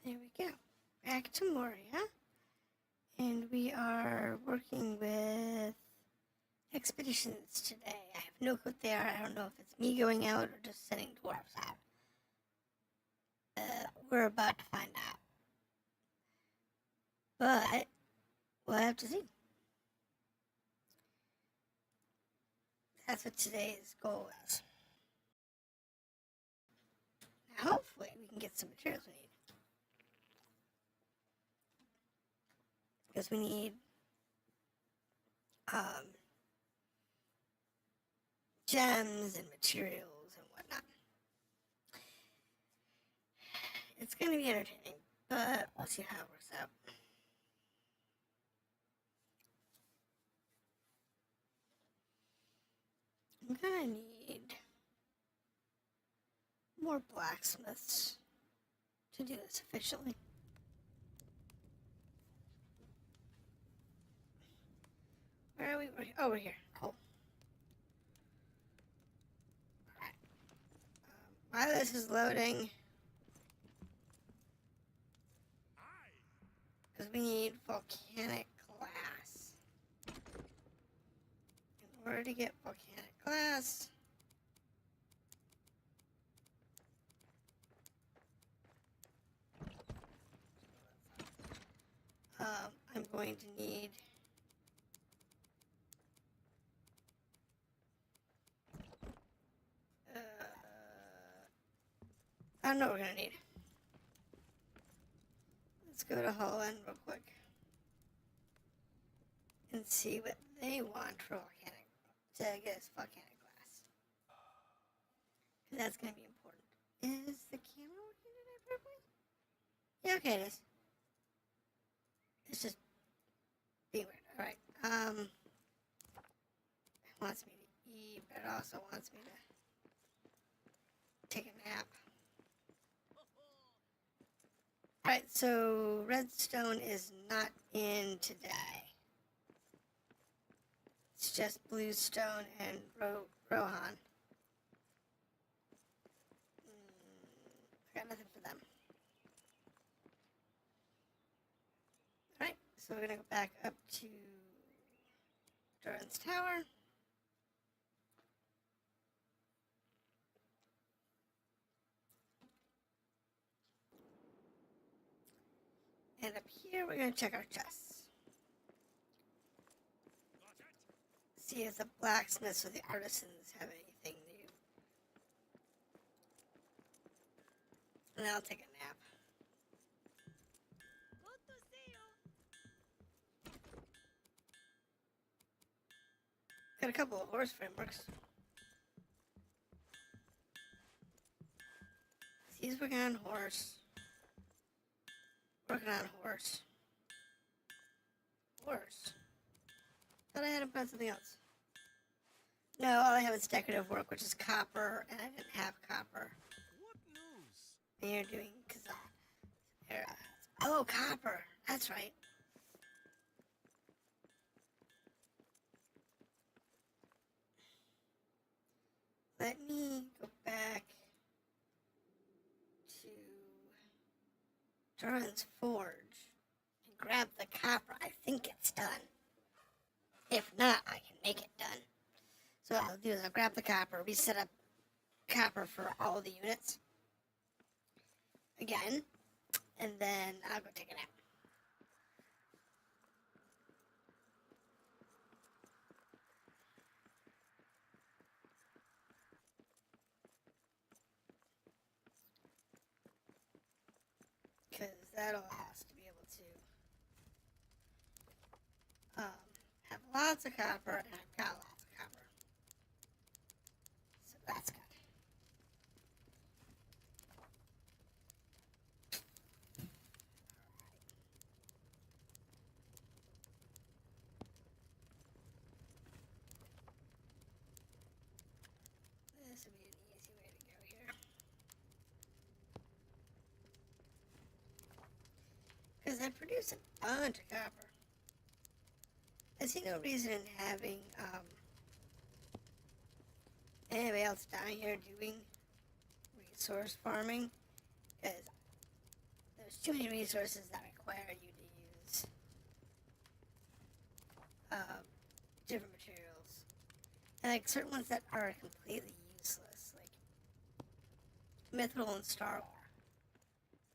There we go. Back to Moria. And we are working with expeditions today. I have no clue what they are. I don't know if it's me going out or just sending dwarves out. We're about to find out. But we'll have to see. That's what today's goal is. Now, hopefully, we can get some materials we need. Because we need gems and materials and whatnot. It's going to be entertaining, but we'll see how it works out. I'm going to need more blacksmiths to do this efficiently. Where are we? Oh, we're here. Cool. Alright. While this is loading, because we need volcanic glass. In order to get volcanic glass, I'm going to need I don't know what we're gonna need. Let's go to homeland real quick and see what they want for volcanic to get us volcanic glass. Because that's gonna be important. Is the camera working today properly? Yeah, okay, it is. It's just being weird. Alright. It wants me to eat, but it also wants me to take a nap. Alright, so redstone is not in today. It's just bluestone and Rohan. I got nothing for them. Alright, so we're gonna go back up to Doran's Tower. And up here, we're going to check our chests. See if the blacksmiths or the artisans have anything new. And then I'll take a nap. Got a couple of horse frameworks. He's working on horse. Working on horse. Horse. Thought I had him put something else. No, all I have is decorative work, which is copper, and I didn't have copper. What news? And you're doing Khazad. Oh, copper. That's right. Let me go back to Doran's Forge and grab the copper. I think it's done. If not, I can make it done. So what I'll do is I'll grab the copper, reset up copper for all the units again, and then I'll go take a nap. Because that all has to be able to have lots of copper, and I've got lots of copper. So that's good. This would be an easy way to go here. Because I produce a bunch of copper. I see no reason in having anybody else down here doing resource farming, because there's There's too many resources that require you to use different materials. And like certain ones that are completely useless, like mithril and star ore.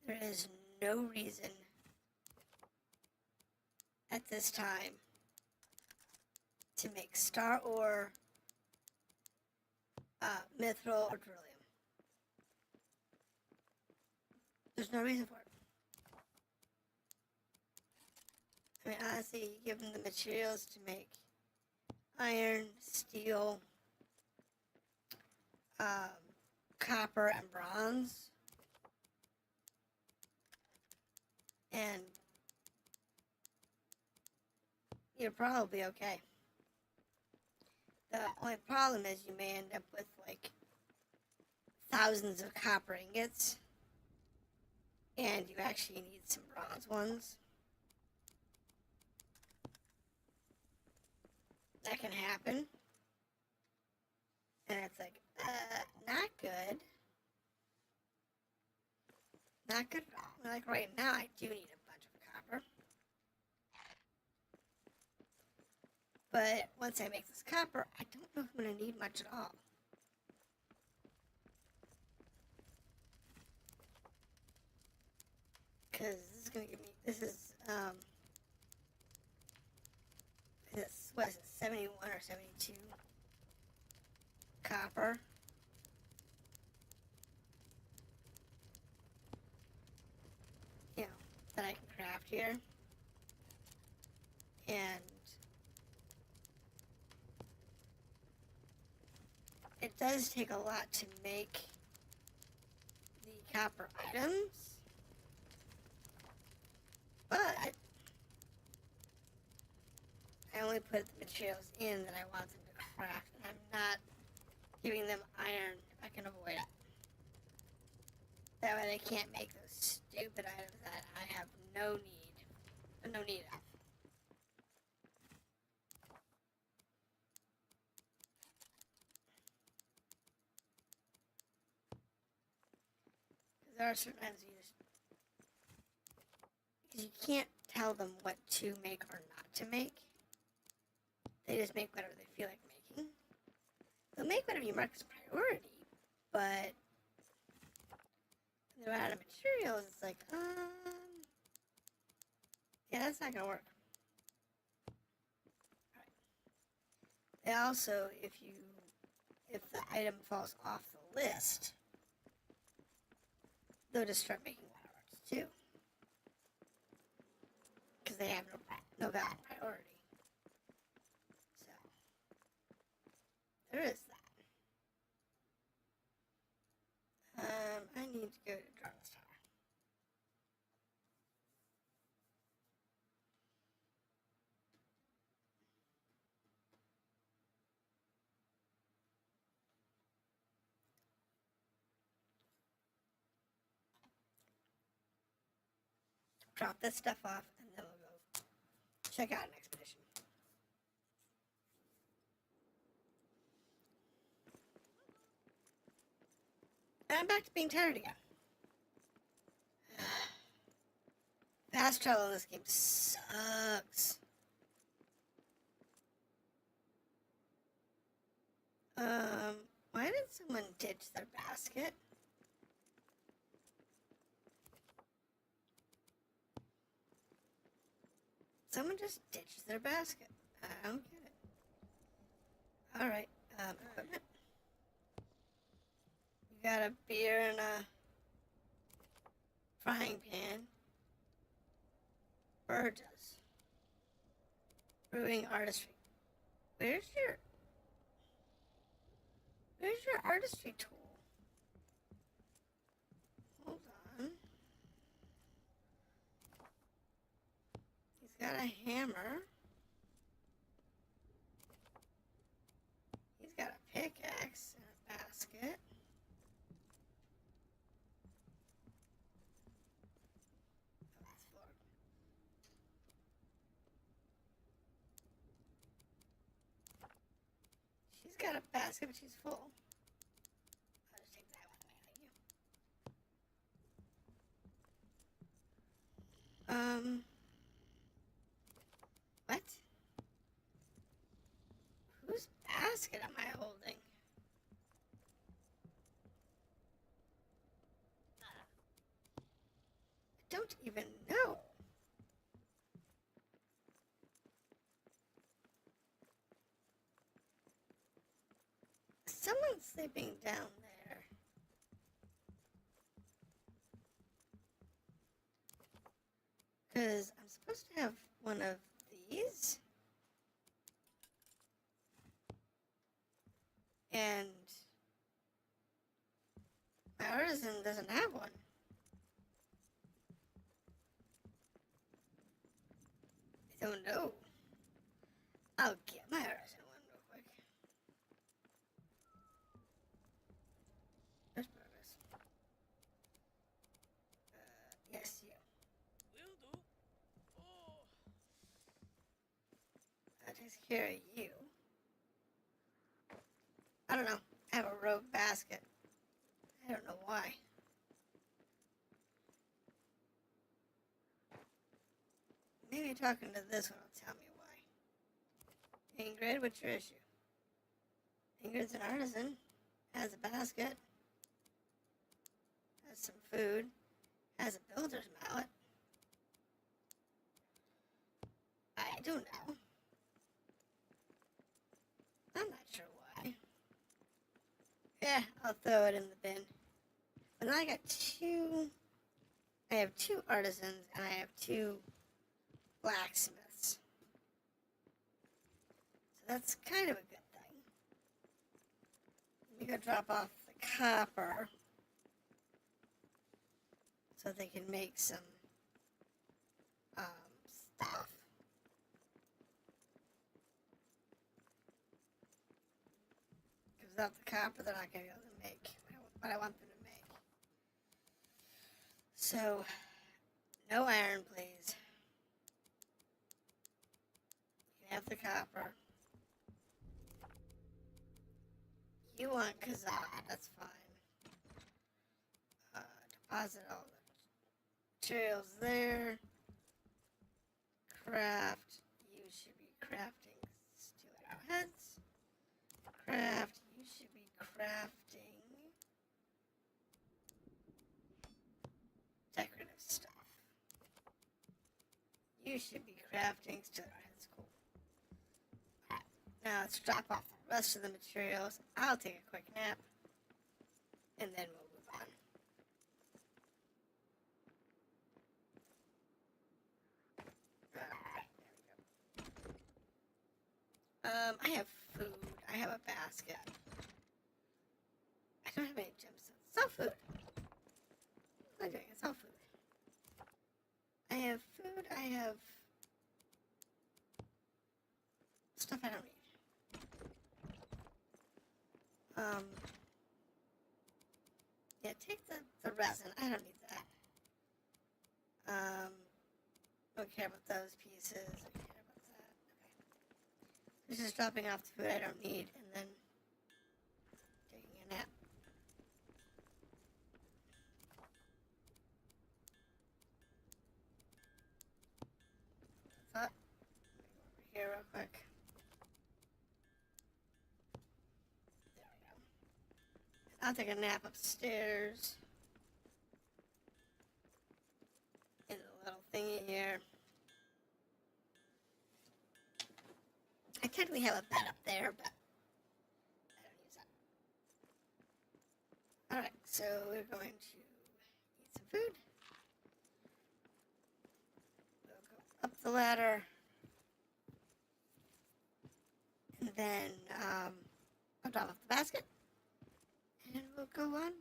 There is no reason at this time to make star ore, mithril, or beryllium. There's no reason for it. I mean, honestly, you give them the materials to make iron, steel, copper, and bronze. And you're probably okay. The only problem is you may end up with like thousands of copper ingots, and you actually need some bronze ones. That can happen. And it's like, not good. Not good at all. Like right now, I do need a bunch of copper. But once I make this copper, I don't know if I'm going to need much at all. Because this is going to give me, this is, what is it, 71 or 72 copper. You know, that I can craft here. And it does take a lot to make the copper items, but I only put the materials in that I want them to craft, and I'm not giving them iron if I can avoid it. That way they can't make those stupid items that I have no need of. There are certain times because you can't tell them what to make or not to make. They just make whatever they feel like making. They'll make whatever you mark as priority, but when they're out of materials, it's like, yeah, that's not gonna work. Alright. And also, if the item falls off the list, they'll just start making waterworks too, because they have no valid priority. So there is that. I need to go to Gargzahar. Drop this stuff off, and then we'll go check out an expedition. And I'm back to being tired again. Fast travel in this game sucks. Why did someone ditch their basket? Someone just ditched their basket. I don't get it. Alright, equipment. You got a beer and a frying pan. Burgess. Brewing artistry. Where's your artistry tool? Hold on. He's got a hammer. He's got a pickaxe and a basket. Oh, that's floored. She's got a basket, but she's full. I'll just take that one away, thank you. What? Whose basket am I holding? I don't even know. Someone's sleeping down there. Because I'm supposed to have one of these. And my artisan doesn't have one. I don't know. I'll get my artisan one real quick. There's progress. Yes, you. Will do. Oh. That takes care of you. I don't know. I have a rogue basket. I don't know why. Maybe talking to this one will tell me why. Ingrid, what's your issue? Ingrid's an artisan, has a basket, has some food, has a builder's mallet. I don't know. I'm not sure why. Yeah, I'll throw it in the bin. But then I got I have two artisans and I have two blacksmiths. So that's kind of a good thing. Let me go drop off the copper so they can make some stuff. Because without the copper, they're not going to be able to make what I want them to make. So, no iron, please. You can have the copper. You want Khazad, that's fine. Deposit all the materials there. Craft. You should be crafting steel arrowheads. Craft. You should be crafting decorative stuff. You should be crafting steel arrowheads. Cool. Alright, now let's drop off the rest of the materials. I'll take a quick nap. And then we'll move on. I have food. I have a basket. I don't have any gemstones. Sell food. What am I doing? I sell food. I have food. I have stuff I don't need. Yeah, take the resin. I don't need that. Don't care about those pieces. I care about that. Okay. Just dropping off the food I don't need and then taking a nap. That's up. Let me go over here real quick. There we go. I'll take a nap upstairs. In the little thingy here. I technically have a bed up there, but I don't use that. Alright, so we're going to eat some food. We'll go up the ladder. And then I'll drop off the basket. And we'll go on.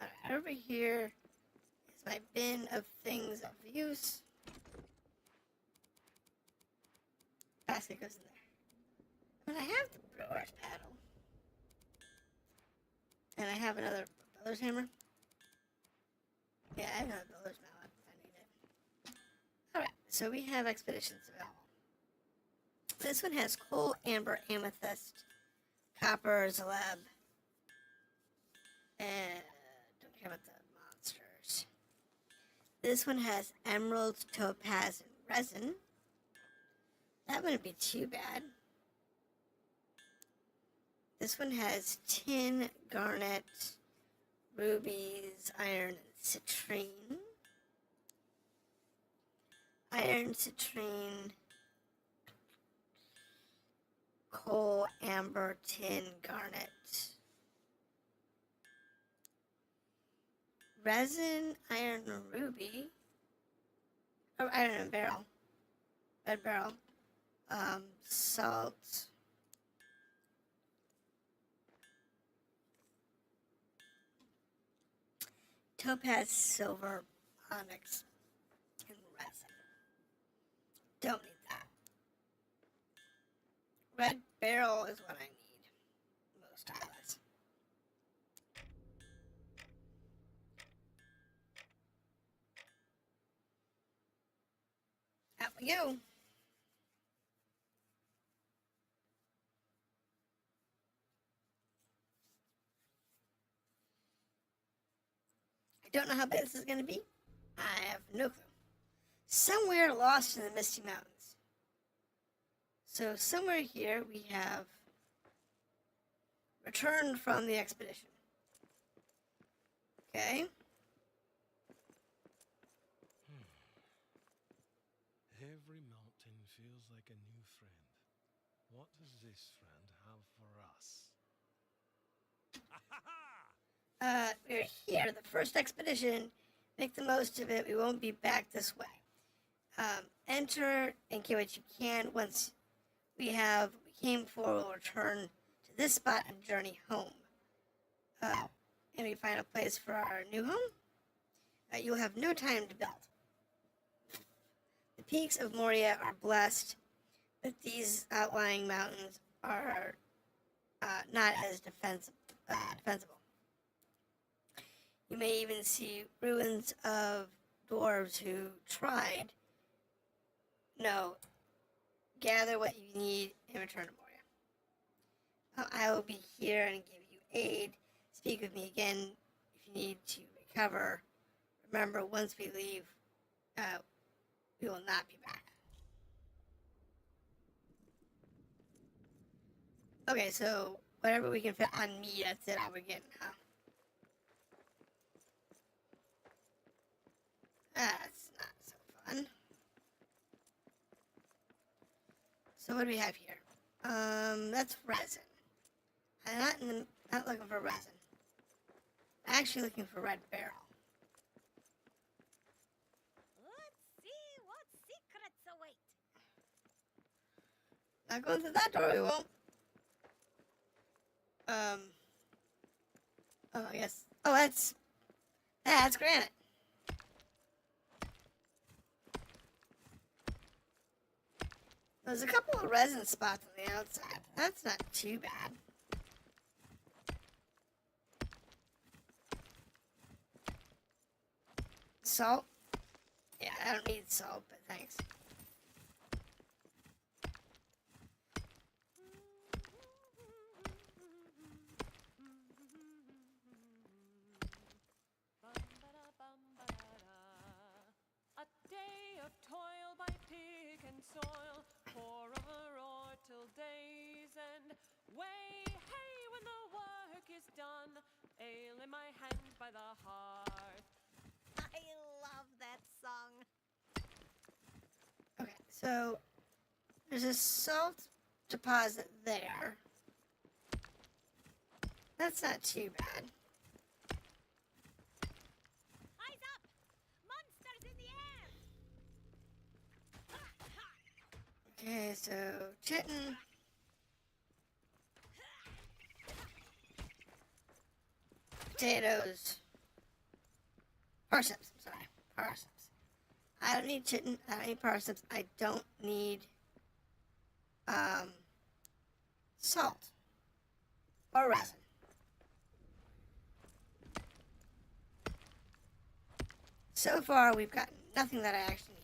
Alright, over here is my bin of things of use. Basket goes in there. But I have the brewer's paddle. And I have another builder's hammer. Yeah, I have another builder's mallet if I need it. Alright, so we have expeditions available. This one has coal, amber, amethyst, copper, zaleb, and don't care about the This one has emerald, topaz, and resin. That wouldn't be too bad. This one has tin, garnet, rubies, iron, and citrine. Iron, citrine, coal, amber, tin, garnet. Resin, iron, ruby. Oh, iron and barrel. Red barrel. Salt. Topaz, silver, onyx, and resin. Don't need that. Red barrel is what I need. Most of us. Out we go. I don't know how big this is going to be. I have no clue. Somewhere lost in the Misty Mountains. So somewhere here we have returned from the expedition. Okay. Every mountain feels like a new friend. What does this friend have for us? We're here, the first expedition. Make the most of it. We won't be back this way. Enter and get what you can. Once we came for, we'll return to this spot and journey home. And we find a place for our new home. You'll have no time to build. The peaks of Moria are blessed, but these outlying mountains are not as defensible. You may even see ruins of dwarves who tried. No, gather what you need and return to Moria. I will be here and give you aid. Speak with me again if you need to recover. Remember, once we leave, we will not be back. Okay, so whatever we can fit on me, that's it. We're getting, huh? That's not so fun. So what do we have here? That's resin. I'm not looking for resin. I'm actually looking for red barrel. Let's see what secrets await. Not going through that door, we won't. Oh, yes. Oh, that's granite. There's a couple of resin spots on the outside. That's not too bad. Salt? Yeah, I don't need salt, but thanks. A day of toil by pick and soil, pour over ore till day's end. Way, hey, when the work is done, ale in my hand by the hearth. I love that song. Okay, so there's a salt deposit there. That's not too bad. Eyes up! Monsters in the air! Okay, so chitin. Potatoes. Parsnips, I'm sorry. Parsnips. I don't need chitin. I don't need parsnips. I don't need salt or resin. So far, we've got nothing that I actually need.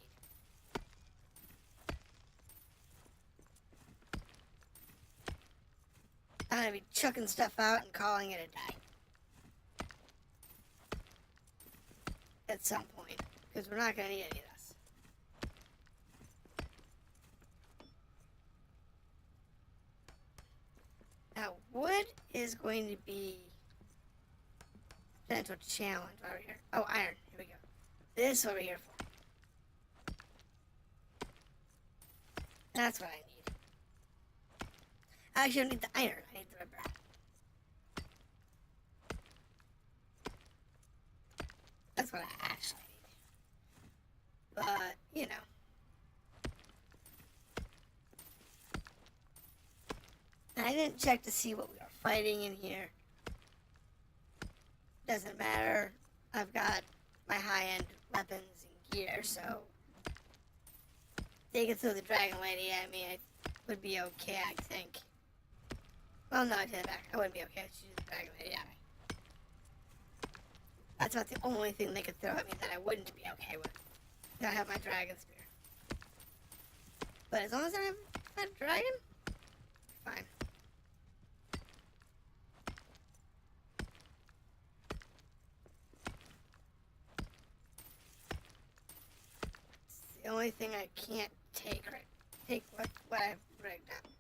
I'm going to be chucking stuff out and calling it a day. At some point. Because we're not going to need any of this. Now, wood is going to be a potential challenge over here. Oh, iron. Here we go. This is what we're here for. That's what I need. I actually don't need the iron. I need the rubber. That's what I actually need. But, you know. I didn't check to see what we are fighting in here. Doesn't matter. I've got my high-end weapons and gear, so they can throw the dragon lady at me. I would be okay, I think. Well, no, I take it back. I wouldn't be okay if she did the dragon lady at me. That's about the only thing they could throw at me that I wouldn't be okay with. I have my dragon spear. But as long as I have that dragon, fine. It's the only thing I can't take what I've rigged up.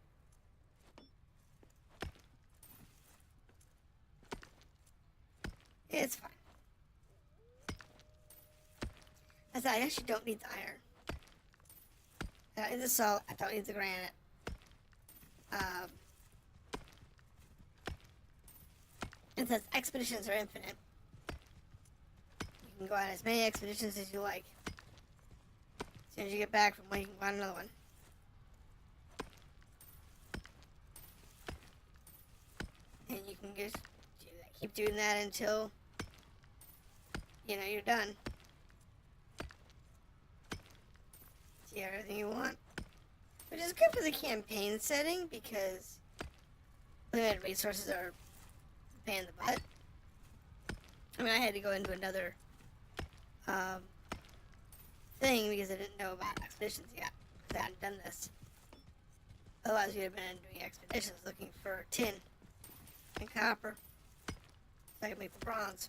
It's fine. I actually don't need the iron. I don't need the salt. I don't need the granite. It says expeditions are infinite. You can go on as many expeditions as you like. As soon as you get back from one, you can go on another one. And you can just keep doing that until, you know, you're done. See everything you want. Which is good for the campaign setting because limited resources are a pain in the butt. I mean, I had to go into another thing because I didn't know about expeditions yet. Because I hadn't done this. Otherwise, we'd have been doing expeditions looking for tin and copper so I could make the bronze.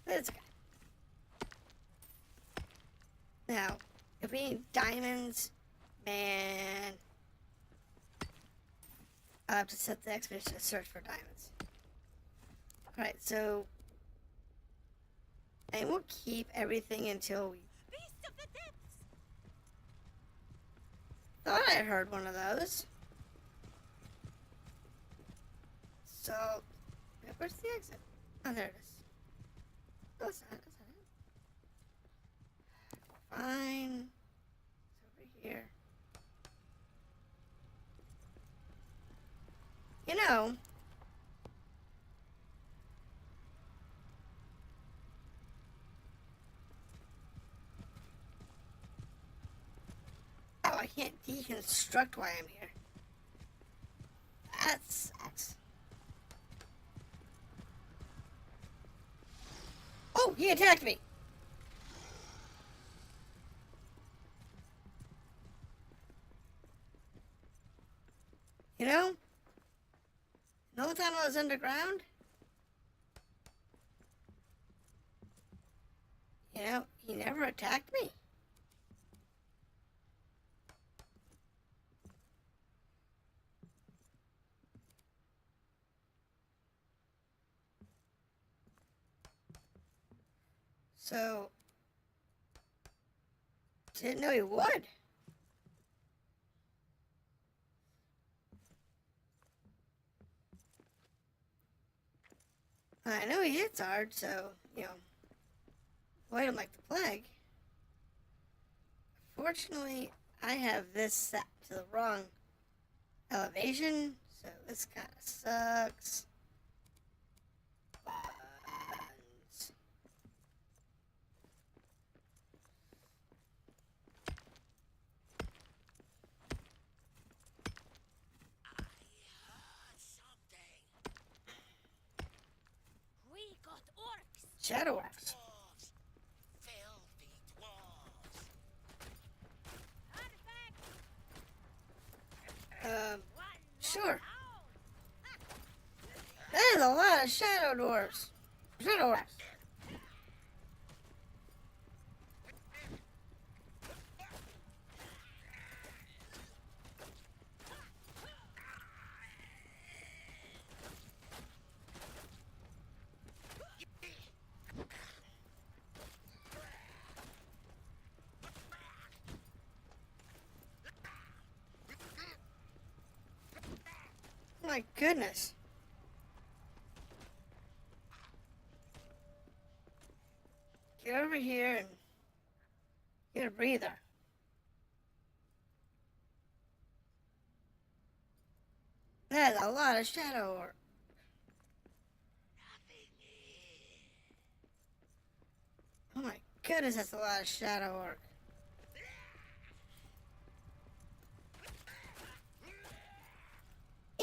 But it's okay. Now, if we need diamonds, man, I'll have to set the expedition to search for diamonds. Alright, so I will keep everything until we... Beast of the depths! Thought I heard one of those. So, where's the exit? Oh, there it is. Oh, that's not it. Fine. It's over here. You know, oh, I can't deconstruct why I'm here. That sucks. Oh, he attacked me. You know, the whole time I was underground, you know, he never attacked me. So, didn't know he would. I know he hits hard, so, you know, avoid him like the plague. Fortunately, I have this set to the wrong elevation, so this kind of sucks. Buns. We got orcs! Shadow orcs. Dwarves! Filthy dwarves! Artifact! One Sure. down! That is a lot of shadow dwarves. Shadow orcs. My goodness. Get over here and get a breather. That's a lot of shadow work. Oh my goodness, that's a lot of shadow work.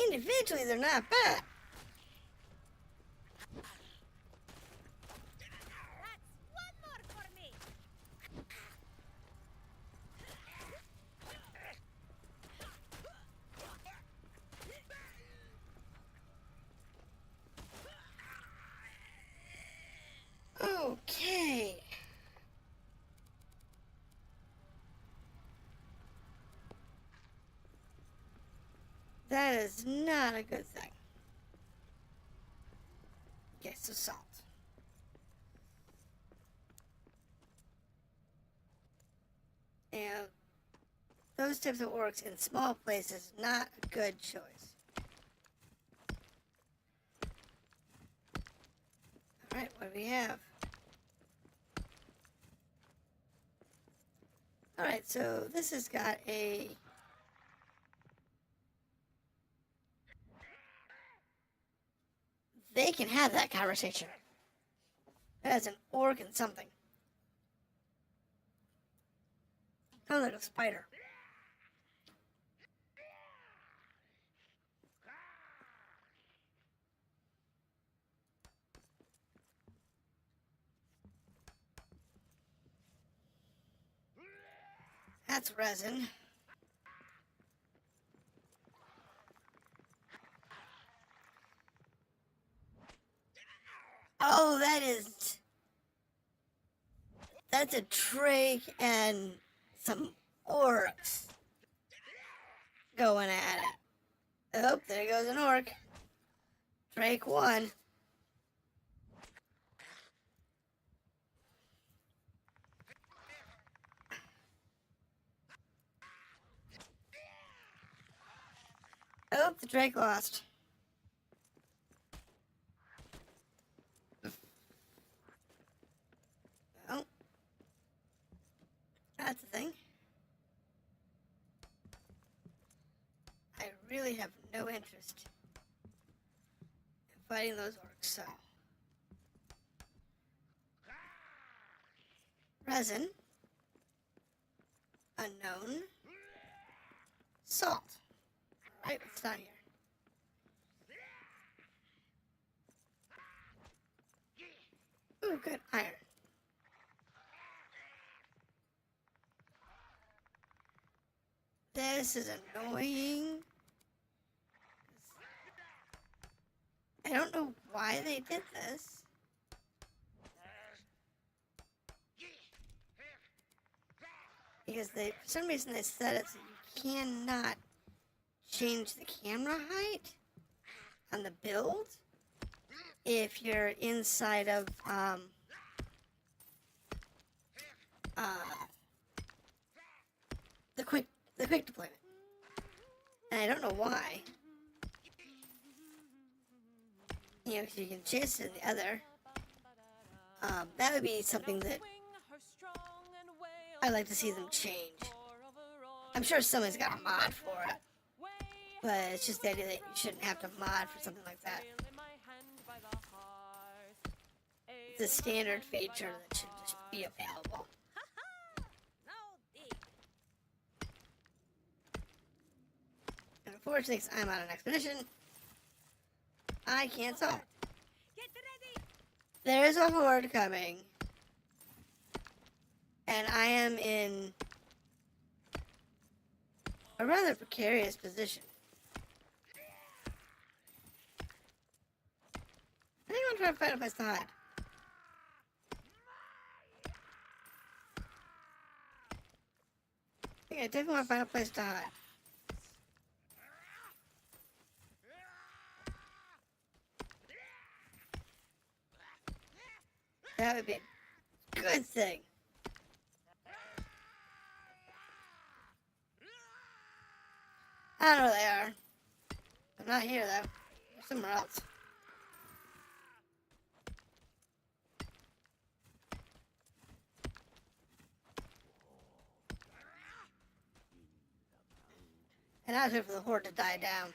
Individually, they're not bad. That's one more for me. Okay. That is not a good thing. Okay, so salt. And those types of orcs in small places, not a good choice. Alright, what do we have? Alright, so this has got a... They can have that conversation. That's an orc and something. Sounds like a spider. That's resin. Oh, that's a drake and some orcs going at it. Oh, there goes an orc. Drake won. Oh, the drake lost. Oh. That's the thing. I really have no interest in fighting those orcs, so. Resin. Unknown. Salt. Right, it's not here. Ooh, good iron. This is annoying. I don't know why they did this. Because for some reason they set it so you cannot change the camera height on the build if you're inside of the quick deployment. And I don't know why. You know, 'cause you can chase it in the other. That would be something that I'd like to see them change. I'm sure someone's got a mod for it. But it's just the idea that you shouldn't have to mod for something like that. It's a standard feature that should just be available. No dig. And unfortunately, 'cause I'm on an expedition, I can't solve it. Get ready. There's a horde coming. And I am in a rather precarious position. Anyone try to find a place to hide? Yeah, I definitely want to find a place to hide. That would be a good thing. I don't know where they are. Not here, though. Somewhere else. And I was waiting for the horde to die down.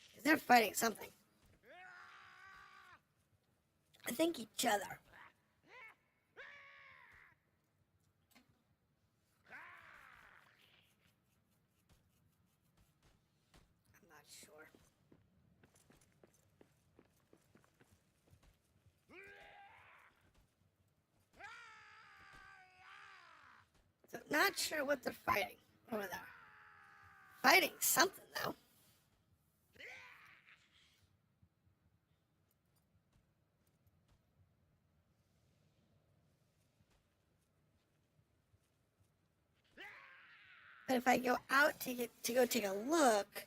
Because they're fighting something. I think each other. I'm not sure. So not sure what they're fighting over there. Fighting something though. But if I go out to go take a look,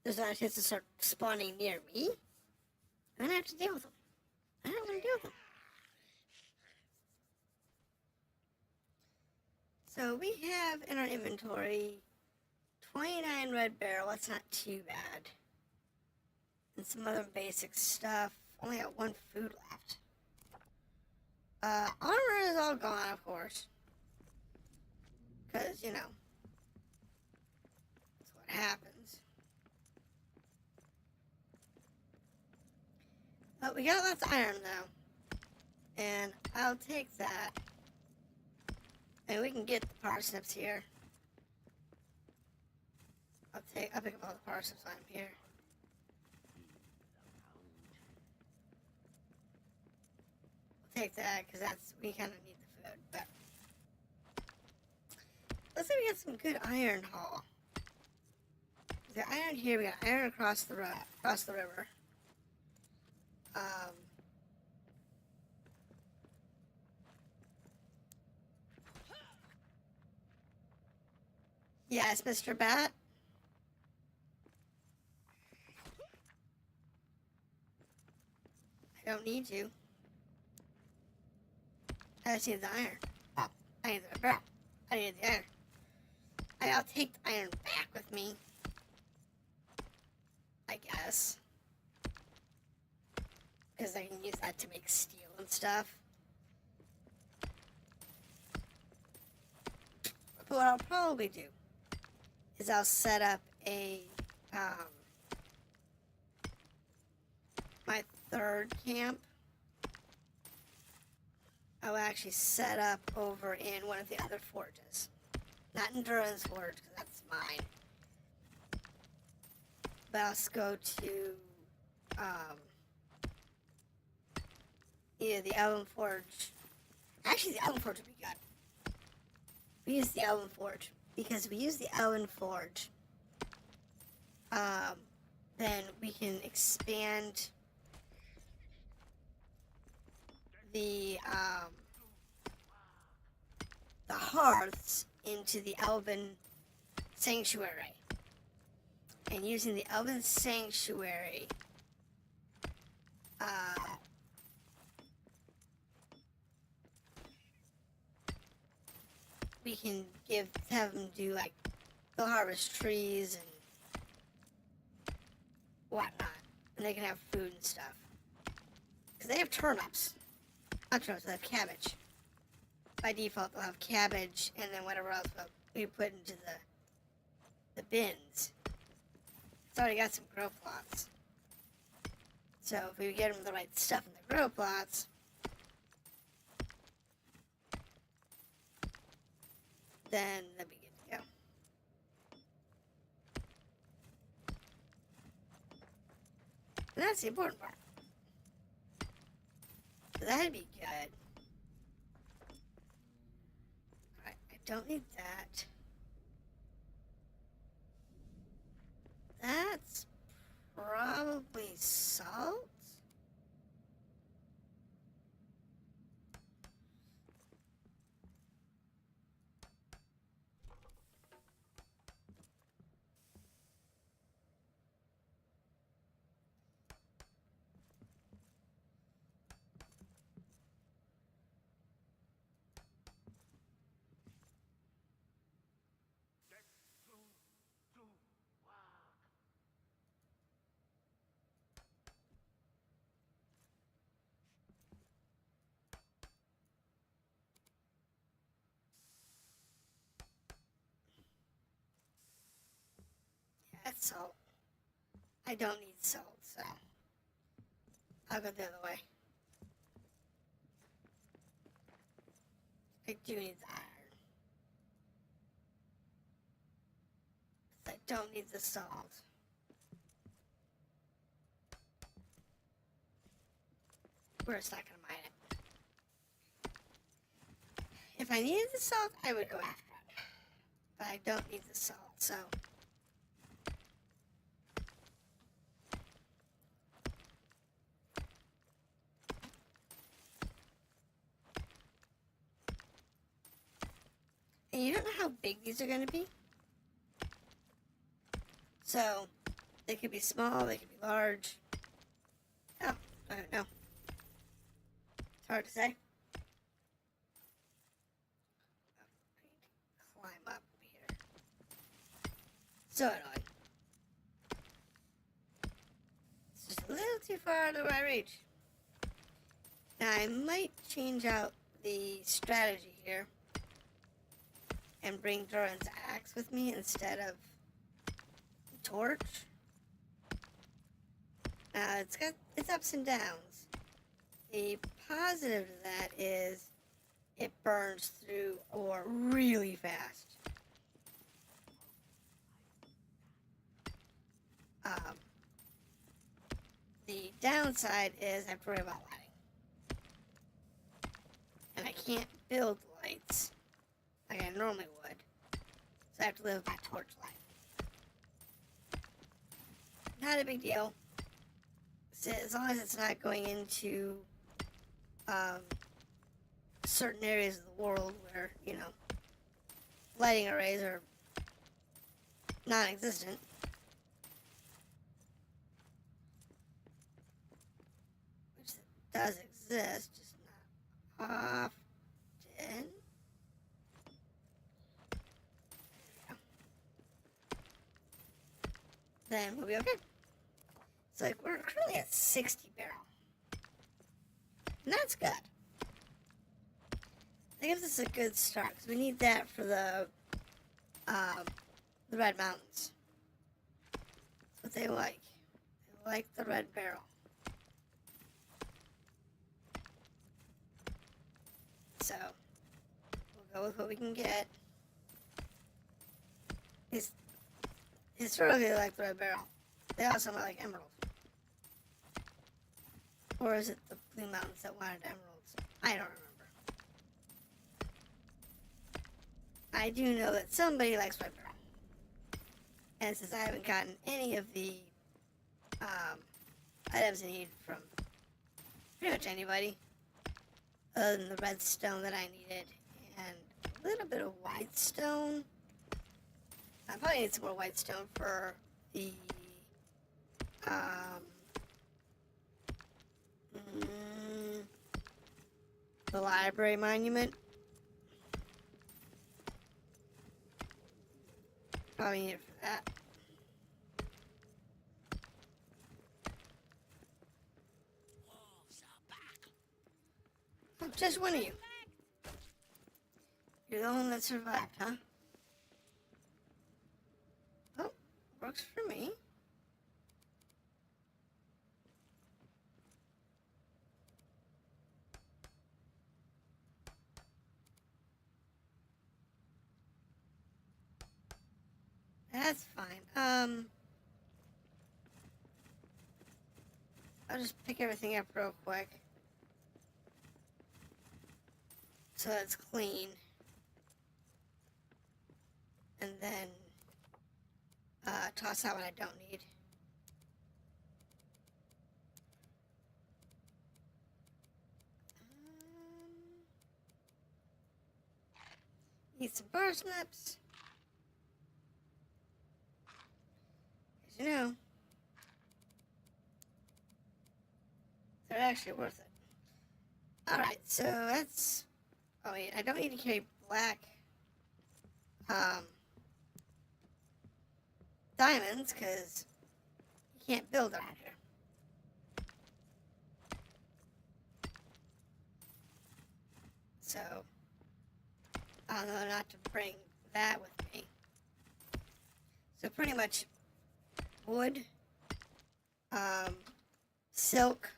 there's not a chance to start spawning near me. I'm gonna have to deal with them. I don't want to deal with them. So we have in our inventory 29 red barrel. That's not too bad. And some other basic stuff. Only got 1 food left. Armor is all gone, of course. Because, you know, that's what happens. But we got lots of iron, though. And I'll take that. And we can get the parsnips here. I'll pick up all the parsnips while I'm here. I'll take that, because we kind of need the food, but let's say we get some good iron haul. We got iron here, we got iron across the river. Yes, Mr. Bat. I don't need you. I just need the iron. Oh, I need the barrel. I need the iron. I'll take the iron back with me. I guess. Because I can use that to make steel and stuff. But what I'll probably do is I'll set up a, my 3rd camp. I will actually set up over in one of the other forges. Not in Durin's forge, because that's mine. But I'll go to, either the Elven Forge. Actually, the Elven Forge would be good. We use the Elven Forge. Because we use the Elven Forge, then we can expand the hearths into the Elven Sanctuary. And using the Elven Sanctuary, we can have them do, like, they'll harvest trees and whatnot. And they can have food and stuff. Because they have turnips. Not turnips, they have cabbage. By default, they'll have cabbage and then whatever else we put into the bins. It's already got some grow plots. So if we get them the right stuff in the grow plots, then they'll be good to go. And that's the important part. So that'd be good. Alright, I don't need that. That's probably salt. salt. I don't need salt, so I'll go the other way. I do need the iron. I don't need the salt. We're just not gonna mine it. If I needed the salt, I would go after it. But I don't need the salt, so. And you don't know how big these are going to be. So, they could be small, they could be large. Oh, I don't know. It's hard to say. Oh, I need to climb up here. So annoying. It's just a little too far out of my reach. Now, I might change out the strategy here and bring Doran's axe with me instead of the torch. Now, it's got its ups and downs. The positive to that is it burns through ore really fast. The downside is I have to worry about lighting. And I can't build lights like I normally would. So I have to live by torchlight. Not a big deal. So as long as it's not going into certain areas of the world where, you know, lighting arrays are non-existent. Which does exist, just not often. Then we'll be okay. So like we're currently at 60 barrel. And that's good. That gives us a good start because we need that for the Red Mountains. That's what they like. They like the red barrel. So we'll go with what we can get. Historically, they like the red barrel. They also like emerald. Or is it the Blue Mountains that wanted emeralds? I don't remember. I do know that somebody likes red barrel. And since I haven't gotten any of the items I need from pretty much anybody, other than the red stone that I needed, and a little bit of white stone. I probably need some more white stone for the library monument. Probably need it for that. Wolves are back. Oh, just one of you. You're the one that survived, huh? Oh, works for me. That's fine. I'll just pick everything up real quick. So it's clean. And then toss out what I don't need. Need some parsnips. As you know, they're actually worth it. Alright, so that's... Oh wait, I don't need to carry black diamonds, because you can't build around here. So, I'll know not to bring that with me. So pretty much wood, silk,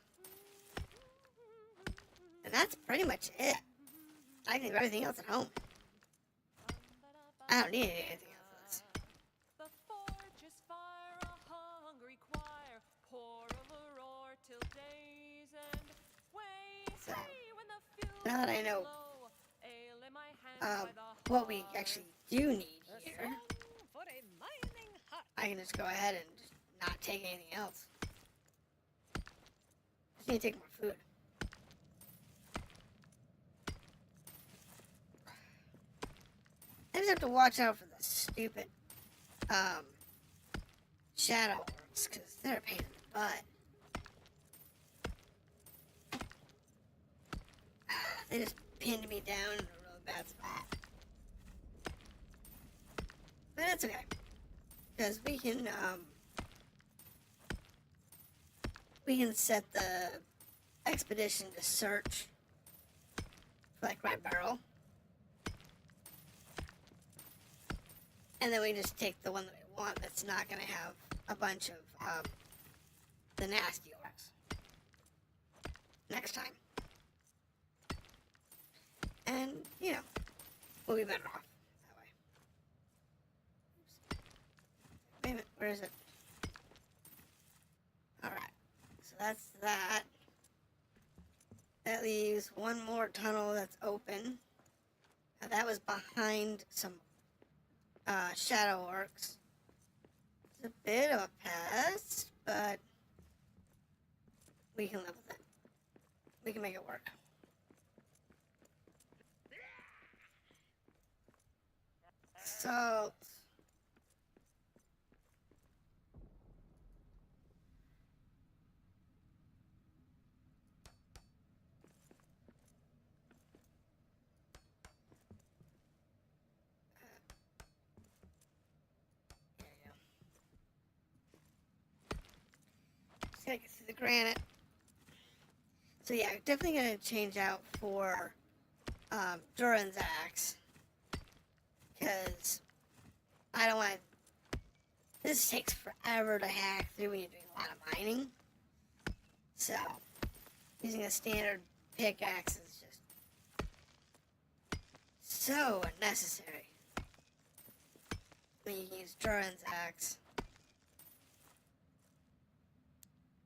and that's pretty much it. I can do everything else at home. I don't need anything else. The forges fire a hungry choir, pour of a roar till days end. Way So, hey when the fuel now that I know low, ale in my hand by the what we actually do need The here, song for a mining hut. I can just go ahead and just not take anything else. Just need to take more food. I just have to watch out for the stupid shadow orcs, because they're a pain in the butt. They just pinned me down in a really bad spot. But it's okay. Because we can set the expedition to search for like red barrel. And then we just take the one that we want that's not going to have a bunch of the nasty orcs next time. And, you know, we'll be better off that way. Oops. Wait a minute, where is it? Alright, so that's that. That leaves one more tunnel that's open. Now that was behind some shadow orcs. It's a bit of a pest, but we can live with it. We can make it work. Salt. Just gotta get through the granite. So yeah, definitely gonna change out for Durin's axe. Because I don't want to. This takes forever to hack through when you're doing a lot of mining. So, using a standard pickaxe is just so unnecessary. When you can use Durin's axe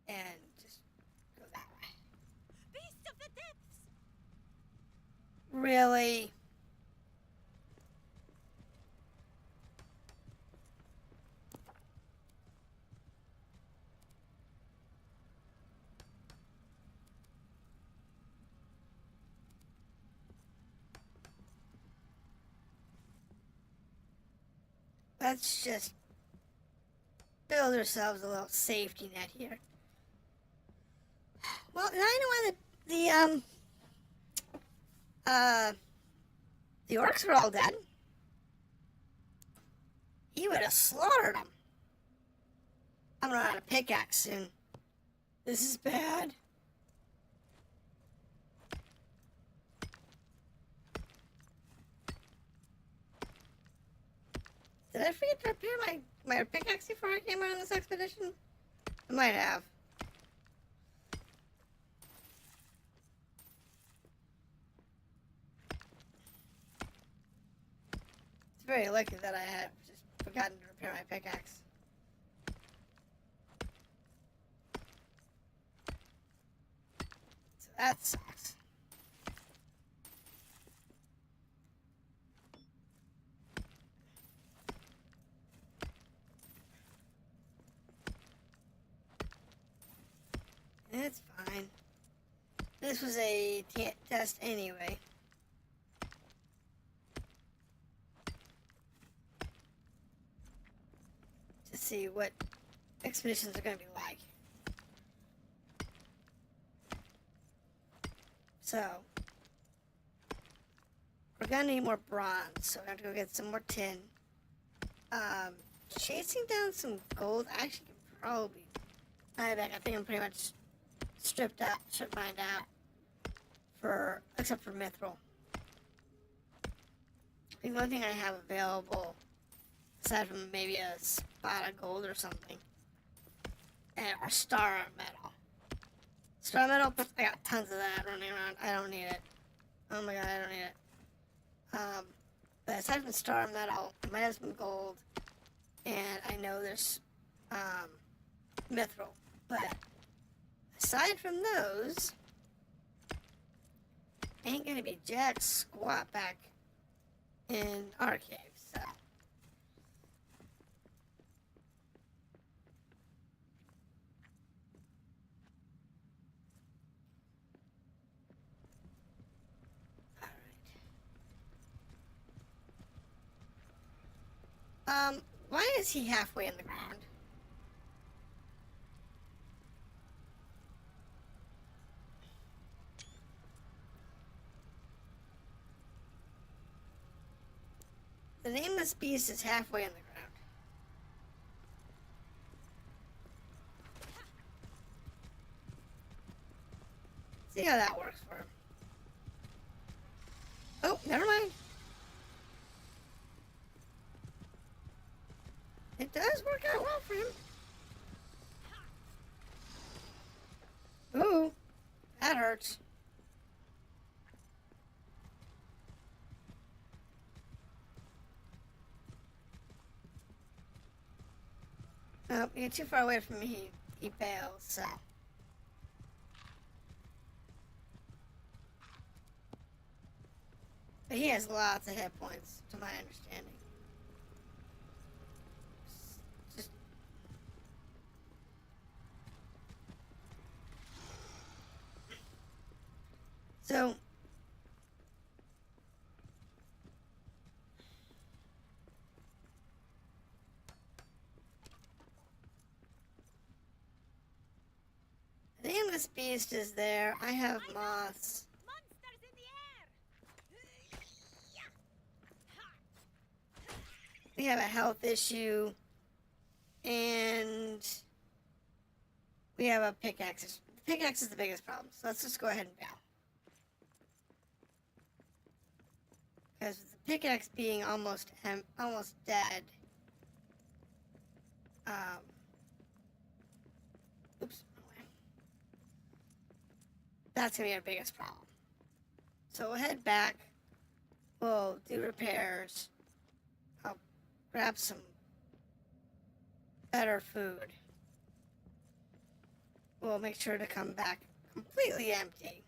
and just go that way. Beast of the depths. Really? Let's just build ourselves a little safety net here. Well, now I know why the orcs were all dead. He would have slaughtered them. I'm gonna run out of pickaxe soon. This is bad. Did I forget to repair my pickaxe before I came out on this expedition? I might have. It's very lucky that I had just forgotten to repair my pickaxe. So that sucks. It's fine. This was a test anyway. To see what expeditions are going to be like. So, we're going to need more bronze, so we have to go get some more tin. Chasing down some gold, I actually can probably... I think I'm pretty much stripped mined out, except for mithril. I think the only thing I have available, aside from maybe a spot of gold or something, or star metal. Star metal, I got tons of that running around. I don't need it. Oh my god, I don't need it. But aside from star metal, I might have some gold, and I know there's mithril. But aside from those, ain't gonna be jack squat back in our cave, so. Why is he halfway in the ground? The nameless beast is halfway in the ground. See how that works for him. Oh, never mind. It does work out well for him. Ooh, that hurts. Oh, you get too far away from me, he bails, so. But he has lots of hit points, to my understanding. Just... So... The nameless beast is there. I have moths. Monsters in the air! We have a health issue. And we have a pickaxe. The pickaxe is the biggest problem. So let's just go ahead and bow. Because with the pickaxe being almost dead. Oops. That's going to be our biggest problem. So we'll head back. We'll do repairs. I'll grab some better food. We'll make sure to come back completely empty.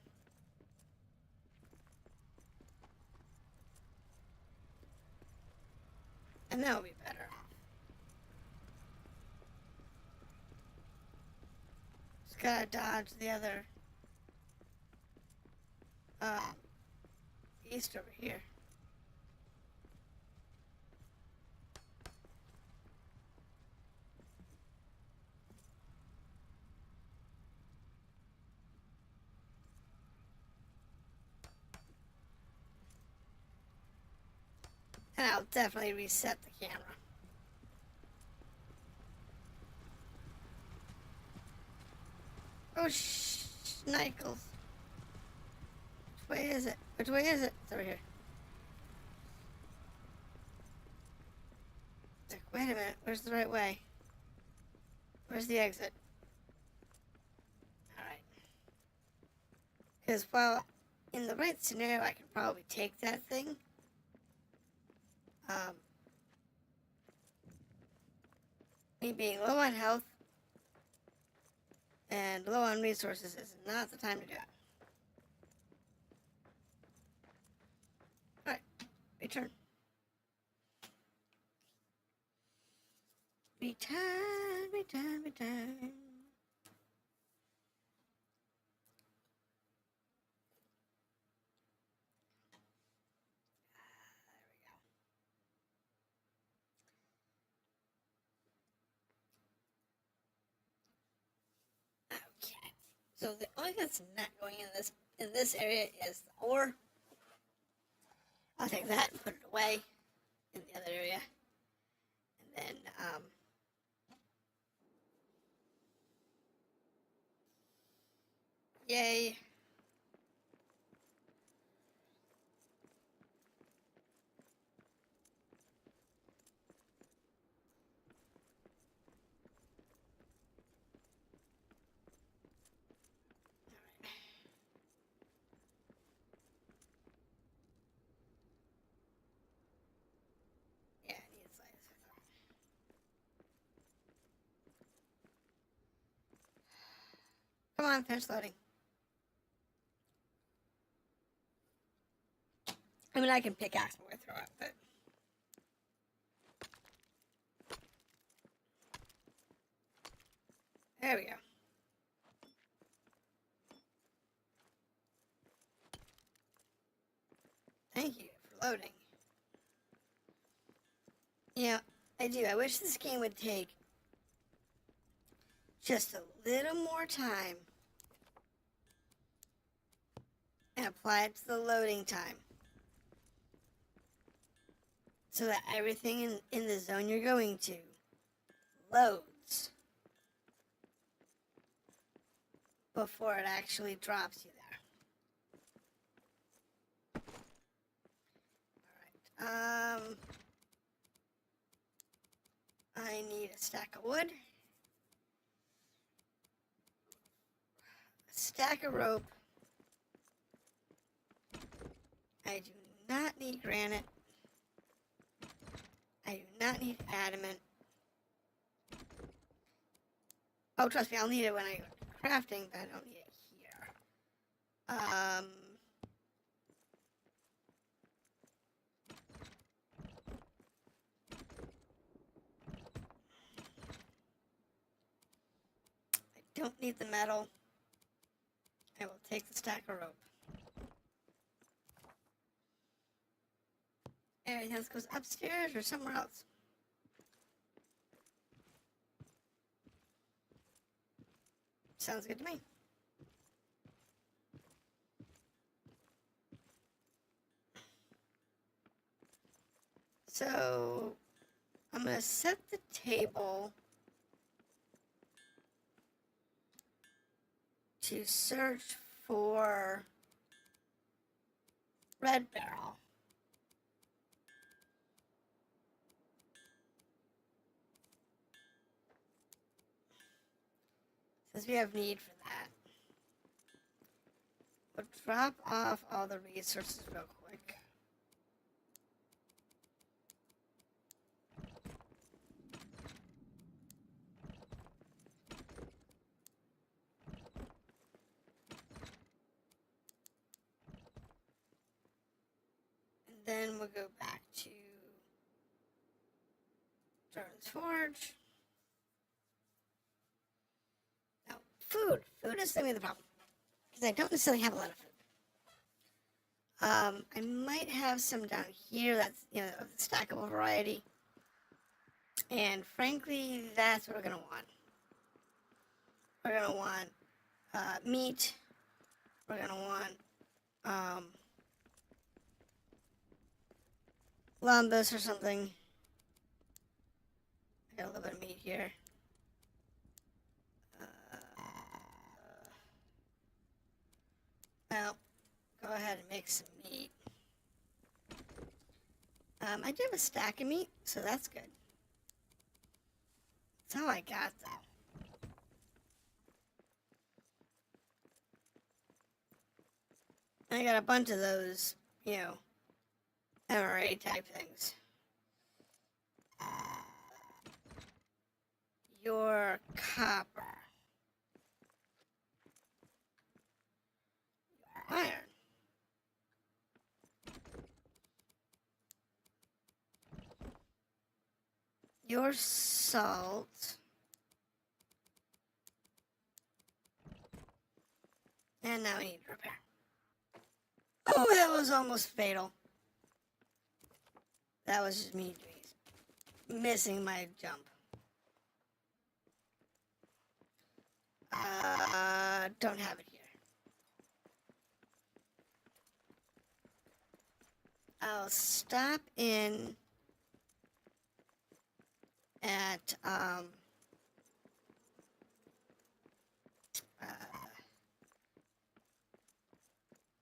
And that'll be better. Just gotta dodge the other beast over here. And I'll definitely reset the camera. Oh, Schnikels. Which way is it? Which way is it? It's over here. It's like, wait a minute. Where's the right way? Where's the exit? Alright. Because while in the right scenario, I could probably take that thing. Me being low on health and low on resources is not the time to do it. Alright, return. Return. So the only thing that's not going in this area is the ore. I'll take that and put it away in the other area. And then yay. Come on, finish loading. I mean, I can pickaxe my way through it, but... There we go. Thank you for loading. Yeah, I do. I wish this game would take just a little more time and apply it to the loading time. So that everything in the zone you're going to loads before it actually drops you there. Alright, I need a stack of wood, a stack of rope. I do not need granite. I do not need adamant. Oh, trust me, I'll need it when I go to crafting, but I don't need it here. I don't need the metal. I will take the stack of rope. Everything else goes upstairs or somewhere else. Sounds good to me. So, I'm going to set the table to search for red barrel. Since we have need for that. We'll drop off all the resources real quick. And then we'll go back to Jordan's Forge. Now, food. Food is going to be the problem. Because I don't necessarily have a lot of food. I might have some down here that's, you know, of the stackable variety. And frankly, that's what we're going to want. We're going to want meat. We're going to want lambus or something. I got a little bit of meat here. Well, go ahead and make some meat. I do have a stack of meat, so that's good. That's how I got that. I got a bunch of those, you know, MRA type things. Your copper. Your iron. Your salt. And now we need to repair. Oh, that was almost fatal. That was just me missing my jump. Don't have it here. I'll stop in at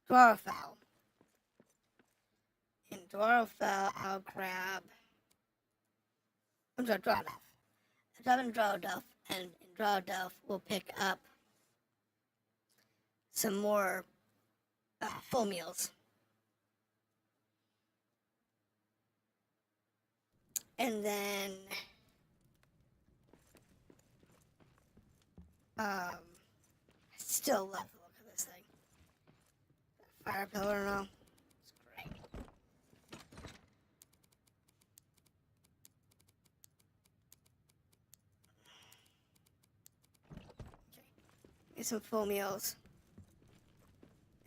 Dwarrowdelf. In Dwarrowdelf, I'll grab. I'm sorry, Dwarrowdelf. I'll drop in Dwarrowdelf, and in Dwarrowdelf, we'll pick up some more full meals. And then still love the look of this thing. That fire pillar and all. It's great. Okay. Get some full meals.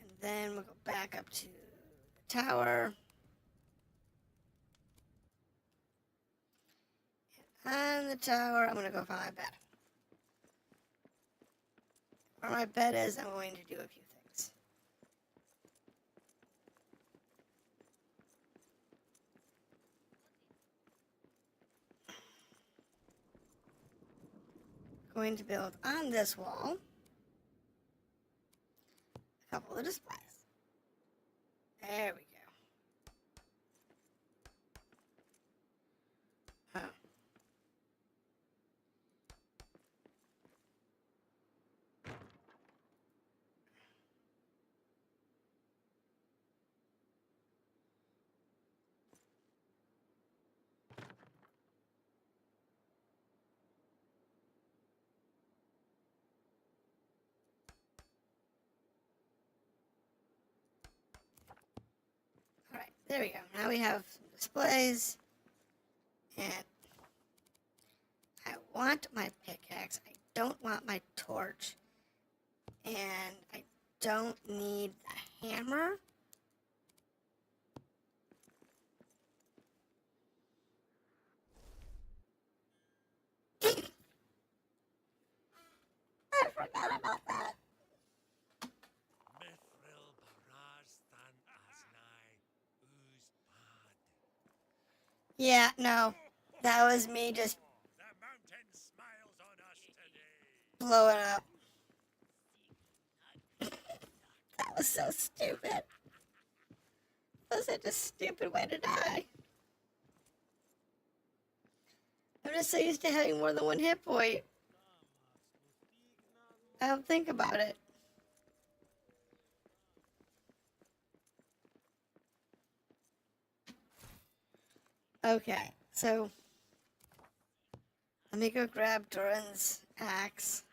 And then we'll go back up to the tower. On the tower, I'm going to go find my bed. Where my bed is, I'm going to do a few things. Going to build on this wall a couple of displays. There we go. Oh. Alright, there we go. Now we have some displays. And I want my pickaxe. I don't want my torch. And I don't need the hammer. I forgot about that. Mithril Barastan Asnai Uzbad. Yeah, no. That was me just The mountain smiles on us today. blowing up. That was so stupid. That was such a stupid way to die. I'm just so used to having more than one hit point. I don't think about it. Okay, so let me go grab Doran's axe.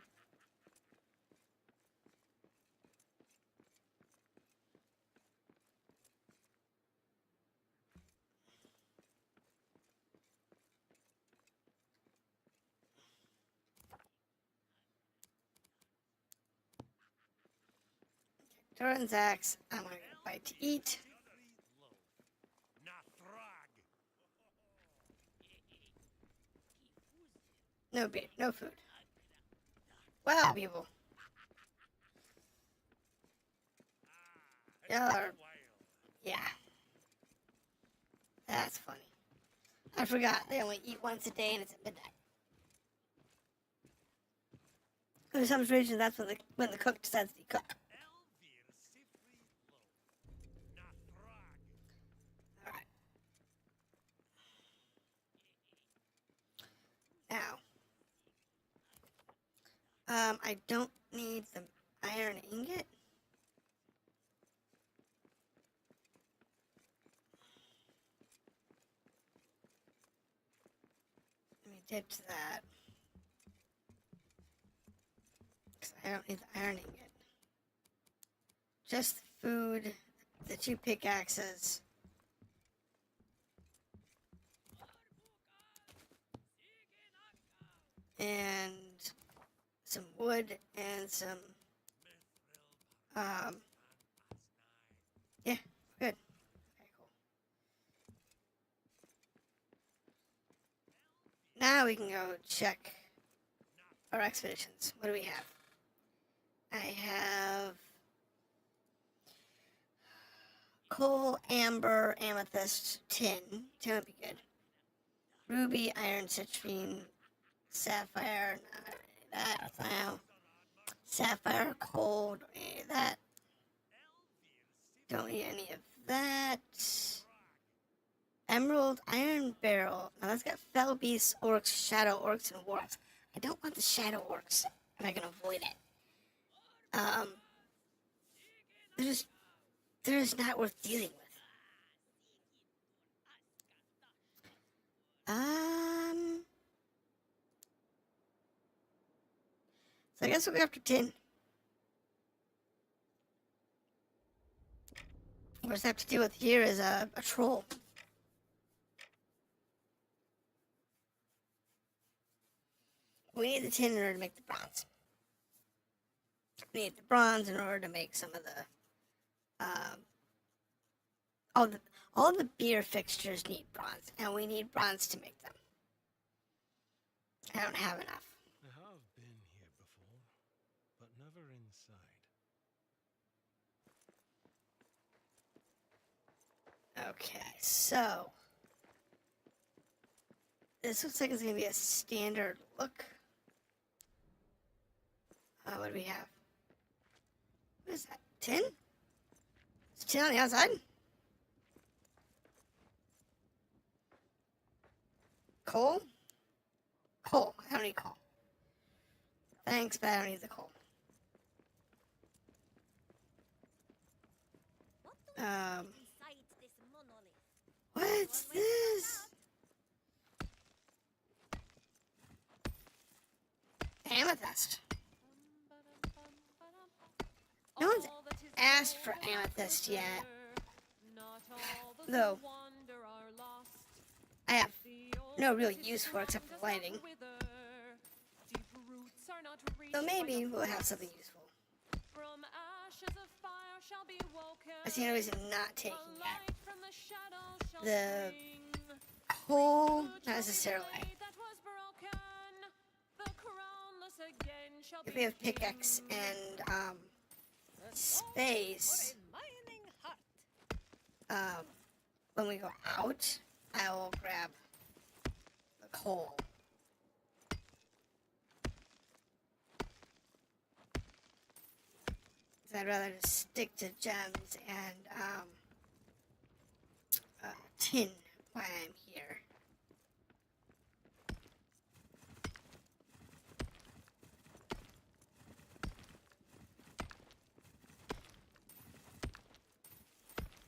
Doran's axe. I'm gonna get a bite to eat. No beer, no food. Wow, people. Y'all are, yeah. That's funny. I forgot they only eat once a day and it's at midnight. In some regions, that's when the cook decides to cook. Alright. Now. I don't need the iron ingot. Let me ditch that. Because I don't need the iron ingot. Just the food, the 2 pickaxes. And some wood and some, yeah, good. Okay, cool. Now we can go check our expeditions. What do we have? I have coal, amber, amethyst, tin. Tin would be good. Ruby, iron, citrine, sapphire, not any of that. Wow. Sapphire, coal, don't need any of that. Don't need any of that. Emerald, iron barrel. Now that's got fell beasts, orcs, shadow orcs, and dwarves. I don't want the shadow orcs if I can avoid it. They're just not worth dealing with. So I guess we'll go after tin. What I have to deal with here is a troll. We need the tin in order to make the bronze. We need the bronze in order to make some of the all the beer fixtures need bronze, and we need bronze to make them. I don't have enough. I have been here before, but never inside. Okay, so this looks like it's gonna be a standard look. What do we have? What is that? Tin? Is tin on the outside? Coal? Coal. I don't need coal. Thanks, but I don't need the coal. Besides this monolith. What's this? Amethyst. No one's asked for amethyst yet. Though, I have no real use for it except for lighting. So maybe we'll have something useful. I see no reason not taking it. The coal, not necessarily. If we have pickaxe and space, when we go out, I will grab the coal. I'd rather just stick to gems and tin while I'm here.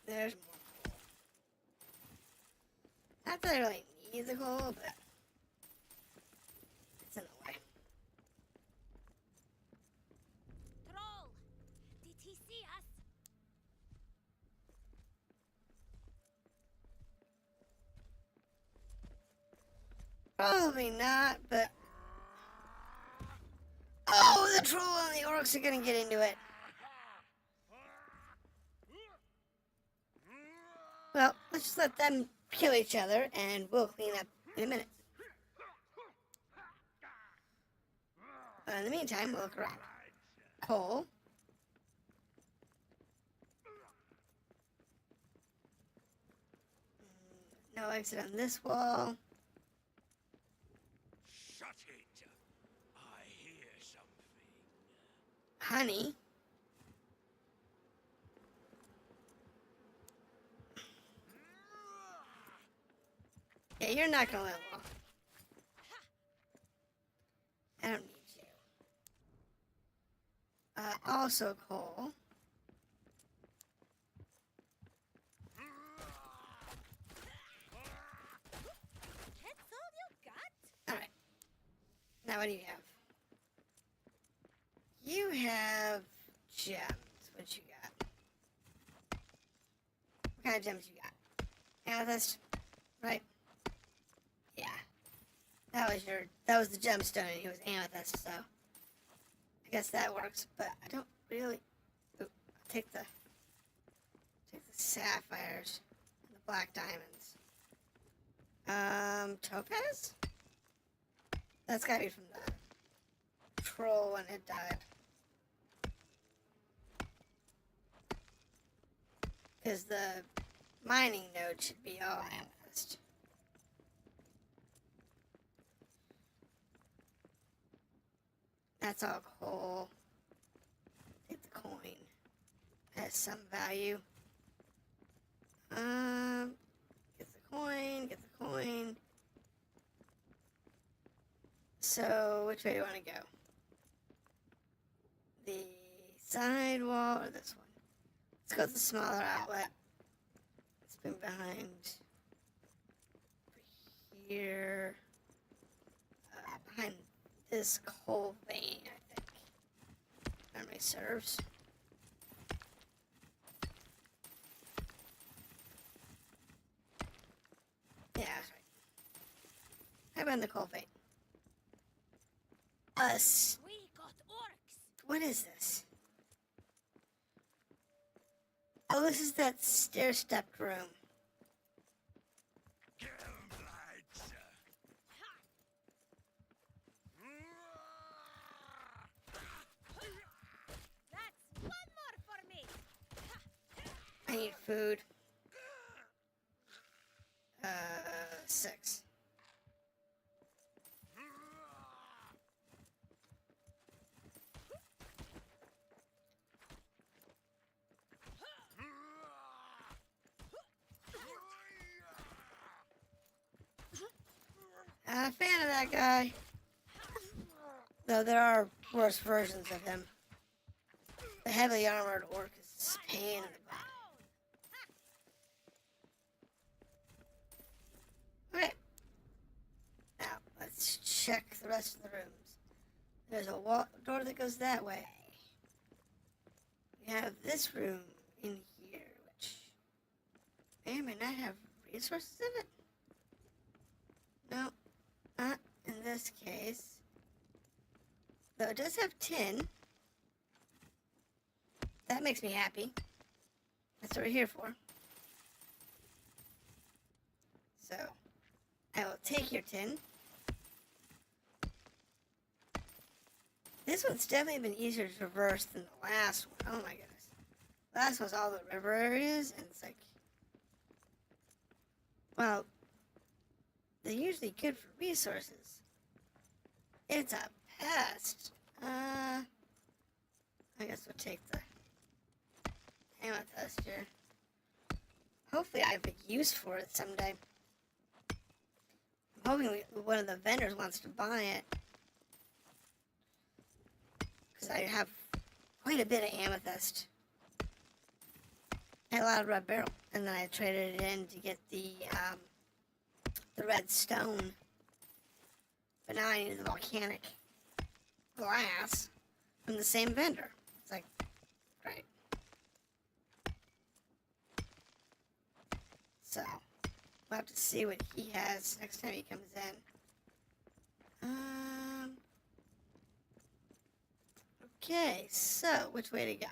There's more coal. Not that I really need the coal, but it's in the way. Troll! Did he see us? Probably not, but... Oh, the troll and the orcs are gonna get into it. Well, let's just let them kill each other, and we'll clean up in a minute. But in the meantime, we'll look around. Coal. No exit on this wall. Shut it! I hear something. Honey. Yeah, you're not gonna live long. I don't need you. Also coal. That's all you got? Alright. Now what do you have? You have gems. What you got? What kind of gems you got? Amethyst? Right? Yeah. That was the gemstone and it was amethyst, so I guess that works, but I don't really I'll take the sapphires and the black diamonds. Topaz? That's gotta be from the troll when it died. Because the mining node should be all amethyst. That's all coal. Get the coin. Has some value. Get the coin, get the coin. So, which way do you want to go? The side wall or this one? Let's go with the smaller outlet. It's been behind over here. Behind this coal vein, I think. Memory serves. happened in the cold vein? Us. We got orcs. What is this? Oh, this is that stair-stepped room. That's one more for me. I need food. 6. Not a fan of that guy. Though there are worse versions of him. The heavily armored orc is a pain in the butt. Okay. Now, let's check the rest of the rooms. There's a door that goes that way. We have this room in here, which may or may not have resources in it. No, not in this case. Though it does have tin. That makes me happy. That's what we're here for. So, I will take your tin. This one's definitely been easier to traverse than the last one. Oh my goodness. Last one's all the river areas, and it's like, well, they're usually good for resources. It's a pest. I guess we'll take the amethyst here. Hopefully I have a use for it someday. I'm hoping one of the vendors wants to buy it. Because I have quite a bit of amethyst. I had a lot of red beryl. And then I traded it in to get the red stone. But now I need the volcanic glass from the same vendor. It's like, right. So, we'll have to see what he has next time he comes in. Okay, so, which way to go?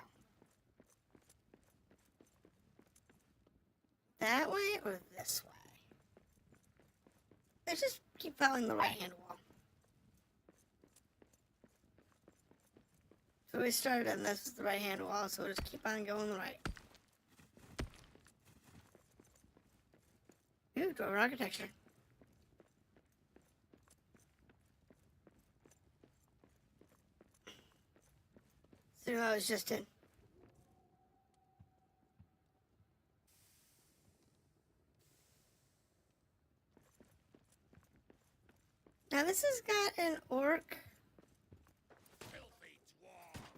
That way or this way? Let's just keep following the right-hand wall. So we started on this is the right-hand wall, so we'll just keep on going right. Ooh, Dwarven architecture. So I was just in. Now this has got an orc. Filthy dwarves.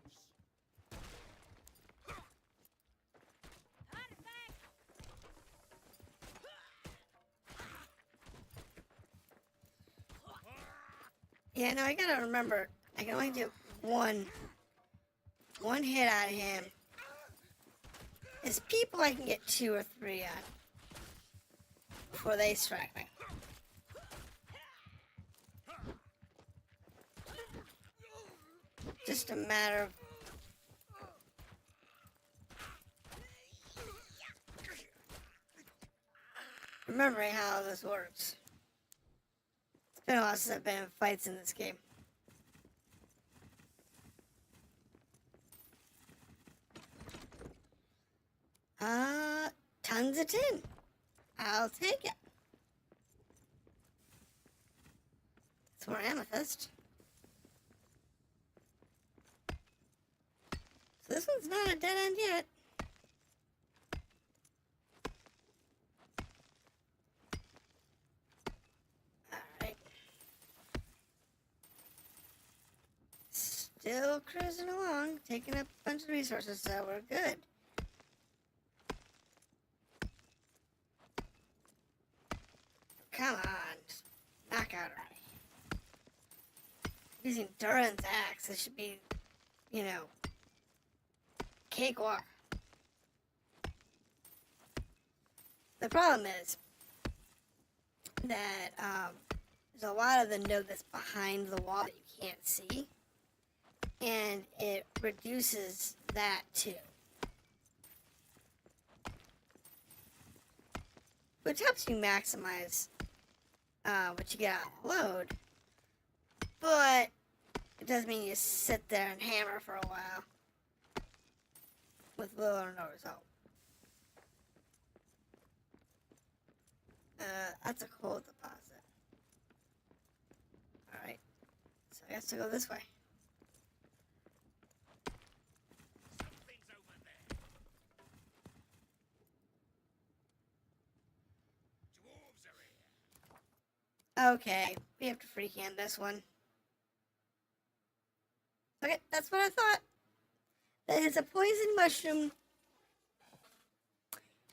Perfect. Yeah, no, I gotta remember, I can only do one hit out of him. As people, I can get 2 or 3 on before they strike me. Just a matter of remembering how this works. It's been a while since I've been in fights in this game. Tons of tin. I'll take it. It's more amethyst. So this one's not a dead end yet. Alright. Still cruising along, taking up a bunch of resources, so we're good. Come on, just knock out already. Using Durin's axe, this should be, you know, cakewalk. The problem is that There's a lot of the node that's behind the wall that you can't see. And it reduces that too. Which helps you maximize what you get out of the load. But it does mean you sit there and hammer for a while. With little or no result. That's a coal deposit. Alright. So I guess I'll go this way. Something's over there. Dwarves are here. Okay, we have to freehand this one. Okay, that's what I thought. That is a poison mushroom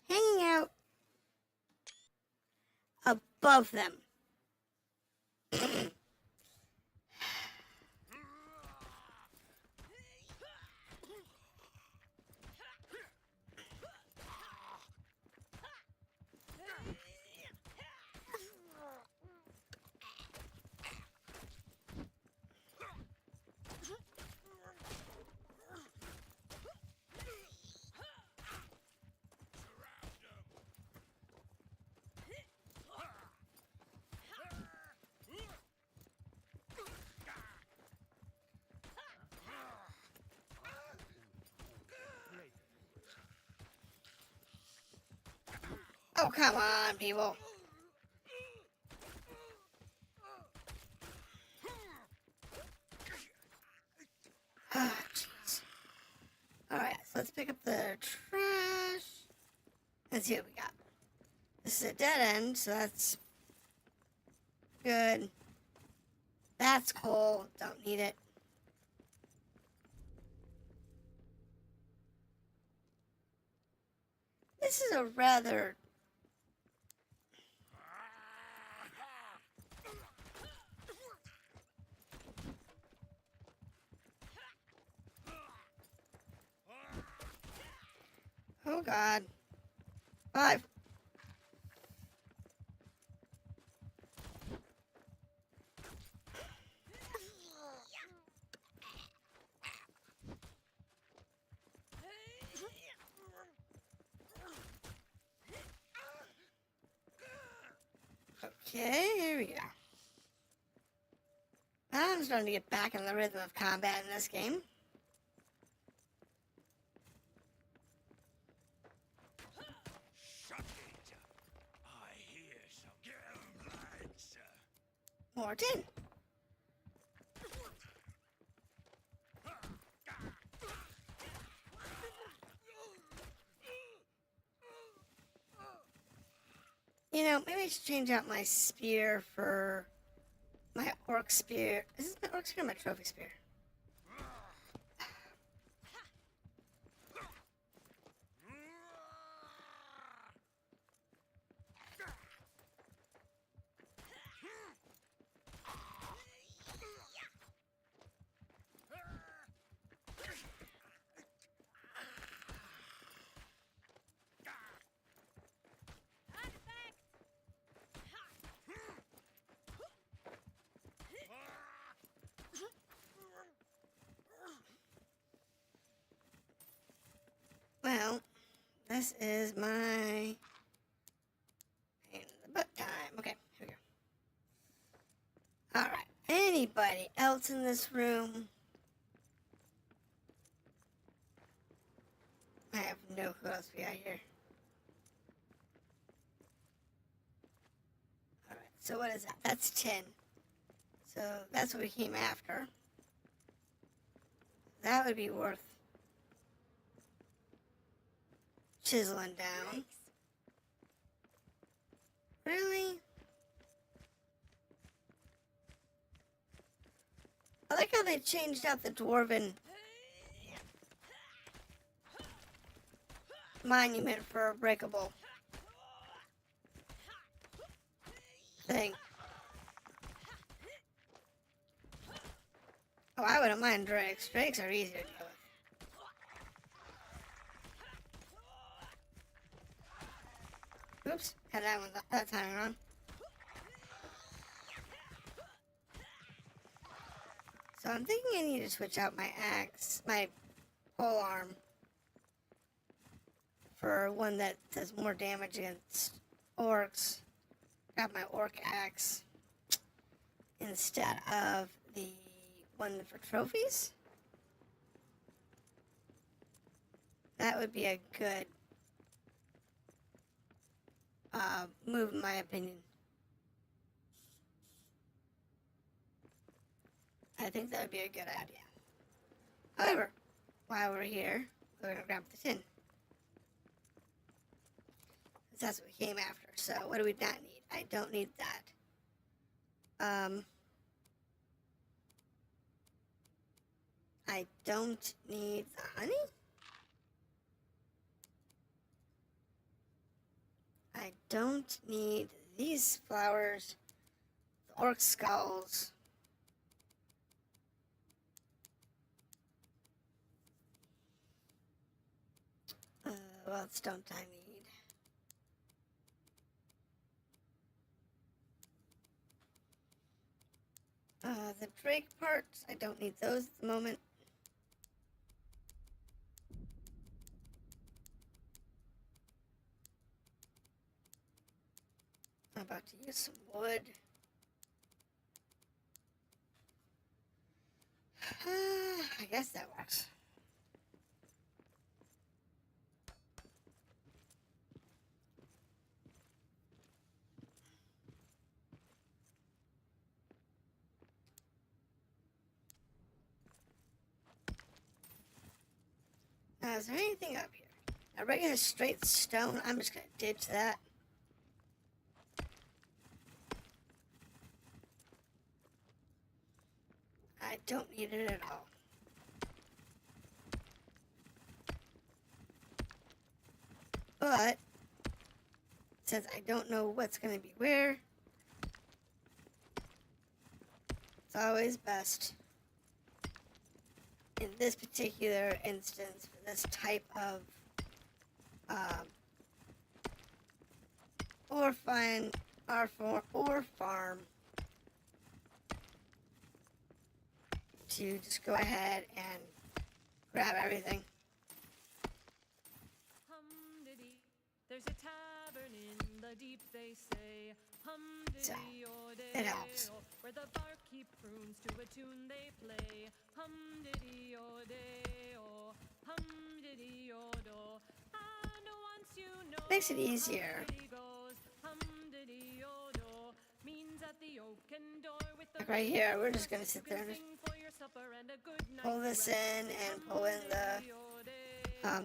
hanging out above them. Oh, come on, people. Ah, jeez. Alright, so let's pick up the trash. Let's see what we got. This is a dead end, so that's good. That's cool. Don't need it. This is a rather... Oh, God. 5. Okay, here we go. I'm starting to get back in the rhythm of combat in this game. Shut it. I hear some gimblets. More tin. You know, maybe I should change out my spear for my orc spear. Is this my orc spear or my trophy spear? Well, this is my pain in the butt time. Okay, here we go. Alright, anybody else in this room? I have no clue what else we got here. Alright, so what is that? That's tin. So that's what we came after. That would be worth chiseling down. Really? I like how they changed out the Dwarven monument for a breakable thing. Oh, I wouldn't mind drakes. Drakes are easier to deal with. Oops, had that one that time wrong. So I'm thinking I need to switch out my axe, my pole arm, for one that does more damage against orcs. Grab my orc axe instead of the one for trophies. That would be a good move, in my opinion. I think that would be a good idea. However, while we're here, we're going to grab the tin. That's what we came after. So what do we not need? I don't need that. I don't need the honey. I don't need these flowers, the orc skulls. What else don't I need? The drake parts, I don't need those at the moment. I'm about to use some wood. I guess that works. Now, is there anything up here? A regular straight stone, I'm just going to ditch that. I don't need it at all. But, since I don't know what's going to be where, it's always best, in this particular instance, for this type of ore farm, to just go ahead and grab everything. Hum-diddy, there's a tavern in the deep, they say. So, Hum-diddy-o-day-o, it helps. where the barkeep croons to a tune they play. Hum-diddy-o-day-o, hum-diddy-o-do. And once you know Makes it easier. hum-diddy goes, hum-diddy-o-do, means at the oaken door with the Like right here, we're just going to sit there and just sing for your supper and a good pull night's this rest. in and pull in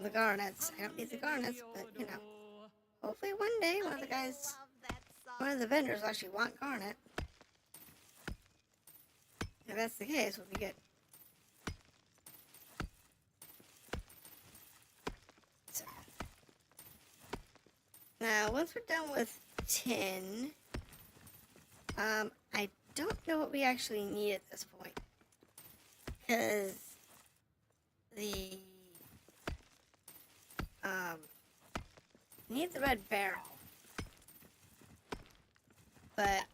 the garnets. I don't need the garnets, but you know, hopefully one day one of the guys, one of the vendors will actually want garnet. If that's the case, we'll be good. So, now once we're done with tin, I don't know what we actually need at this point, because the need the red barrel, but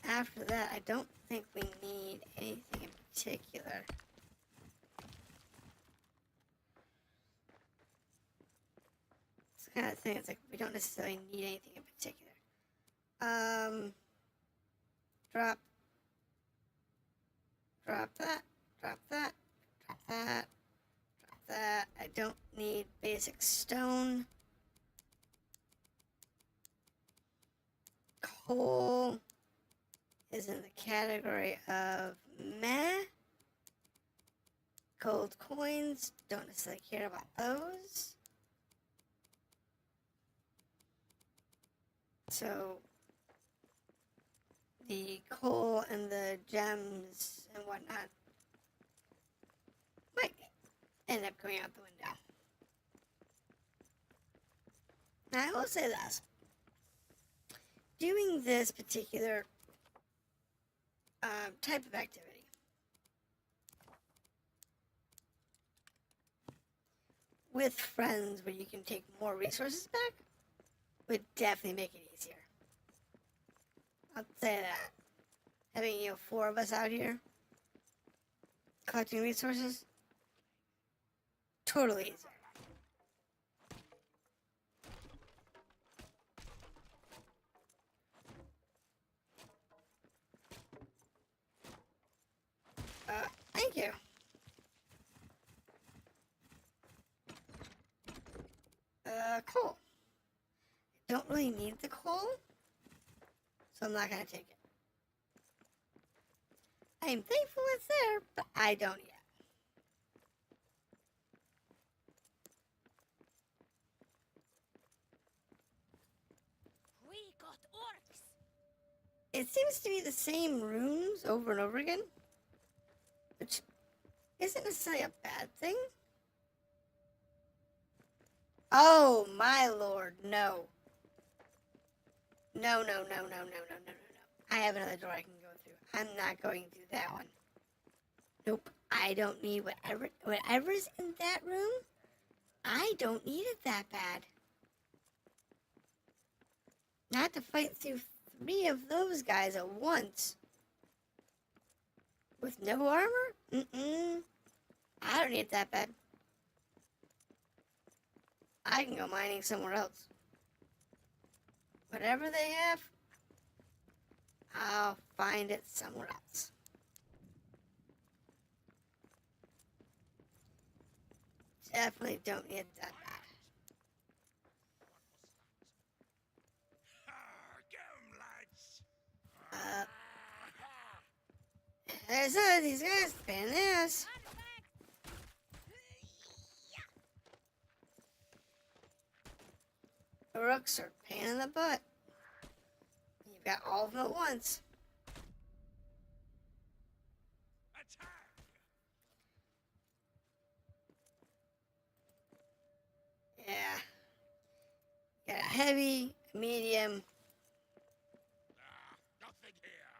after that I don't think we need anything in particular. It's the kind of thing, it's like we don't necessarily need anything in particular. Drop that, drop that, drop that, drop that. I don't need basic stone. Coal is in the category of meh. Gold coins, don't necessarily care about those. So the coal and the gems and whatnot might end up going out the window. Now I will say this. Doing this particular type of activity with friends where you can take more resources back would definitely make it easier. I'll say that. Having, 4 of us out here collecting resources. Totally easy. Thank you. Coal. Don't really need the coal, so I'm not gonna take it. I'm thankful it's there, but I don't yet. We got orcs. It seems to be the same rooms over and over again, which isn't necessarily a bad thing. Oh, my lord, no. No, no, no, no, no, no, no, no, no. I have another door I can go through. I'm not going through that one. Nope, I don't need whatever's in that room. I don't need it that bad. Not to fight through 3 of those guys at once. With no armor? I don't need it that bad. I can go mining somewhere else. Whatever they have, I'll find it somewhere else. Definitely don't need it that bad. There's these guys paying this. The rooks are a pain in the butt. You've got all of them at once. Yeah. Got a heavy, medium. Nothing here.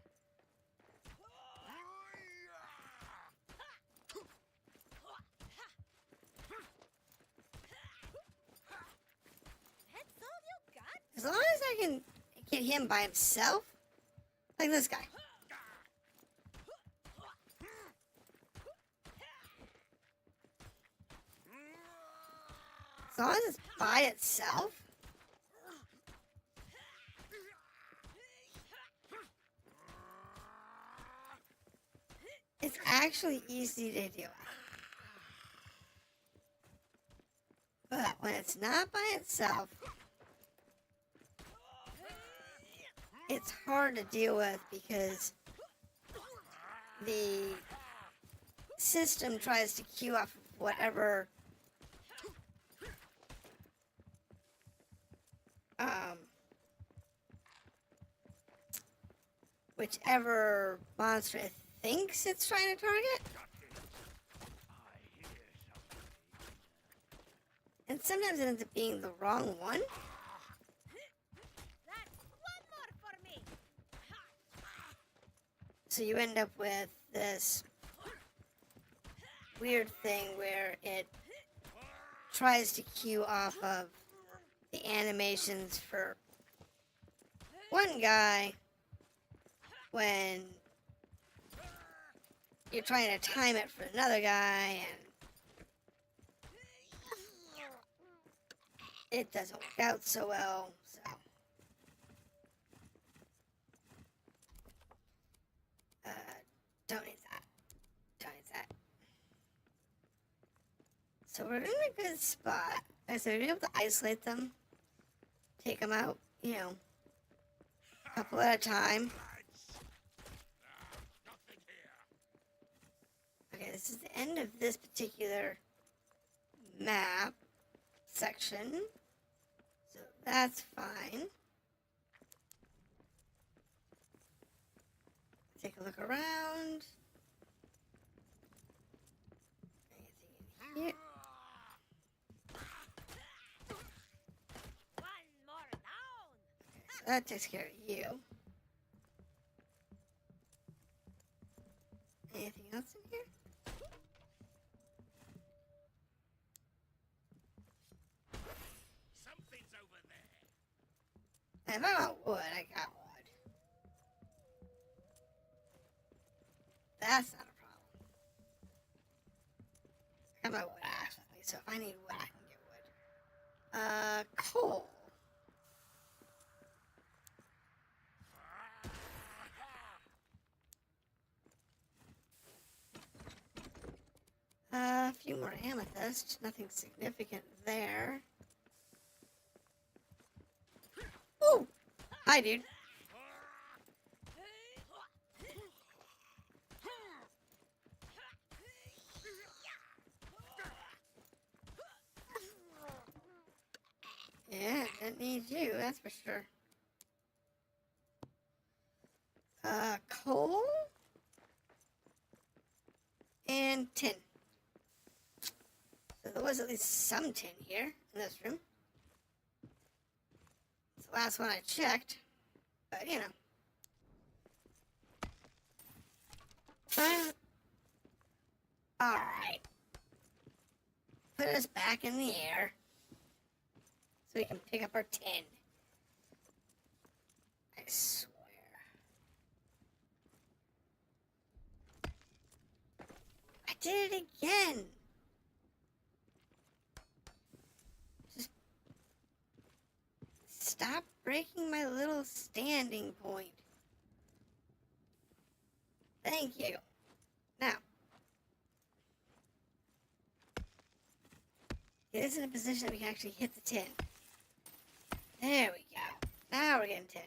That's all you got? As long as I can get him by himself. Like this guy. As long as it's by itself. It's actually easy to deal with. But when it's not by itself, it's hard to deal with because the system tries to queue off whatever whichever monster it thinks it's trying to target. And sometimes it ends up being the wrong one. That's one more for me. So you end up with this weird thing where it tries to queue off of the animations for one guy when you're trying to time it for another guy, and it doesn't work out so well. So don't need that. Don't need that. So we're in a good spot. So we're able to isolate them, take them out, you know, a couple at a time. Okay, this is the end of this particular map section, so that's fine. Take a look around. Anything in here? One more down. So that takes care of you. Anything else in here? Something's over there. If I want wood, I got wood. That's not a problem. I need wood, I can get wood. Coal. A few more amethyst. Nothing significant there. Ooh! Hi, dude. Yeah, it needs you, that's for sure. Coal? And tin. So there was at least some tin here in this room. It's the last one I checked, but you know. Alright. Put us back in the air so we can pick up our tin. I swear. I did it again. Just stop breaking my little standing point. Thank you. Now, get us in a position that we can actually hit the tin. There we go. Now we're getting tin.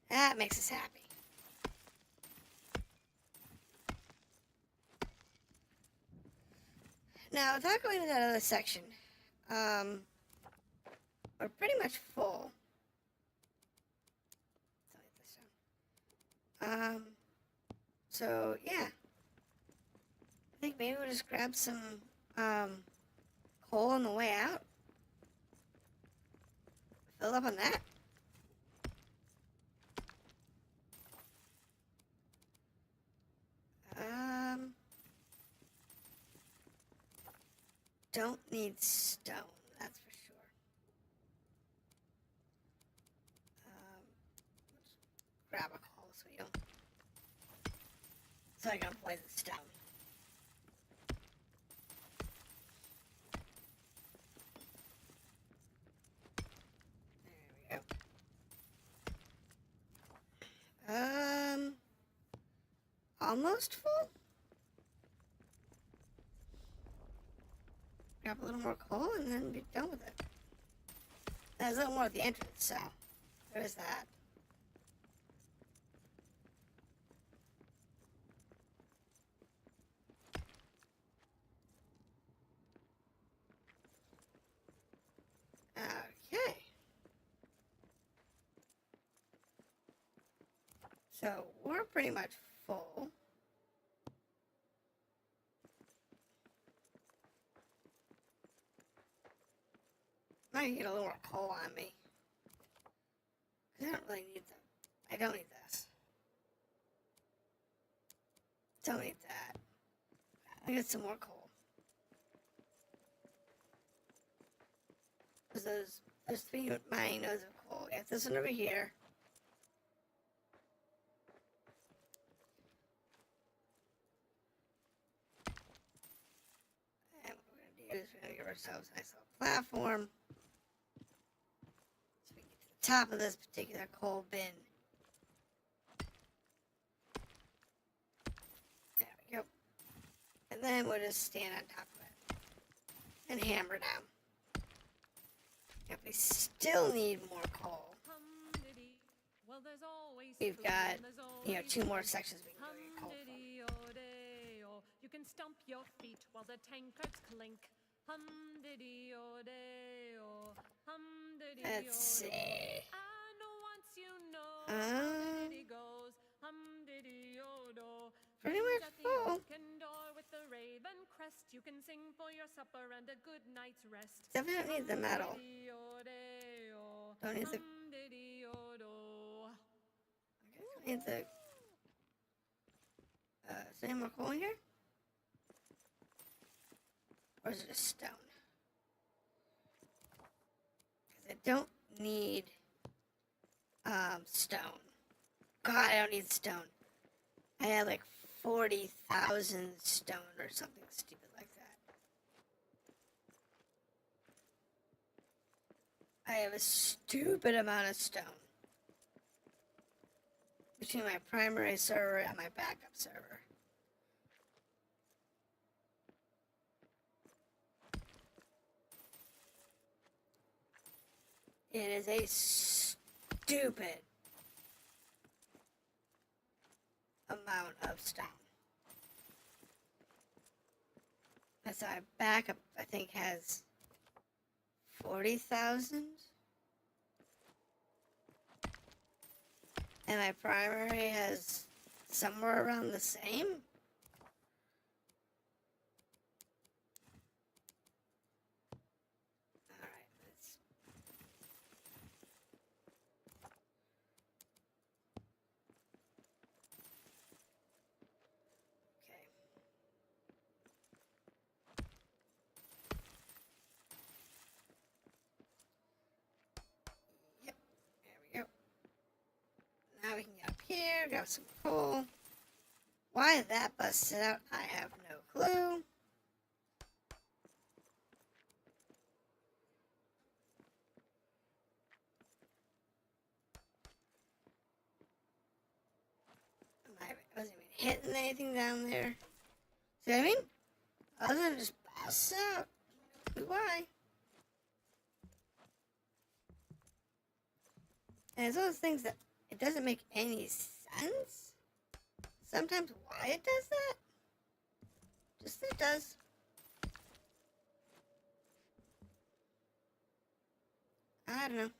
That makes us happy. Now, without going to that other section, we're pretty much full. So yeah. I think maybe we'll just grab some coal on the way out. Fill up on that. Don't need stone, that's for sure. Let's grab a coal so we don't. So I can apply the stone. There we go. Almost full? Grab a little more coal and then be done with it. There's a little more at the entrance, so there's that. Okay. So we're pretty much full. I can get a little more coal on me. I don't really need them. I don't need this. Don't need that. I get some more coal. There's 3 mine nodes of coal. Got this one over here. And what we're going to do is we're going to give ourselves a nice little platform. So we can get to the top of this particular coal bin. There we go. And then we'll just stand on top of it. And hammer down. If we still need more coal, we've got, 2 more sections we can go get coal from. You can stomp your feet while the tankards clink. Let's see. And once you know goes, Pretty much full. With the raven crest, you can sing for your supper and a good night's rest. Definitely need the metal. Don't need the. Okay, don't need the. Is there any more coal in here? Or is it just stone? Because I don't need stone. God, I don't need stone. I had like 40,000 stone or something stupid like that. I have a stupid amount of stone between my primary server and my backup server. It is a stupid amount of stone. That's our backup, I think, has 40,000. And my primary has somewhere around the same. Alright, let's... Okay. Yep, there we go. Now we can get up here, grab some coal. Why that busted out, I have no clue. I wasn't even hitting anything down there. See what I mean? Other than just bust out. Why? And it's one of those things that it doesn't make any sense. Sometimes why it does that. Just it does. I don't know.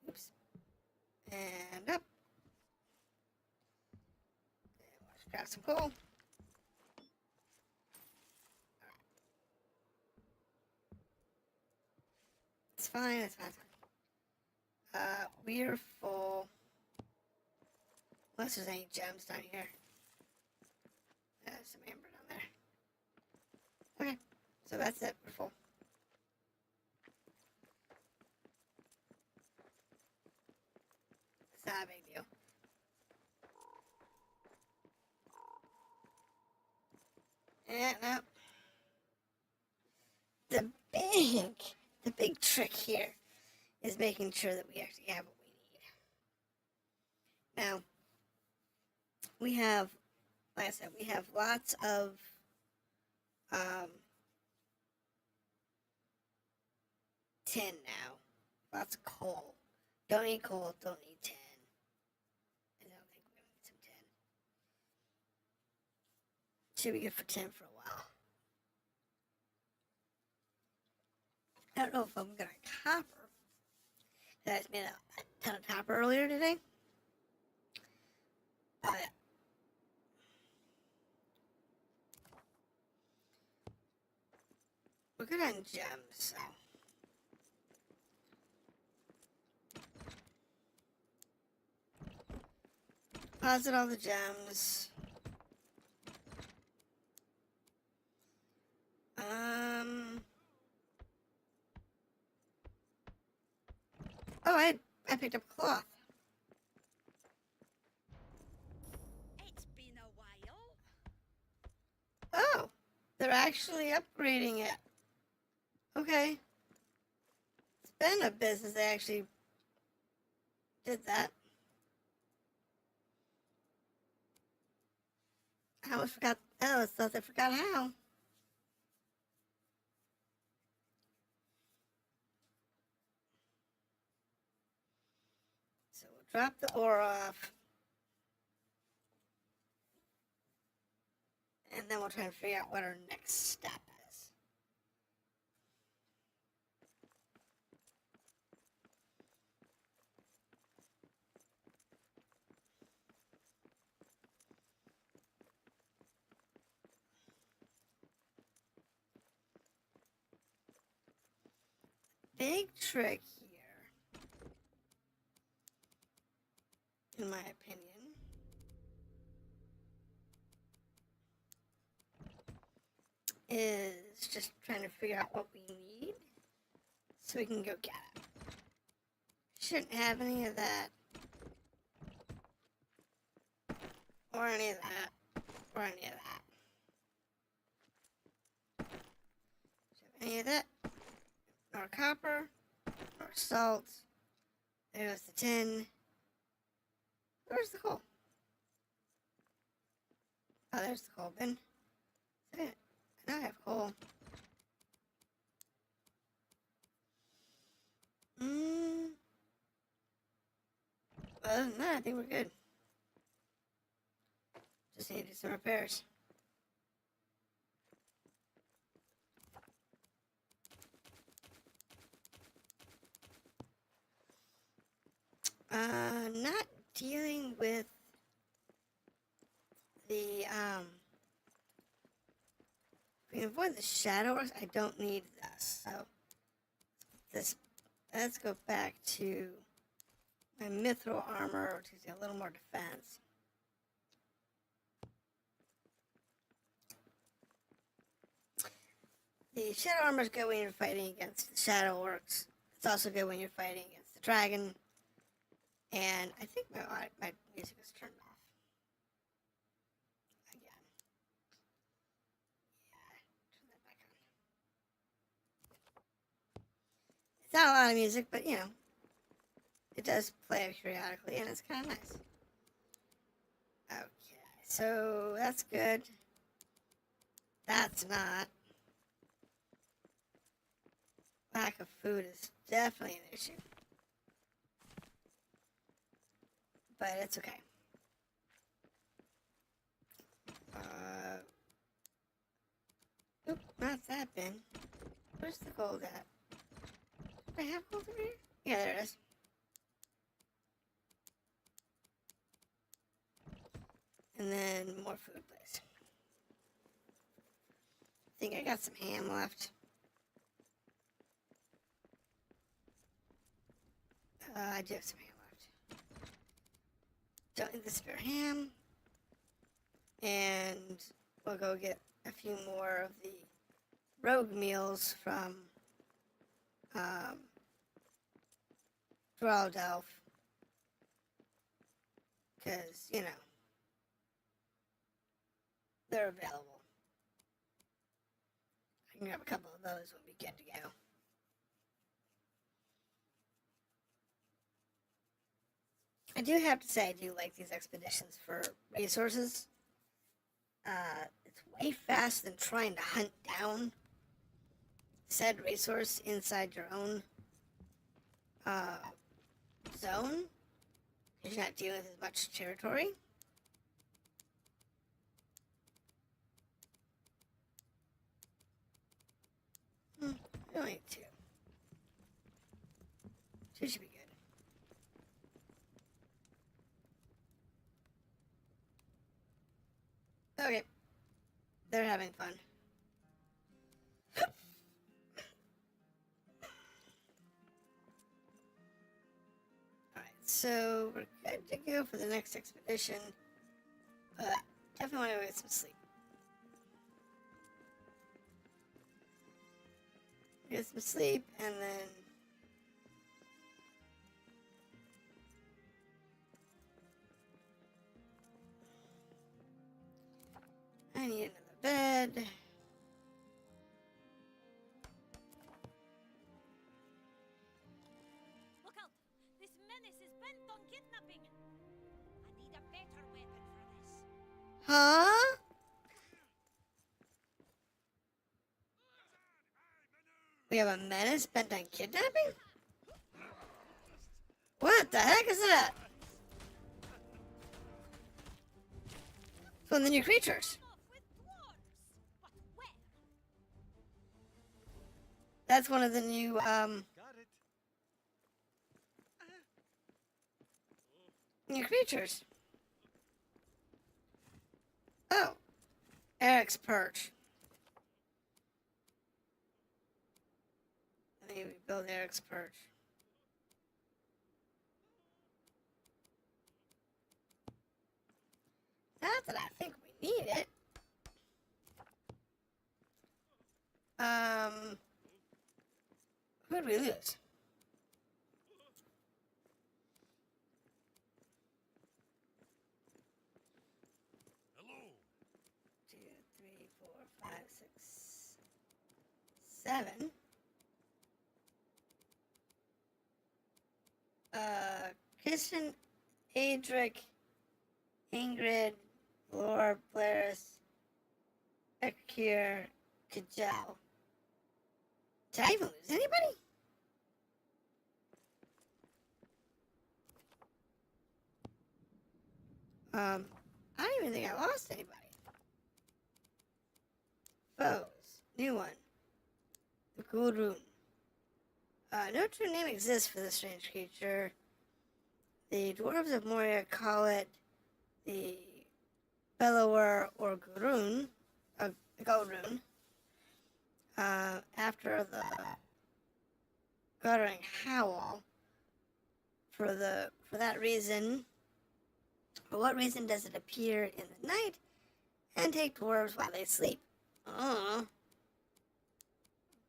Oops. And up. And let's grab some coal. It's fine, it's fine, it's fine. We're full. Unless there's any gems down here. There's some amber down there. Okay, so that's it, we're full. It's not a big deal. And now, the big trick here is making sure that we actually have what we need. Now, we have, like I said, we have lots of tin now. Lots of coal. Don't need coal, don't need tin. I don't think we're going to need some tin. Should be good for tin for a while. I don't know if I'm going to copper. I just made a ton of copper earlier today. But we're good on gems, so. Deposit all the gems. Oh, I picked up cloth. It's been a while. Oh, they're actually upgrading it. Okay. It's been a business they actually did that. I almost forgot. I almost thought they forgot how. So we'll drop the ore off. And then we'll try and figure out what our next step is. Big trick here, in my opinion, is just trying to figure out what we need so we can go get it. shouldn't have any of that. Or any of that. Or any of that. Shouldn't have any of that. Nor copper. Nor salt. There's the tin. Where's the coal? Oh, there's the coal bin. I now have coal. Other than that, I think we're good. Just need to do some repairs. Not dealing with the, if we can avoid the shadow works, I don't need this, so let's go back to my mithril armor to get a little more defense. The shadow armor is good when you're fighting against the shadow orcs. It's also good when you're fighting against the dragon. And I think my music is turned off. Again. Yeah, turn that back on. It's not a lot of music, but you know, it does play periodically, and it's kind of nice. Okay, so that's good. That's not. Lack of food is definitely an issue. But it's okay. Oop, not that bin. Where's the gold at? Do I have gold over here? Yeah, there it is. And then more food, please. I think I got some ham left. I do have some ham left. Don't need the spare ham. And we'll go get a few more of the rogue meals from Dwarrowdelf. Because, you know, they're available. I can grab a couple of those when we get to go. I do have to say I do like these expeditions for resources. It's way faster than trying to hunt down said resource inside your own zone, because you're not dealing with as much territory. I only need two. Two should be good. Okay. They're having fun. Alright, so we're good to go for the next expedition. But definitely want to get some sleep. Get some sleep and then I need another bed. Look out! This menace is bent on kidnapping. I need a better weapon for this. Huh? We have a menace bent on kidnapping? What the heck is that? It's one of the new creatures. Off with dwarves. But where? That's one of the new, Got it. new creatures. Oh. Eric's perch. I think we build Eric's perch. Not that I think we need it. Who'd we lose? 7. Christian, Adric, Ingrid, Lord Blaris, Ekir, Kajal. Did I even lose anybody? I don't even think I lost anybody. Foes. New one. The Gurun. No true name exists for this strange creature. The Dwarves of Moria call it the Bellower or Gurun. Gurun. After the guttering howl. For that reason, for what reason does it appear in the night and take dwarves while they sleep? Oh.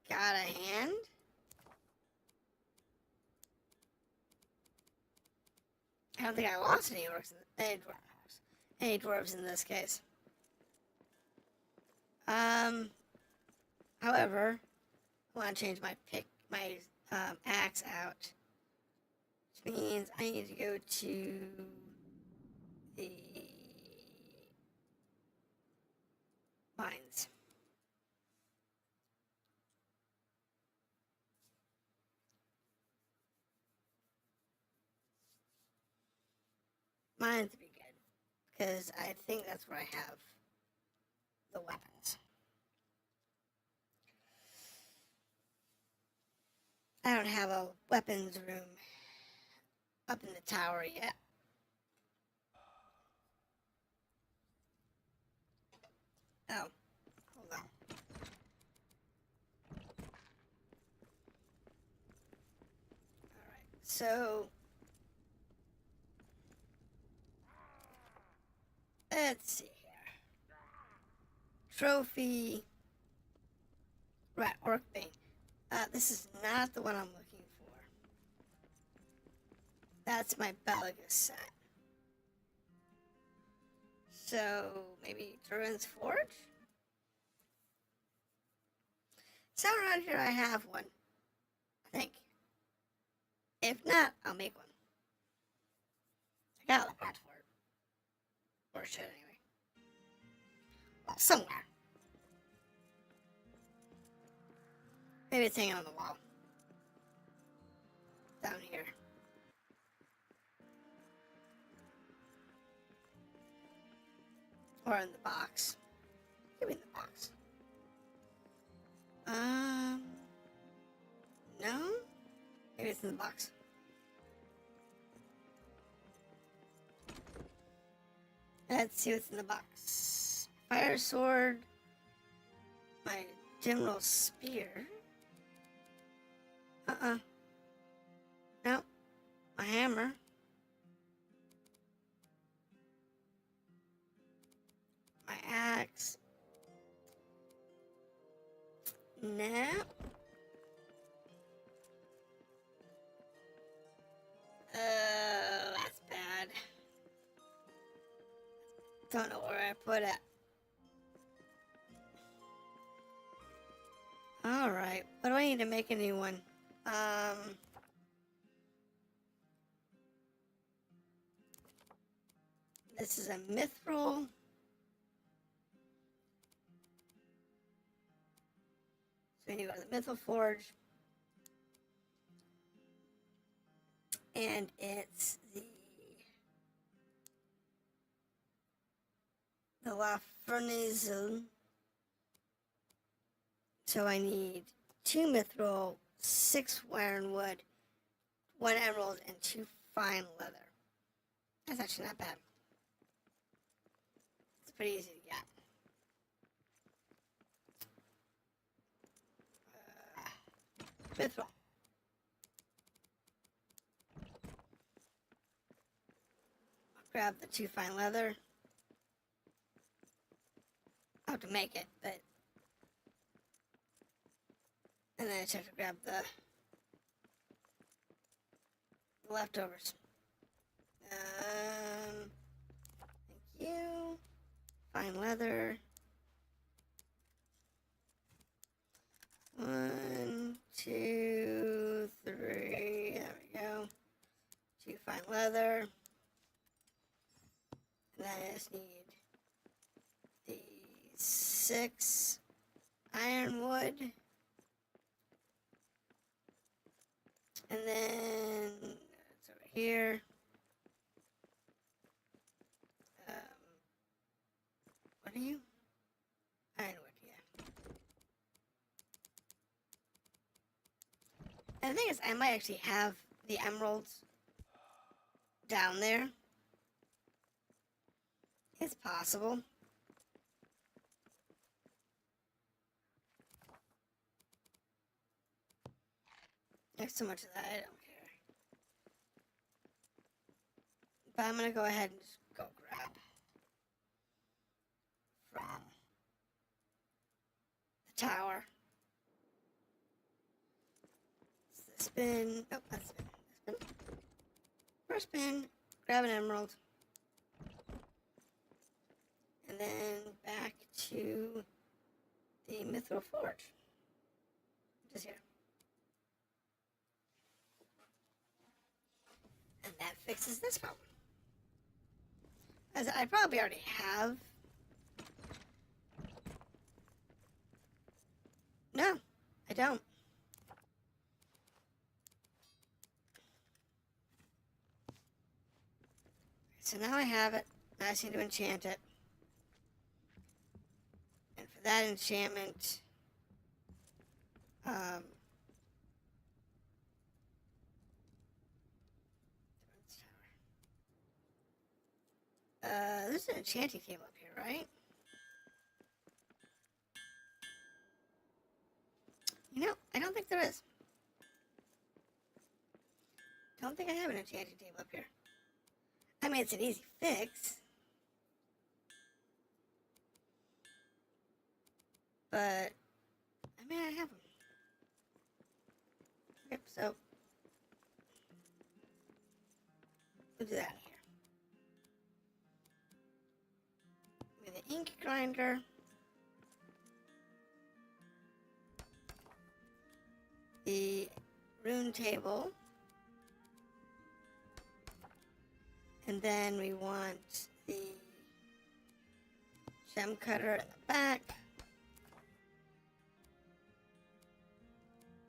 Got a hand? I don't think I lost any orcs, any dwarves in this case. However, I want to change my axe out, which means I need to go to the mines. Mines would be good, because I think that's where I have the weapons. I don't have a weapons room up in the tower yet. Oh, hold on. Alright, so let's see here. Trophy. Right, orc bane. This is not the one I'm looking for. That's my Belagos set. So, maybe Druid's Forge? Somewhere around here I have one. I think. If not, I'll make one. I got the parts for it. Or should anyway. Well, somewhere. Maybe it's hanging on the wall. Down here. Or in the box. Give me the box. No? Maybe it's in the box. Let's see what's in the box. Fire sword. My general spear. Nope. My hammer. My axe. No. That's bad. Don't know where I put it. Alright, what do I need to make a new one? This is a mithril. So we need to go to the mithril forge. And it's the Lafrenazel. So I need 2 mithril, 6 ironwood, 1 emerald, and 2 fine leather. That's actually not bad. It's pretty easy to get. Mithril. I'll grab the 2 fine leather. I have to make it, but... And then I just have to grab the leftovers. Thank you. Fine leather. 1, leather. And then I just need the 6 ironwood. And then it's over here. What are you? Ironwood, yeah. And the thing is, I might actually have the emeralds down there. It's possible. Next to much of that, I don't care. But I'm gonna go ahead and just go grab from the tower. It's the spin. Oh, that's spin. Spin. First spin. Grab an emerald. And then back to the Mithril Forge. Just here. And that fixes this problem. As I probably already have. No, I don't. So now I have it. Now I just need to enchant it. And for that enchantment, there's an enchanting table up here, right? You know, I don't think there is. Don't think I have an enchanting table up here. I mean, it's an easy fix. But, I mean, I have them. Yep, so we'll do that here. With an ink grinder. The rune table. And then we want the gem cutter in the back.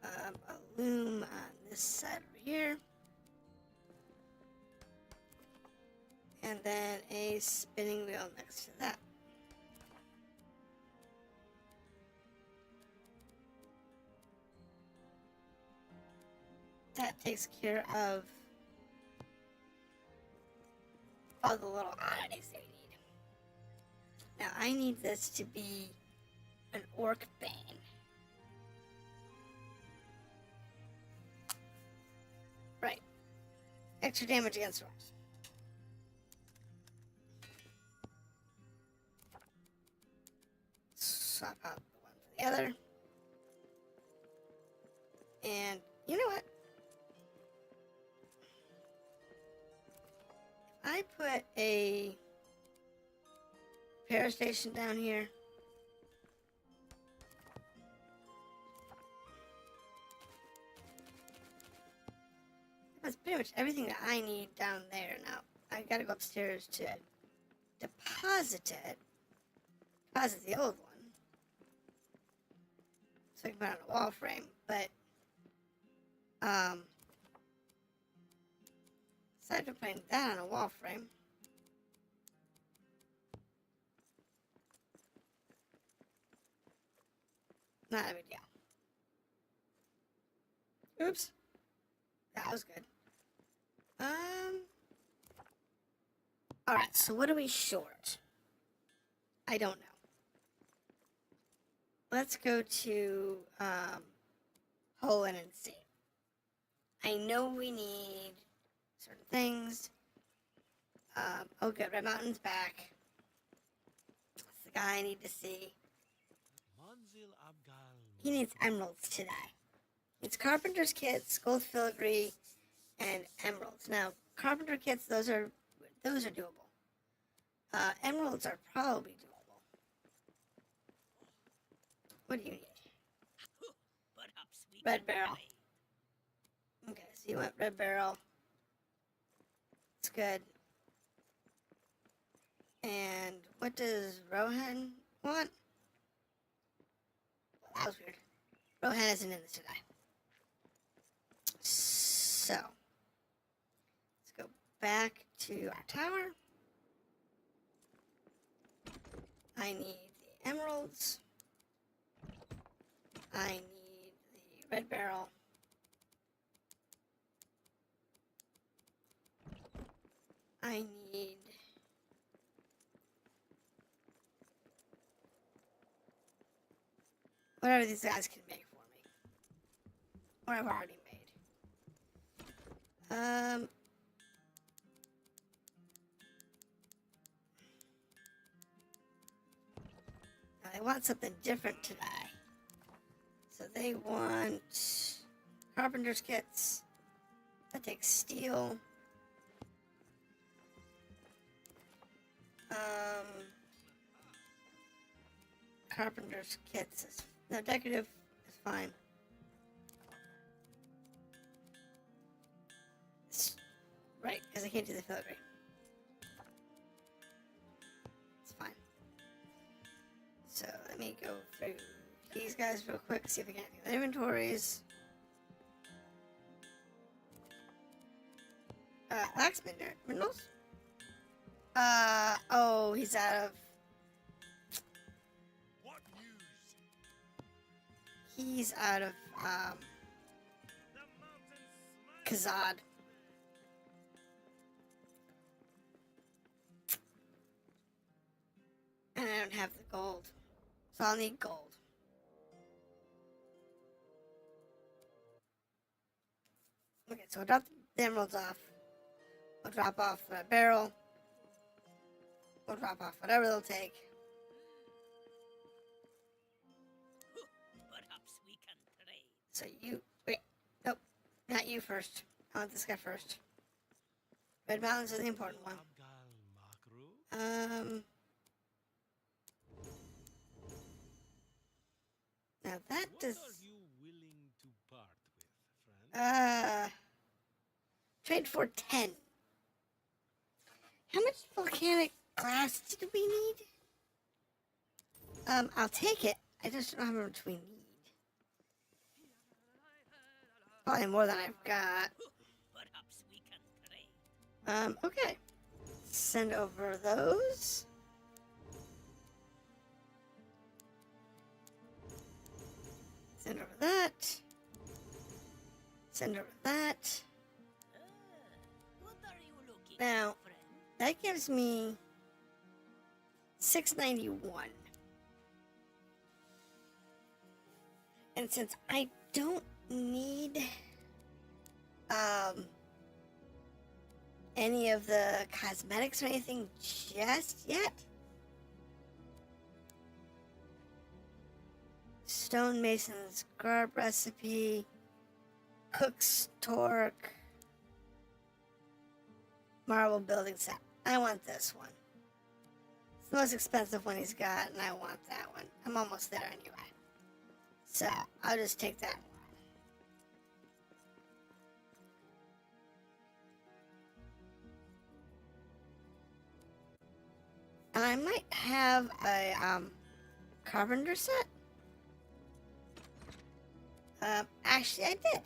A loom on this side over here. And then a spinning wheel next to that. That takes care of all the little oddities that we need. Now I need this to be an orc bane. Right. Extra damage against dwarves. Swap out the one for the other. And you know what? I put a repair station down here. That's pretty much everything that I need down there. Now, I gotta go upstairs to deposit it. Deposit the old one. So I can put it on a wall frame. But, aside from putting that on a wall frame, not a big deal. Oops. That was good. Alright, so what are we short? I don't know. Let's go to, Homeland and see. I know we need certain things. Oh good, Red Mountain's back. That's the guy I need to see. He needs emeralds today. It's carpenter's kits, gold filigree, and emeralds. Now, carpenter kits, those are doable. Emeralds are probably doable. What do you need? Red barrel. Okay, so you want red barrel. It's good. And what does Rohan want? That was weird. Rohan isn't in this today. So, let's go back to our tower. I need the emeralds. I need the red barrel. I need whatever these guys can make for me. Or I've already made. Now they want something different today. So they want carpenter's kits. That takes steel. Carpenter's kits is, no, decorative is fine. Right, because I can't do the filigree. It's fine. So let me go through these guys real quick, see if I can do inventories. Blacksmith minerals? Oh, he's out of... What news? He's out of, The mountains smile. Khazad. And I don't have the gold. So I'll need gold. Okay, so I'll drop the emeralds off. We'll drop off the barrel. We'll drop off whatever they'll take. Perhaps we can trade. So you... Wait. Nope. Not you first. I want this guy first. Red Mountains are the important one. Now that does... What are you willing to part with, friend? Trade for 10. How much volcanic glass do we need? I'll take it. I just don't know how much we need. Probably more than I've got. Perhaps we can trade. Okay. Send over those. Send over that. Send over that. What are you looking Now, for, friend? that gives me 691. And since I don't need any of the cosmetics or anything just yet, stonemason's garb recipe, cook's torque, marble building set. I want this one. It's the most expensive one he's got, and I want that one. I'm almost there anyway. So, I'll just take that one. And I might have a carpenter set. Actually, I did.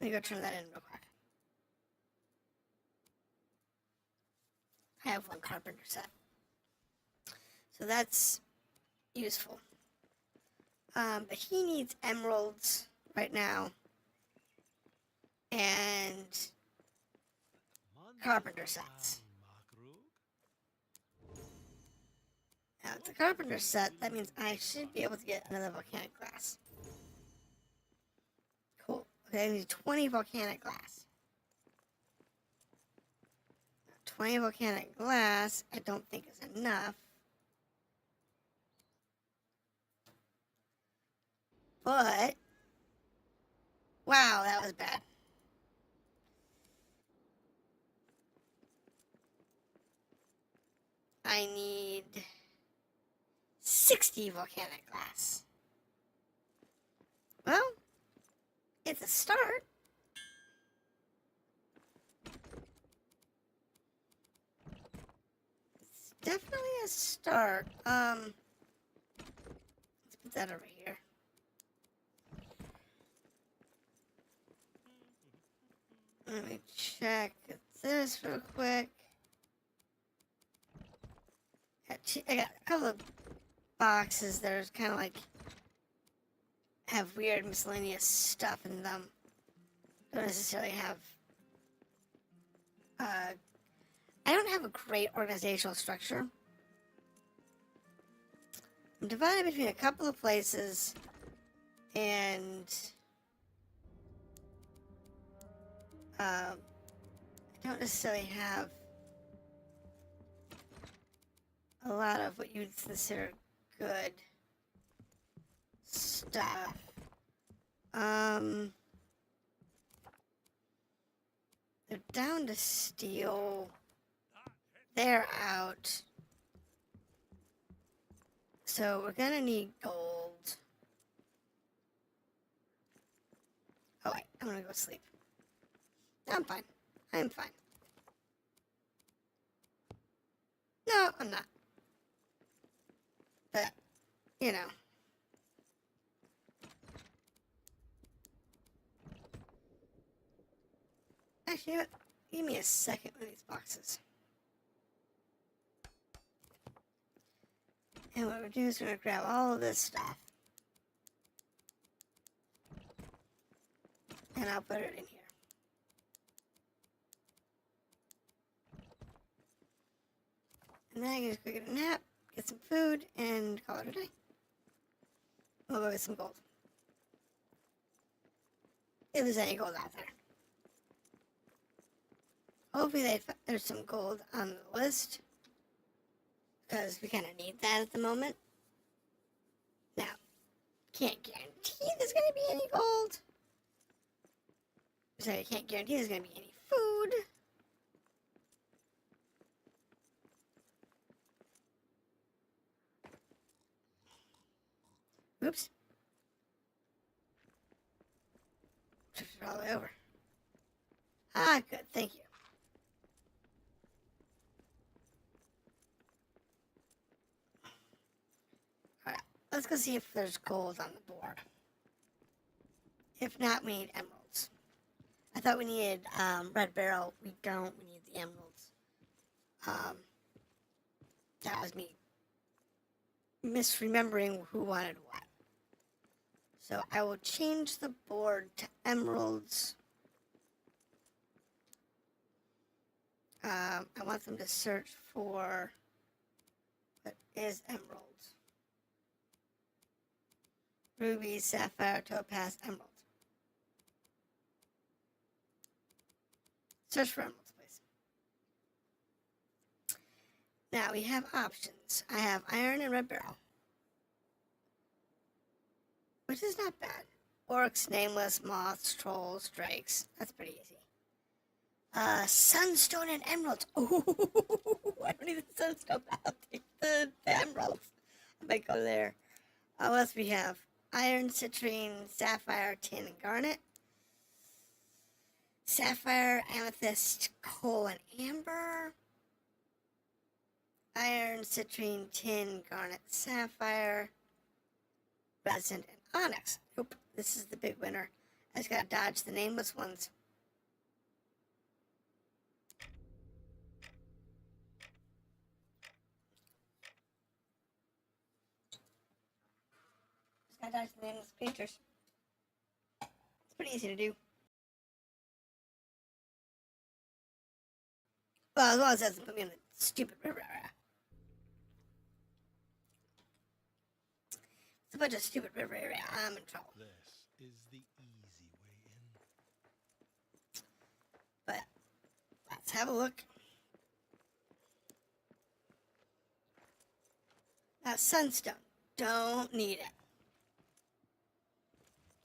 Let me go turn that in real quick. I have one carpenter set. So that's useful. But he needs emeralds right now. And carpenter sets. Now, it's a carpenter set. That means I should be able to get another volcanic glass. Cool. Okay, I need 20 volcanic glass. 20 volcanic glass, I don't think is enough. But, wow, that was bad. I need 60 volcanic glass. Well, It's a start. It's definitely a start. Let's put that over here. Let me check this real quick. I got a couple of boxes that are kind of like have weird miscellaneous stuff in them. Don't necessarily have. I don't have a great organizational structure. I'm divided between a couple of places, and I don't necessarily have a lot of what you'd consider good stuff. They're down to steel. They're out. So we're gonna need gold. Oh wait, I'm gonna go sleep. I'm fine. I'm fine. No, I'm not. But, you know. Actually, you know what? Give me a second with these boxes. And what we're doing is we're going to grab all of this stuff. And I'll put it in here. And then I can just go get a nap, get some food, and call it a day. We'll go get some gold. If there's any gold out there. Hopefully there's some gold on the list. Because we kind of need that at the moment. Now, can't guarantee there's going to be any gold. So I can't guarantee there's going to be any food. Oops. Shifted all the way over. Ah, good. Thank you. Alright. Let's go see if there's gold on the board. If not, we need emeralds. I thought we needed red barrel. We don't. We need the emeralds. That was me misremembering who wanted what. So I will change the board to emeralds. I want them to search for what is emeralds. Ruby, sapphire, topaz, emerald. Search for emeralds, please. Now we have options. I have iron and red barrel, which is not bad. Orcs, nameless, moths, trolls, drakes. That's pretty easy. Sunstone and emeralds. Ooh, I don't need the sunstone. I'll take the emeralds. I might go there. What else we have? Iron, citrine, sapphire, tin, and garnet. Sapphire, amethyst, coal, and amber. Iron, citrine, tin, garnet, sapphire, resin, and onyx. Nope, this is the big winner. I just gotta dodge the nameless ones. Just gotta dodge the nameless creatures. It's pretty easy to do. Well, as long as it doesn't put me in the stupid river area. It's a bunch of stupid river area. I'm in trouble. This is the easy way in. But let's have a look. Now, sunstone. Don't need it.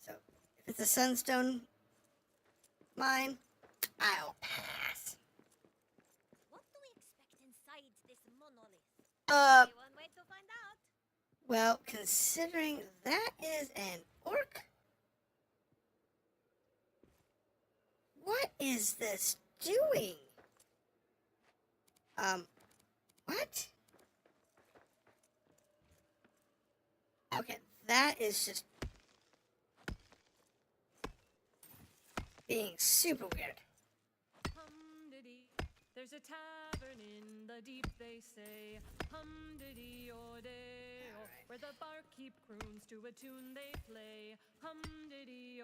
So, if it's a sunstone mine, I'll pass. What do we expect inside this monolith? Only one way to find out. Well, considering that is an orc, is this doing? What? Okay, that is just being super weird. Hum-diddy, there's a tavern in the deep, they say. Hum-diddy-o-day-o, where the barkeep croons to a tune they play. Hum-diddy-o-day-o,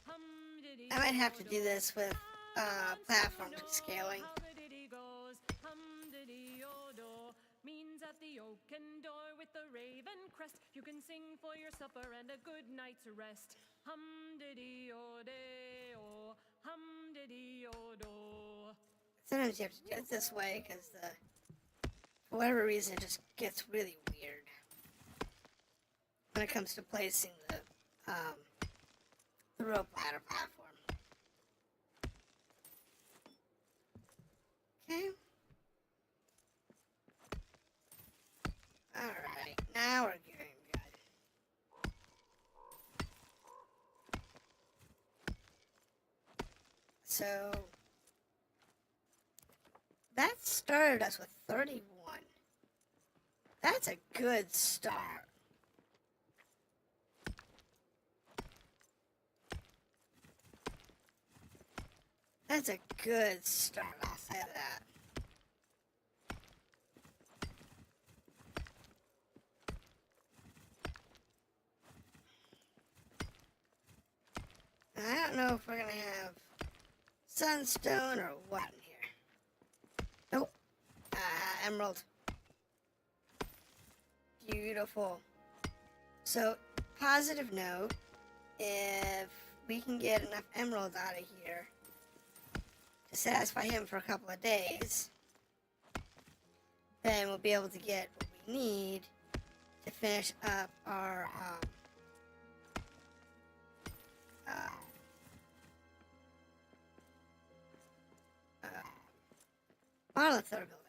hum-diddy. I might have to do this with platform scaling. How the diddy goes, hum-diddy-o-do, means at the oaken door with the raven crest. You can sing for your supper and a good night's rest. Hum-diddy-o-day-o, hum-diddy-o-do. Sometimes you have to do it this way because for whatever reason it just gets really weird when it comes to placing the rope ladder platform. Okay. Alright, now we're getting good. So that started us with 31. That's a good start. That's a good start, I'll say that. I don't know if we're gonna have sunstone or what in here. Nope. Emerald. Beautiful. So, positive note, if we can get enough emerald out of here to satisfy him for a couple of days, then we'll be able to get what we need to finish up our monolith that we're building.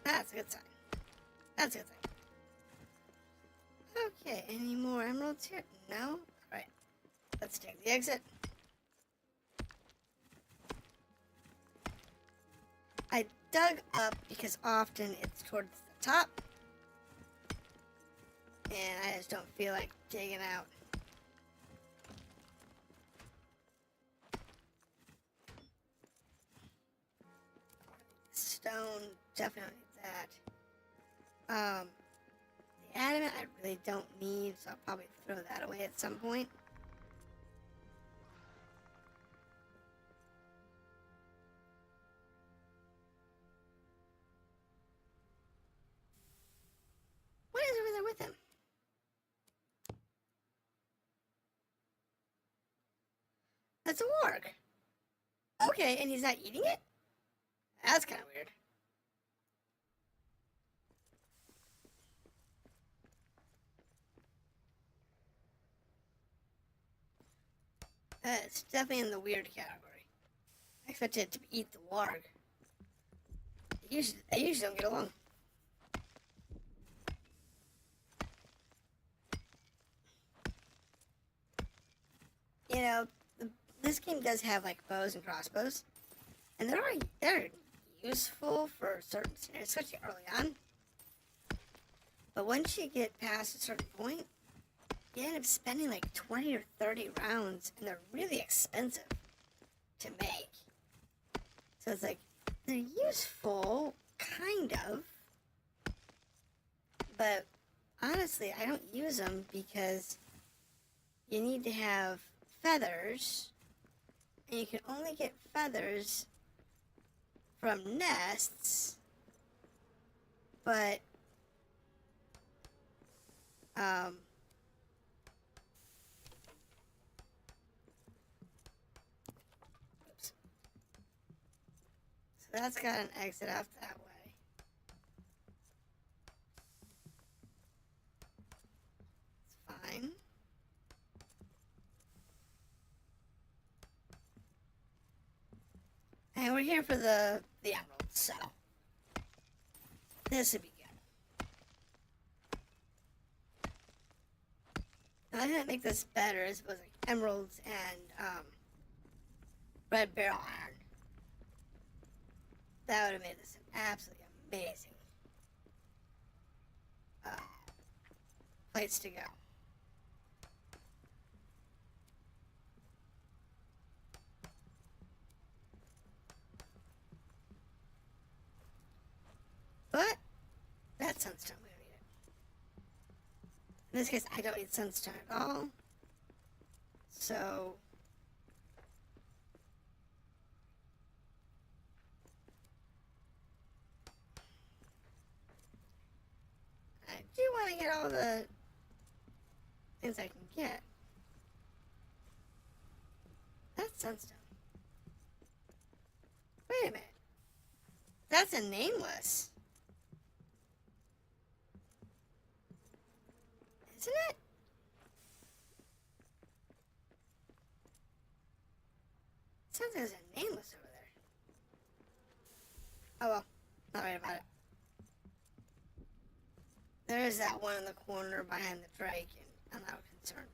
That's a good sign. That's a good sign. Okay, any more emeralds here? No? Alright. Let's take the exit. I dug up because often it's towards the top. And I just don't feel like digging out. Stone, definitely need that. The adamant I really don't need, so I'll probably throw that away at some point. What is over there with him? That's a warg. Okay, and he's not eating it? That's kind of weird. It's definitely in the weird category. I expected it to eat the warg. They usually don't get along. You know, this game does have like bows and crossbows, and they're useful for certain scenarios, especially early on. But once you get past a certain point, you end up spending like 20 or 30 rounds, and they're really expensive to make. So it's like, they're useful, kind of, but honestly, I don't use them because you need to have feathers, and you can only get feathers from nests, but oops. So that's got an exit out that way. It's fine. And we're here for the emeralds, so this would be good. I think that make this better is was like emeralds and red barrel iron. That would have made this an absolutely amazing place to go. But that's sunstone. We don't need it. In this case, I don't need sunstone at all. So I do want to get all the things I can get. That's sunstone. Wait a minute. That's a nameless. Isn't it? Sounds like there's a nameless over there. Oh well, not right about it. There is that one in the corner behind the drake, and I'm not concerned.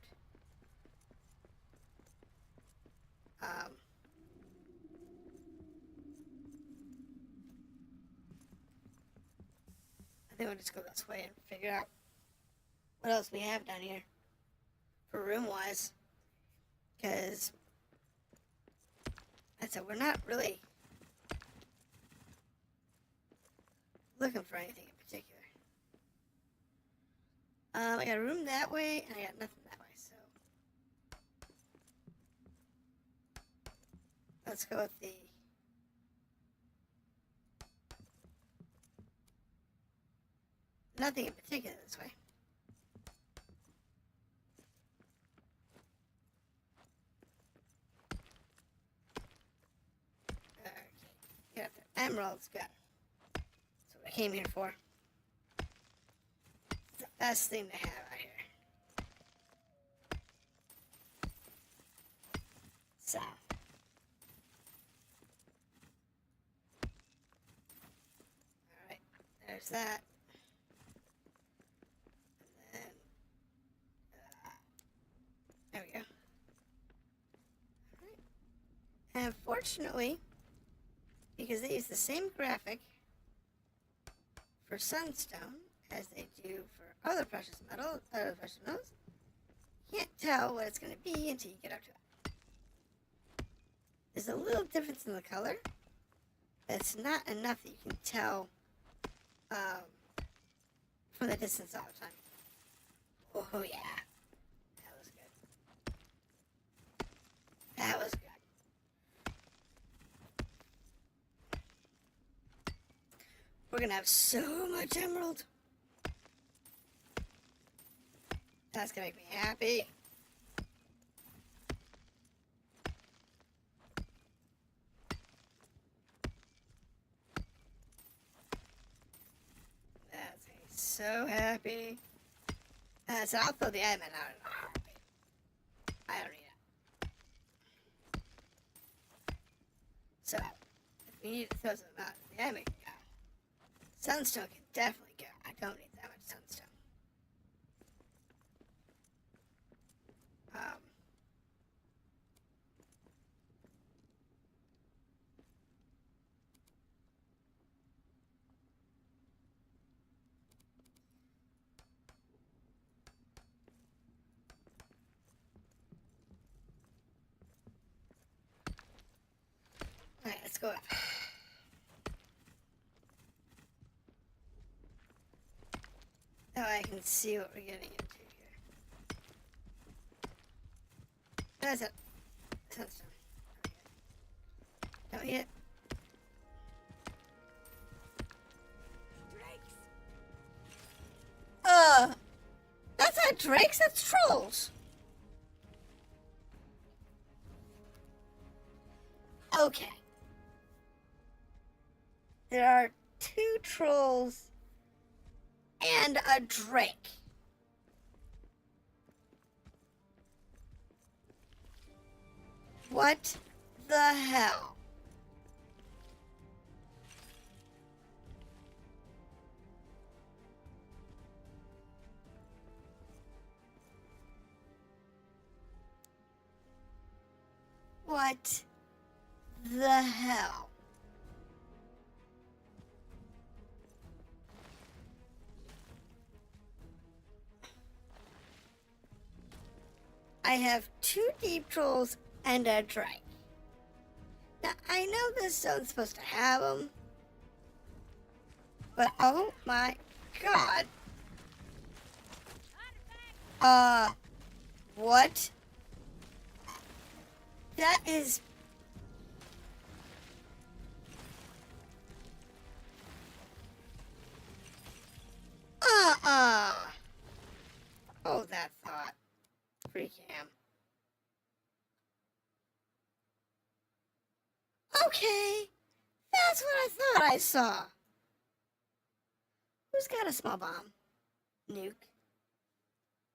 I think we'll just go this way and figure out what else we have down here for room-wise. Because, I said, we're not really looking for anything in particular. I got a room that way, and I got nothing that way, so let's go with the nothing in particular this way. Okay, get up there. Emeralds, good. That's what I came here for. It's the best thing to have out here. So. Alright, there's that. And then, there we go. Alright. And fortunately, because they use the same graphic for sunstone as they do for other precious metals, you can't tell what it's going to be until you get up to it. There's a little difference in the color. It's not enough that you can tell from the distance all the time. Oh yeah, that was good. That was good. We're gonna have so much emerald. That's gonna make me happy. That's me so happy. So I'll throw the admin out in a heartbeat. I don't need it. So, if we need to throw something out, the admin can go. Sunstone can definitely go. I don't need that much sunstone. Alright, let's go up. Now I can see what we're getting into here. That's it. Sunstone. Don't eat it. That's not drakes, that's trolls. Okay. There are 2 trolls and a drake. What the hell? What the hell? I have 2 deep trolls and a drake. Now, I know this zone's supposed to have them, but oh my god. What? That is... Oh, that thought. Freak him. Okay, that's what I thought I saw. Who's got a small bomb? Nuke.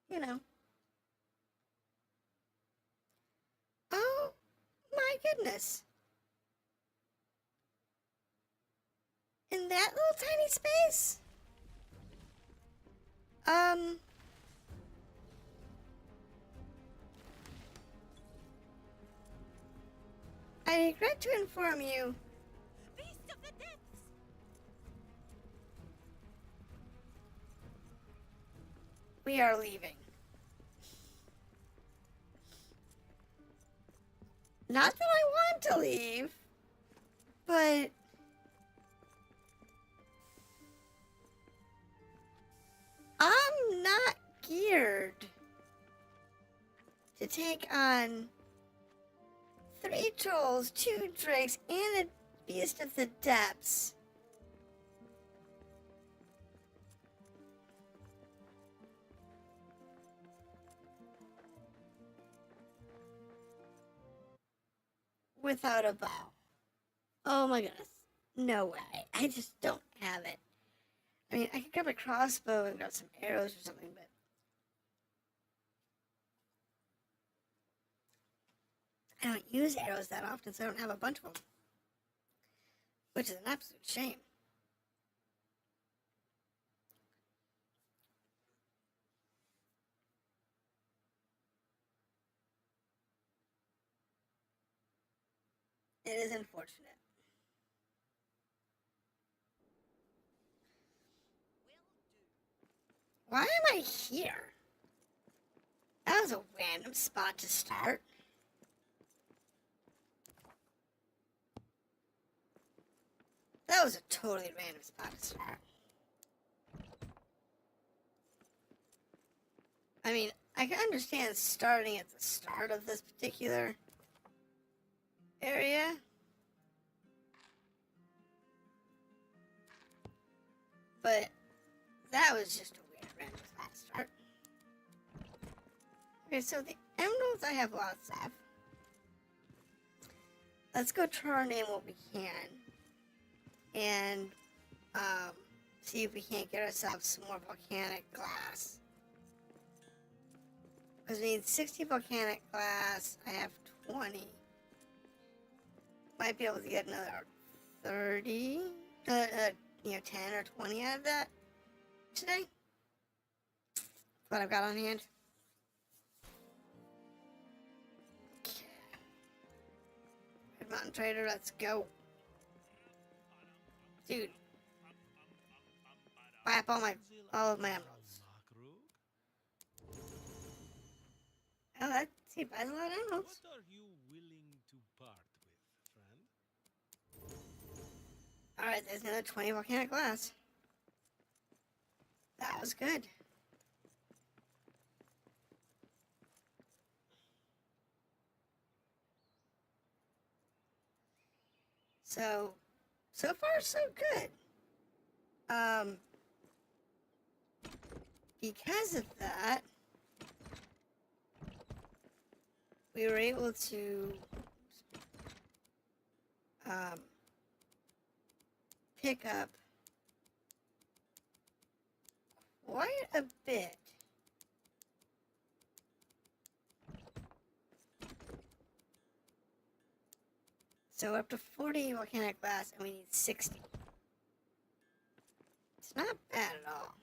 You know. Oh, my goodness. In that little tiny space? I regret to inform you. Beast of the depths! We are leaving. Not that I want to leave, but I'm not geared to take on 3 trolls, 2 drakes, and a beast of the depths. Without a bow. Oh my goodness. No way. I just don't have it. I mean, I could grab a crossbow and grab some arrows or something, but I don't use arrows that often, so I don't have a bunch of them. Which is an absolute shame. It is unfortunate. Why am I here? That was a random spot to start. That was a totally random spot to start. I mean, I can understand starting at the start of this particular area. But that was just a weird random spot to start. Okay, so the emeralds I have lots of. Let's go turn in what we can. And see if we can't get ourselves some more volcanic glass. Because we need 60 volcanic glass. I have 20. Might be able to get another 30, 10 or 20 out of that today. What I've got on hand. Okay. Red Mountain Trader, let's go. Dude. Wipe all of my emeralds. Oh, that he buys a lot of emeralds. What are you willing to part with, friend? Alright, there's another 20 volcanic glass. That was good. So far so good. Because of that, we were able to pick up quite a bit. So we're up to 40 volcanic glass and we need 60. It's not bad at all.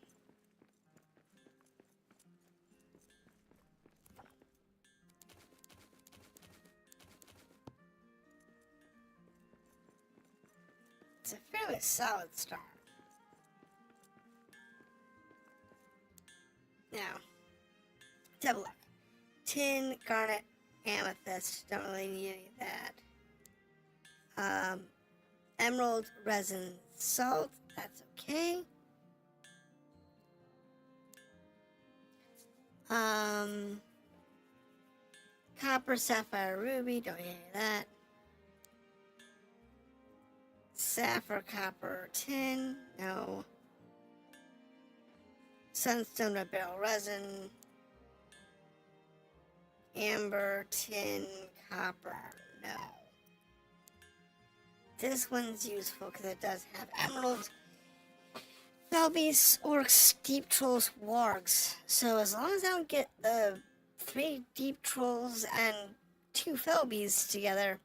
It's a fairly solid start. Now, let's have a look. Tin, garnet, amethyst. Don't really need any of that. Emerald, resin, salt. That's okay. Copper, sapphire, ruby. Don't need any of that. Sapphire, copper, tin. No. Sunstone, red beryl, resin. Amber, tin, copper. No. This one's useful because it does have emerald, felbeasts, orcs, deep trolls, wargs. So as long as I don't get the 3 deep trolls and 2 felbeasts together,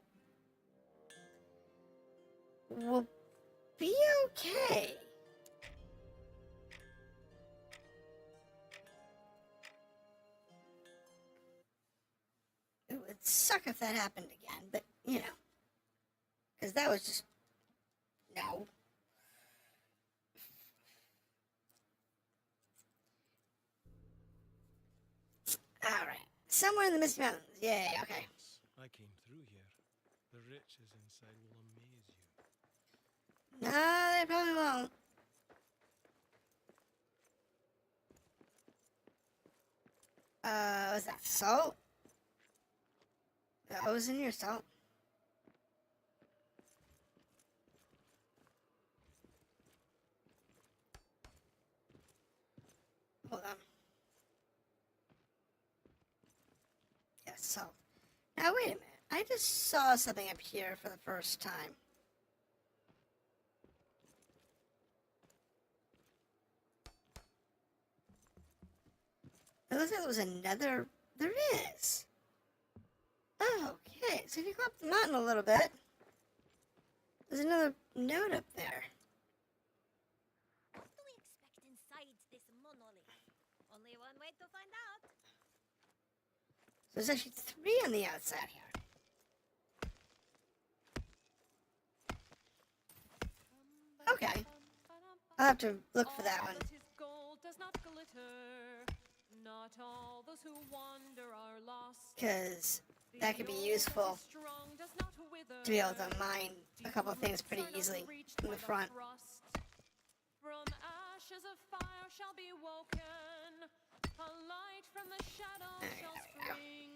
we'll be okay. It would suck if that happened again, but you know. Because that was just... no. Alright. Somewhere in the Misty Mountains. Yay, okay. I came through here. The riches inside will amaze you. No, they probably won't. Was that salt? That was in your salt. Hold on. Yes, salt. Now wait a minute. I just saw something up here for the first time. It looks like there was another... There is. Okay, so if you go up the mountain a little bit, there's another note up there. What do we expect inside this monolith? Only one way to find out. So there's actually 3 on the outside here. Okay. I'll have to look for that one. All that is gold does not glitter. Not all those who wander are lost. Because that could be useful to be able to mine a couple of things pretty easily from the front. From ashes of fire shall be woken. A light from the shadow shall spring.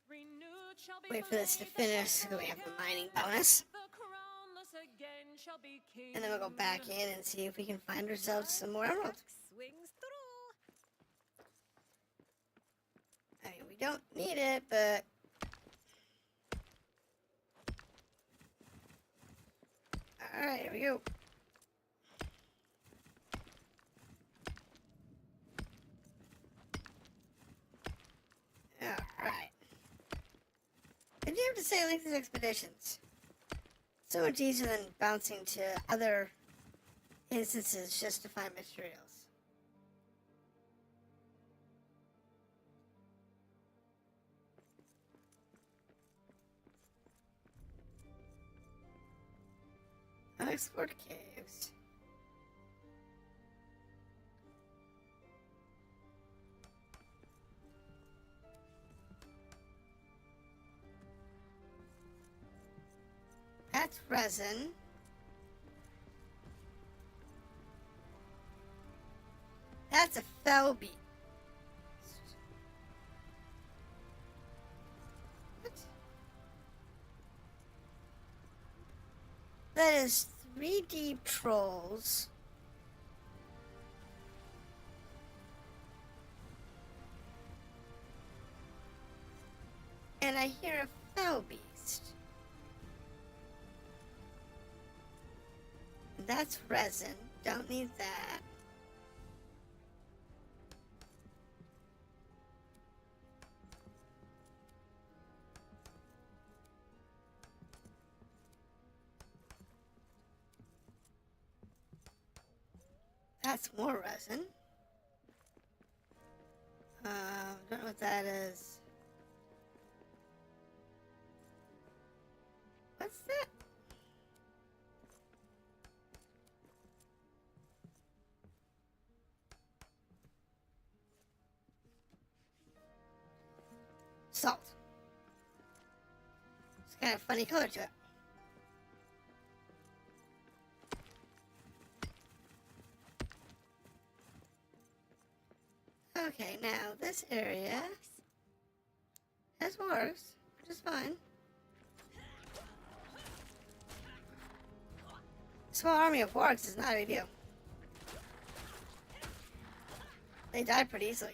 Renewed shall be Wait for this to finish so we have the mining bonus. the crownless again shall be king. And then we'll go back in and see if we can find ourselves some more emeralds. Swings through. I mean, we don't need it, but... Alright, here we go. Alright. I do have to say, I like these expeditions. So much easier than bouncing to other instances just to find materials. Unexplored caves. That's resin. That's a felbeast. What? That is 3 deep trolls. And I hear a felbeast. That's resin. Don't need that. That's more resin. Don't know what that is. What's that? salt. It's kind of funny color to it. Okay, now this area has dwarves, which is fine. A small army of wargs is not a big deal. They die pretty easily.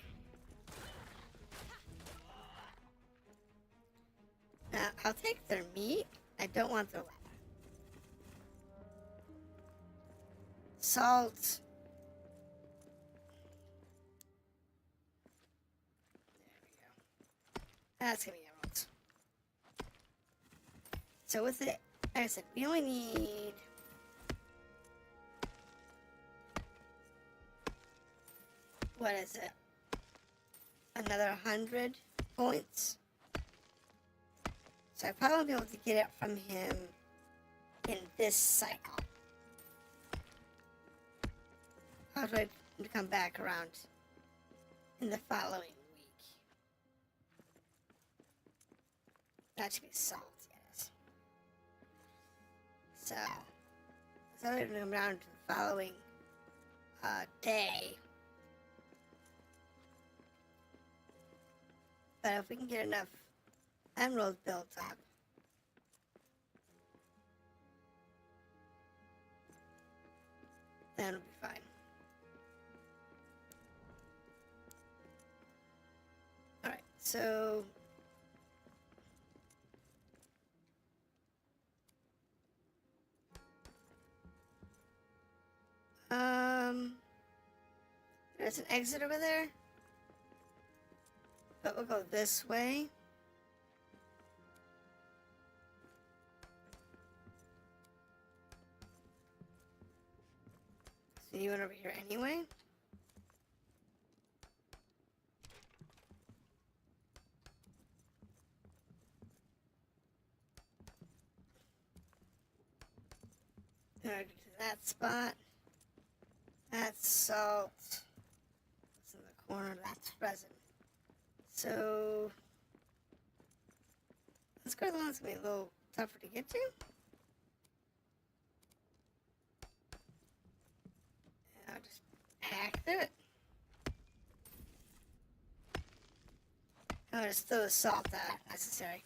Now, I'll take their meat. I don't want their leather. Salt. That's gonna be emeralds. So with it, like I said, we only need what is it? Another 100 points. So I probably won't be able to get it from him in this cycle. I'll try to come back around in the following week. That should be salt, yes. So I'm going to come around to the following day. But if we can get enough emerald built up, then it'll be fine. Alright, so there's an exit over there, but we'll go this way. So you went over here anyway? Alright, to that spot. That's salt. What's in the corner? That's resin. So let's go to the one that's gonna be a little tougher to get to. And I'll just hack through it. I'll just throw the salt out if necessary.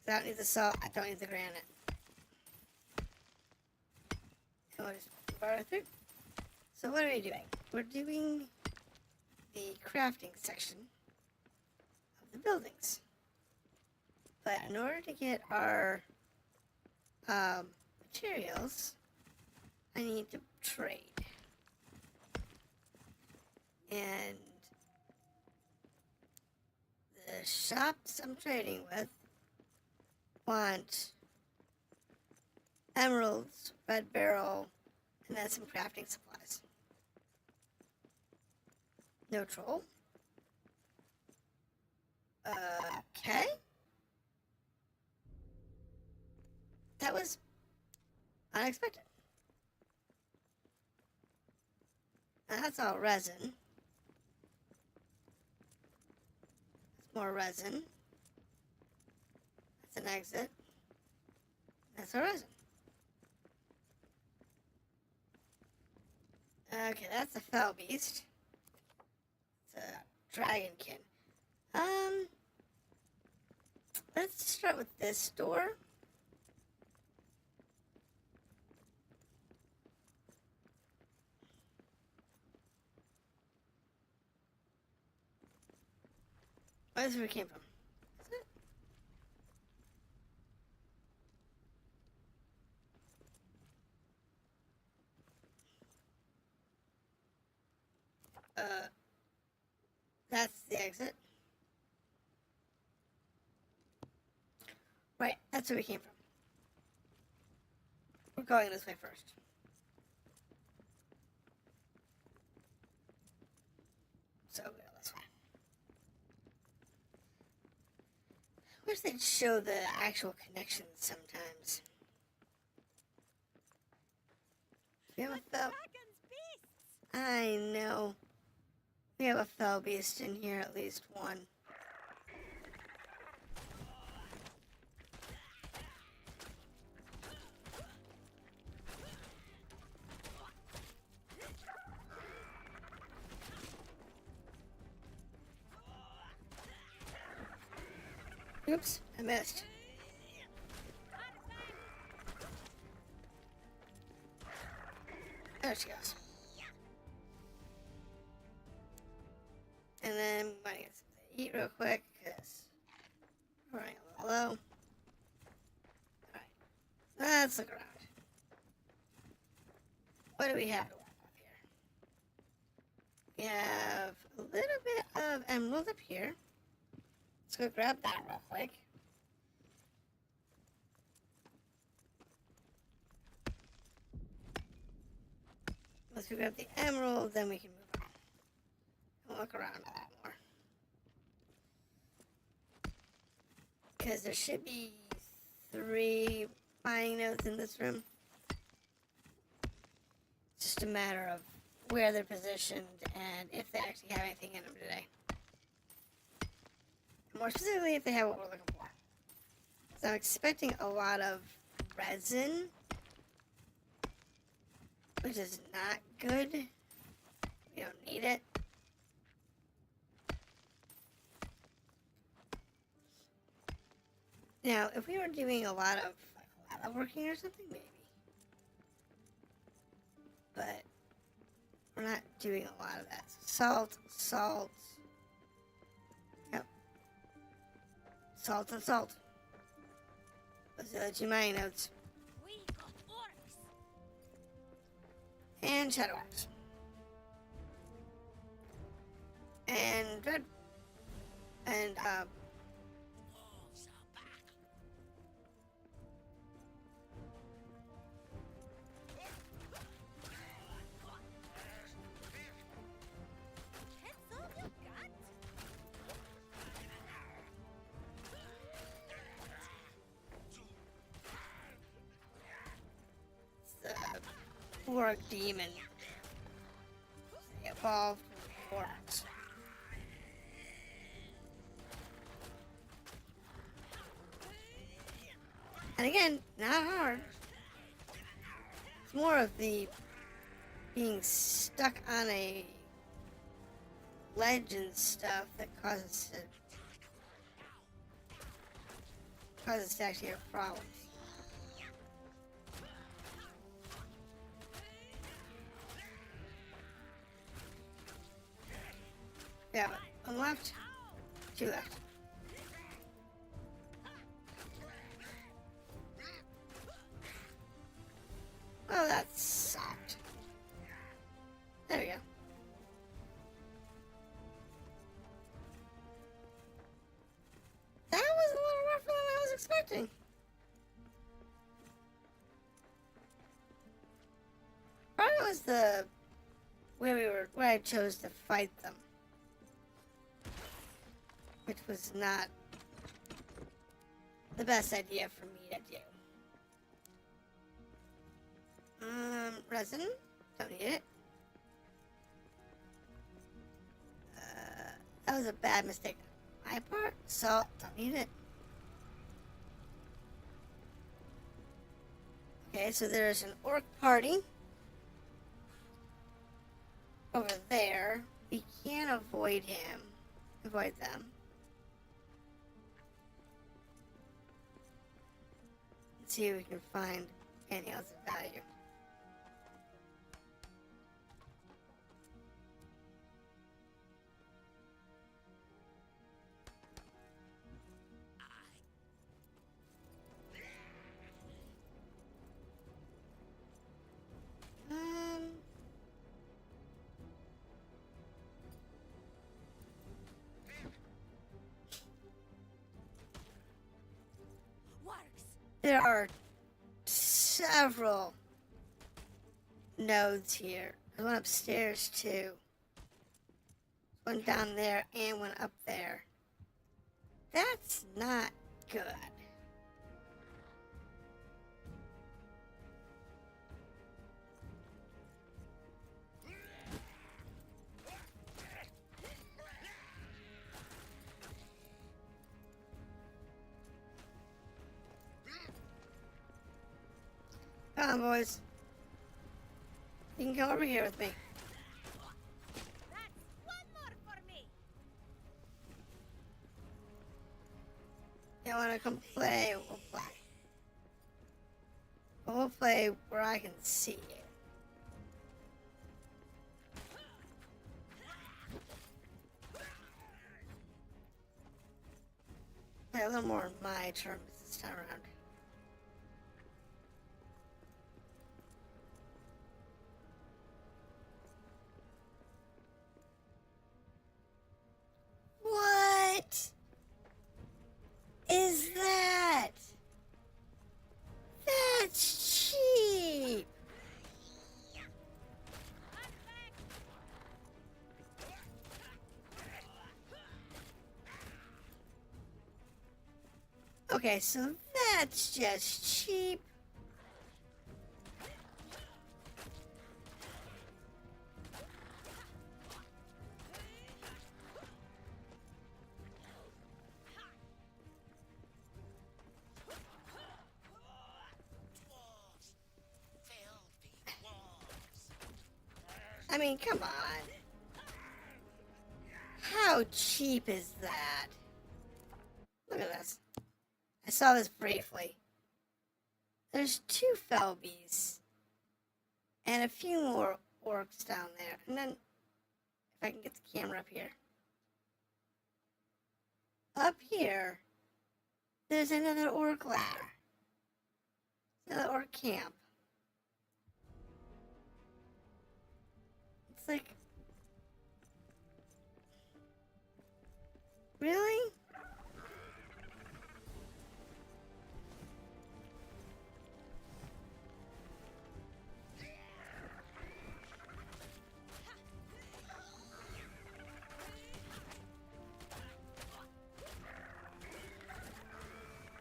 I don't need the salt, I don't need the granite. And we'll just borrow through. So what are we doing? We're doing the crafting section of the buildings. But in order to get our materials, I need to trade. And the shops I'm trading with want emeralds, red barrel, and then some crafting supplies. No troll. Okay. That was unexpected. Now that's all resin. That's more resin. That's an exit. That's a resin. Okay, that's a fell beast. It's a dragonkin. Let's start with this door. Oh, this is where it came from. Is it? That's the exit. Right, that's where we came from. We're going this way first. So we'll go this way. Wish they'd show the actual connections sometimes. We have a fell. Dragon's beasts! I know. We have a fell beast in here, at least one. Oops, I missed. There she goes. And then I'm gonna get something to eat real quick because we're running a little low. Alright, let's look around. What do we have to work with here? We have a little bit of emerald up here. Let's go grab that real quick. Once we grab the emerald, then we can move on. I'll look around a bit more. Because there should be 3 mining nodes in this room. It's just a matter of where they're positioned and if they actually have anything in them today. More specifically, if they have what we're looking for. So I'm expecting a lot of resin, which is not good. We don't need it. Now, if we were doing a lot of lava working or something, maybe. But we're not doing a lot of that. Salt, salt. Yep. Salt and salt. Those are the 2 mining nodes. We got orcs. And shadow orcs. And dread. And Wolves are back. That's all you got? the orc demon. They evolved from orcs. And again, not hard. It's more of the being stuck on a ledge and stuff that causes to actually have problems. Yeah, but one left, 2 left. Oh, that sucked. There we go. That was a little rougher than I was expecting. Probably was the where I chose to fight them, which was not the best idea for me to do. Resin, don't need it. That was a bad mistake on my part. Salt, don't need it. Okay, so there's an orc party over there. We can't avoid them. Let's see if we can find anything else of value. There are several nodes here. There's one upstairs too. One down there and one up there. That's not good. Come on, boys. You can come over here with me. That's one more for me. You want to come play? We'll play. But we'll play where I can see you. Play a little more on my terms this time around. What is that? That's cheap. Okay, so that's just cheap. Dwarves! Filthy dwarves! I mean, come on. How cheap is that? Look at this. I saw this briefly. There's 2 Felbies and a few more orcs down there. And then, if I can get the camera up here. Up here, there's another orc ladder. Another orc camp. It's like... Really?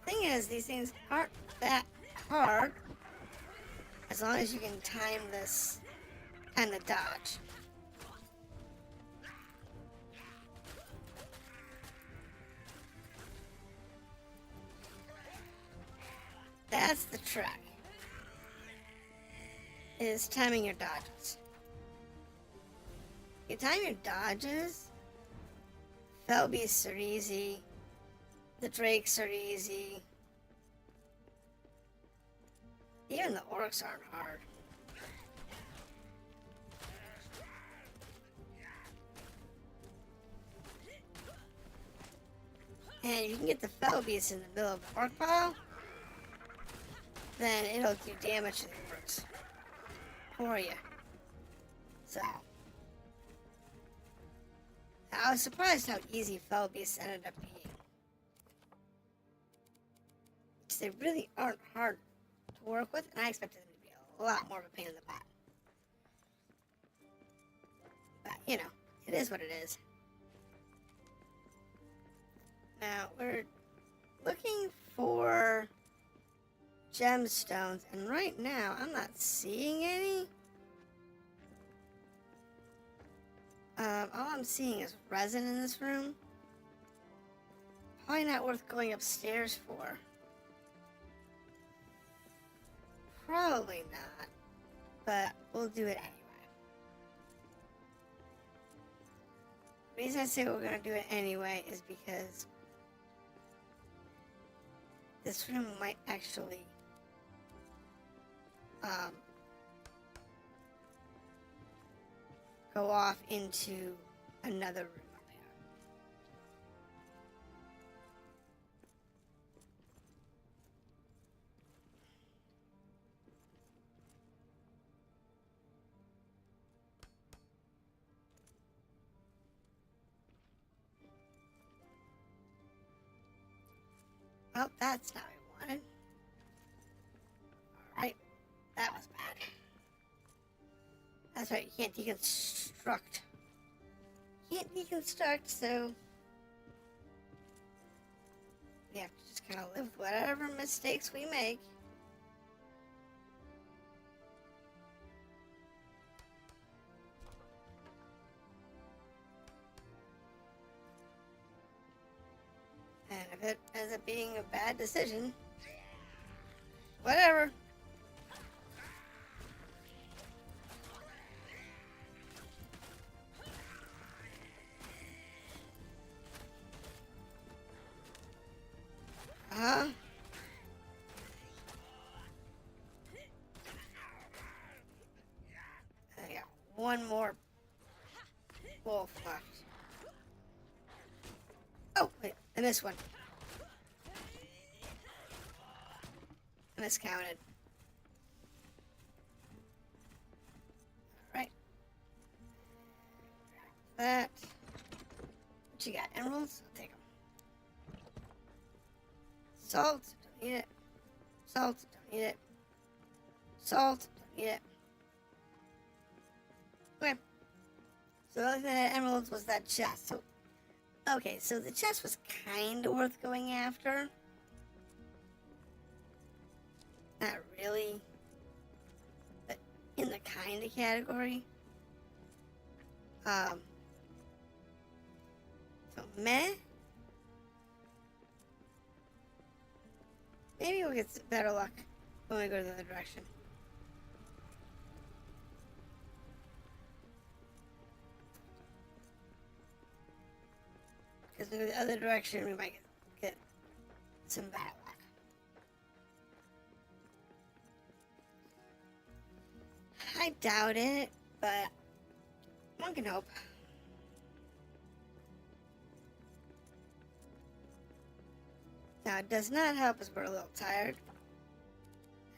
Thing is, these things aren't that hard as long as you can time this and the dodge. That's the trick, is timing your dodges. You time your dodges, Felbeasts are easy, the Drakes are easy, even the Orcs aren't hard. And you can get the Felbeasts in the middle of the Orc pile, then it'll do damage to the Orcs for you. So, I was surprised how easy Felbeasts ended up being. Because they really aren't hard to work with, and I expected them to be a lot more of a pain in the butt. But, you know, it is what it is. Now, we're looking for gemstones, and right now, I'm not seeing any. All I'm seeing is resin in this room. Probably not worth going upstairs for. Probably not, but we'll do it anyway. The reason I say we're going to do it anyway is because this room might actually go off into another room up here. Well, that's not what I wanted. Alright, that was bad. That's right, you can't deconstruct. Can't deconstruct, so we have to just kind of live with whatever mistakes we make. And if it ends up being a bad decision, whatever. one more wolf left. Oh, wait, I missed one. I miscounted. Alright. That. What you got? Emeralds? I'll take them. Salt? Don't need it. Salt? Don't need it. Salt? Don't need it. Okay. So the only thing that emeralds was that chest. So, okay, so the chest was kind of worth going after. Not really. But in the kind of category. So, meh. Maybe we'll get better luck when we go the other direction. Because we go the other direction, we might get some bad luck. I doubt it, but one can hope. Now, it does not help us we're a little tired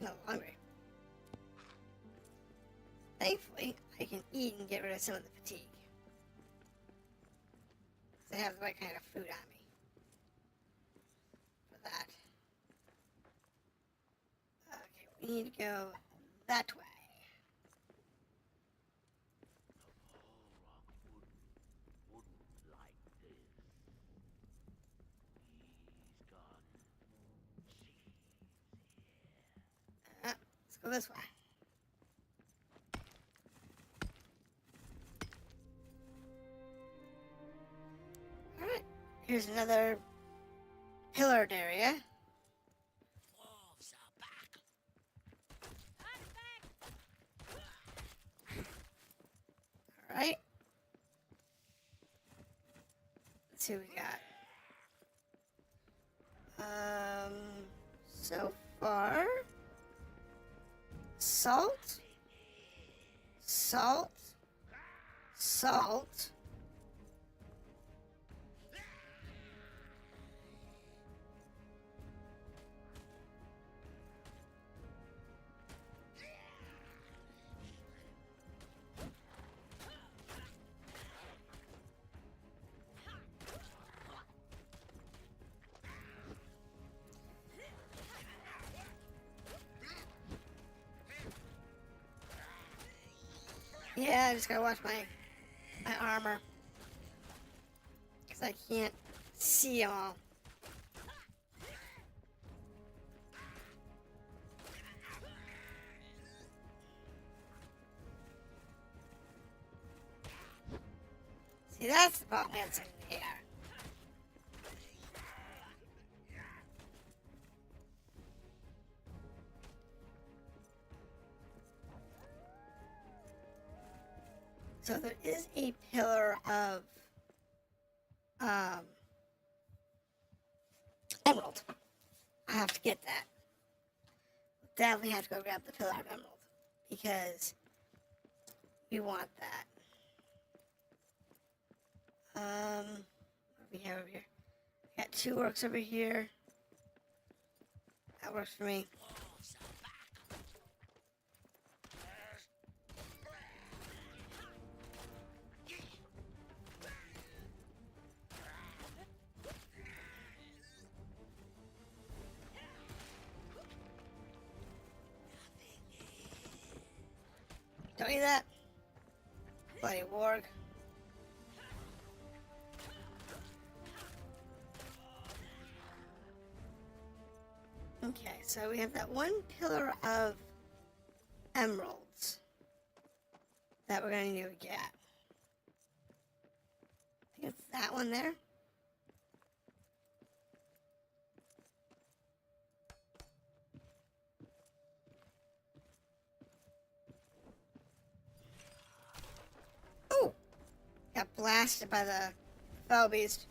and a little hungry. Thankfully, I can eat and get rid of some of the fatigue. I have the right kind of food on me for that. Okay, we need to go that way. Let's go this way. Alright, here's another pillared area. Dwarves are back. Alright. Let's see what we got. So far, salt, salt, salt. Yeah, I just gotta watch my armor. Because I can't see them all. See, that's the problem that's in there. So there is a pillar of emerald. I have to get that. Definitely have to go grab the pillar of emerald because we want that. What do we have over here? Got 2 orcs over here. That works for me. Dwarves are back. Don't need that. Bloody warg. Okay, so we have that one pillar of emeralds that we're going to need to get. I think it's that one there. Oh! Got blasted by the foul beast.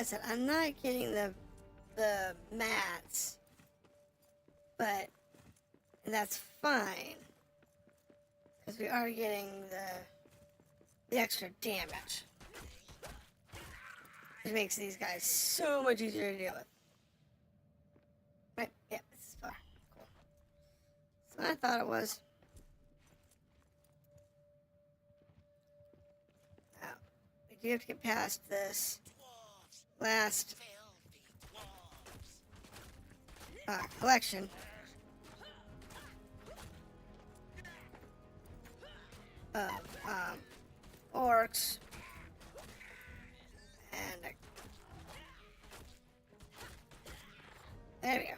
I said, I'm not getting the mats, but that's fine because we are getting the extra damage. It makes these guys so much easier to deal with. Right? Yeah, this is far. Cool. So I thought it was. Now, we do have to get past this last collection. Of orcs. And there we go.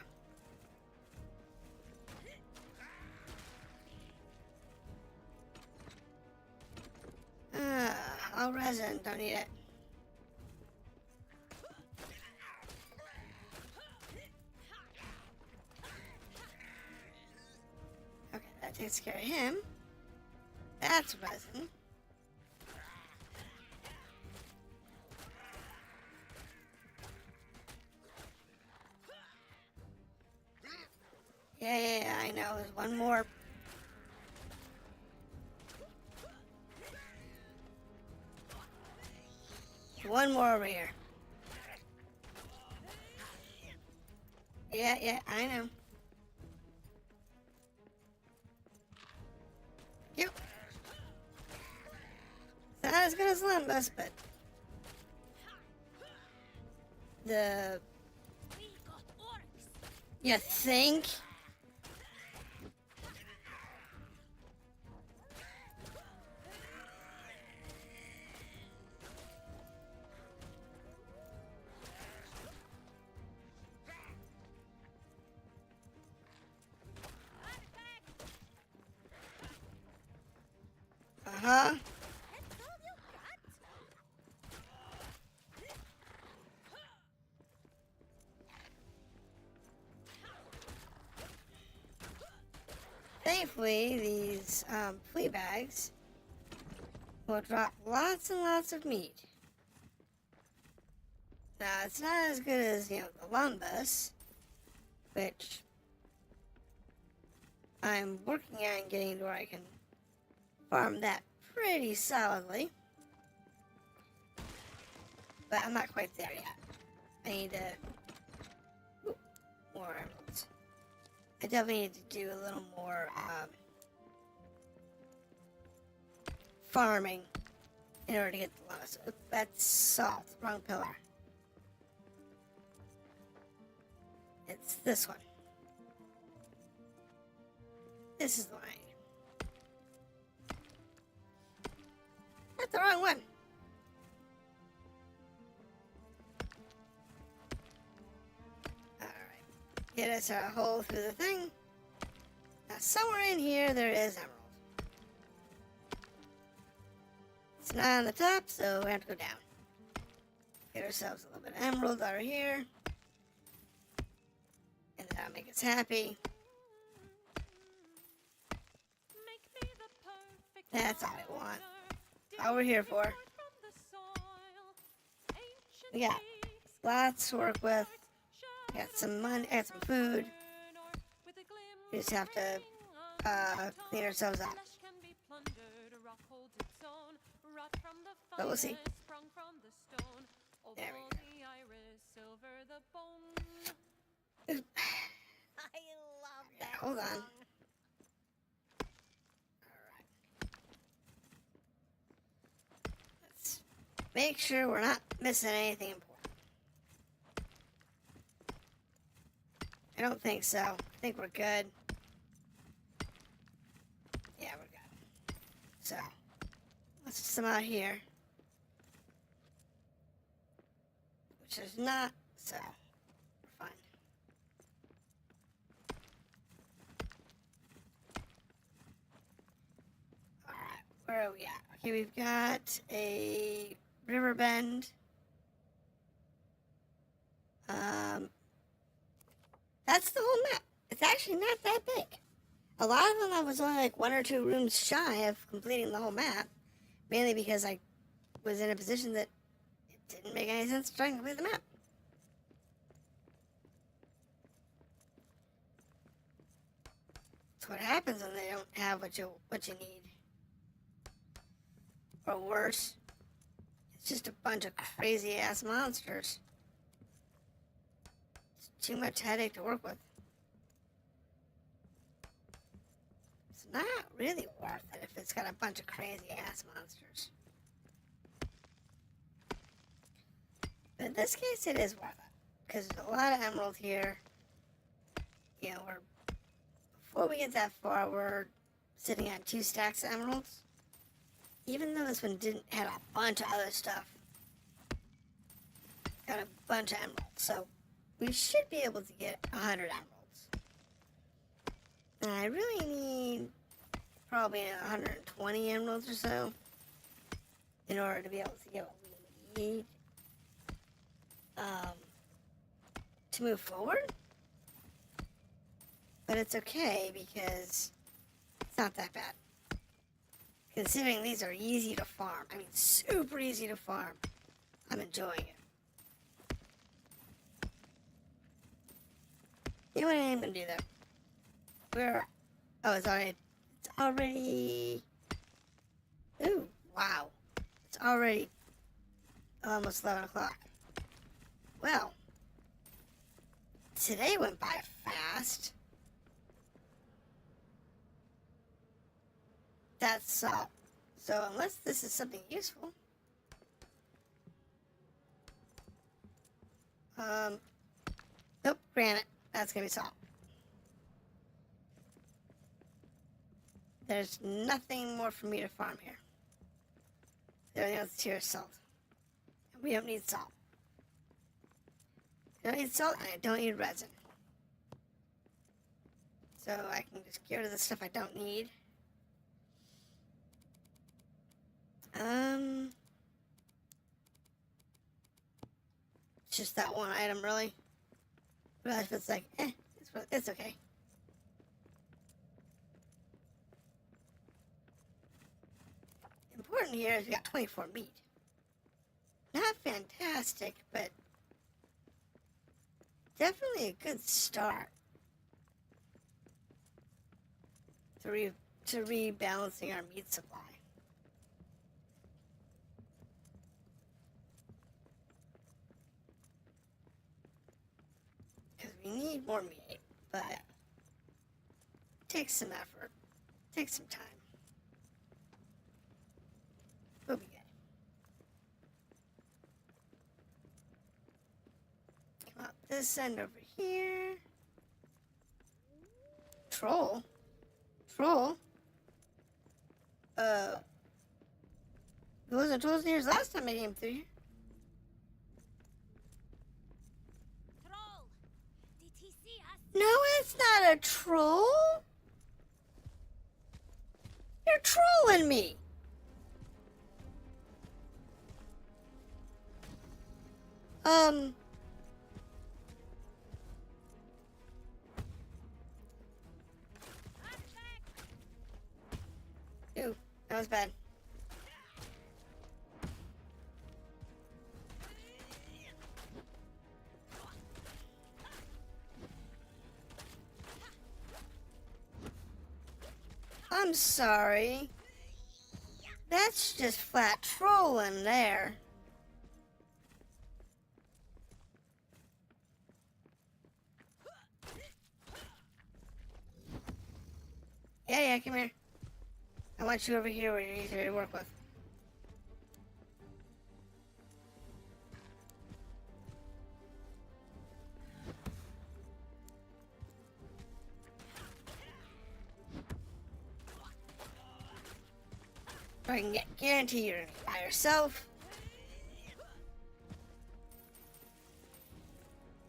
All resin, don't need it. Okay, that takes care of him. That's resin. Yeah, I know. There's one more. One more over here. Yeah, I know. Yep. It's not as good as Lumbus, but the... We got orcs. You think? Uh-huh. Thankfully, these flea bags will drop lots and lots of meat. Now, it's not as good as, the Lumbus, which I'm working on getting to where I can farm that pretty solidly. But I'm not quite there yet. I need to... Ooh, more emeralds. I definitely need to do a little more farming in order to get the lowest. That's salt. Wrong pillar. It's this one. This is the one I need. That's the wrong one. Alright. Get us a hole through the thing. Now, somewhere in here, there is emerald. It's not on the top, so we have to go down. Get ourselves a little bit of emerald over here. And that'll make us happy. That's all I want. That's all we're here for. We got lots to work with. We got some money, got some food. We just have to clean ourselves up. But we'll see. There we go. I love that. Hold on. song. Let's make sure we're not missing anything important. I don't think so. I think we're good. Yeah, we're good. So, let's just come out here. Which is not, so we're fine. Alright, where are we at? Okay, we've got a river bend. That's the whole map. It's actually not that big. A lot of them I was only like 1 or 2 rooms shy of completing the whole map, mainly because I was in a position that it didn't make any sense trying to complete the map. That's what happens when they don't have what you need. Or worse, it's just a bunch of crazy ass monsters. It's too much headache to work with. It's not really worth it if it's got a bunch of crazy ass monsters. But in this case, it is worth it. Because there's a lot of emerald here. You know, before we get that far, we're sitting on 2 stacks of emeralds. Even though this one didn't have a bunch of other stuff. Got a bunch of emeralds. So we should be able to get 100 emeralds. And I really need probably 120 emeralds or so in order to be able to get what we need to move forward. But it's okay because it's not that bad. Considering these are easy to farm. I mean, super easy to farm. I'm enjoying it. You know what I am going to do though? It's already... Ooh, wow. It's already almost 11 o'clock. Well, today went by fast. That's all. So unless this is something useful. Nope, granite. That's gonna be salt. There's nothing more for me to farm here. Everything else here is salt. And we don't need salt. I don't need salt and I don't need resin. So I can just get rid of the stuff I don't need. It's just that one item, really. But if it's like, it's okay. Important here is we got 24 meat. Not fantastic, but definitely a good start to rebalancing our meat supply. We need more meat, but it takes some effort, takes some time. We'll be good. Come out this end over here. Troll? There wasn't trolls near last time I came through here. No, it's not a troll. You're trolling me. Ooh, that was bad. I'm sorry. That's just flat trolling there. Yeah, come here. I want you over here where you're easier to work with. I can guarantee you're by yourself.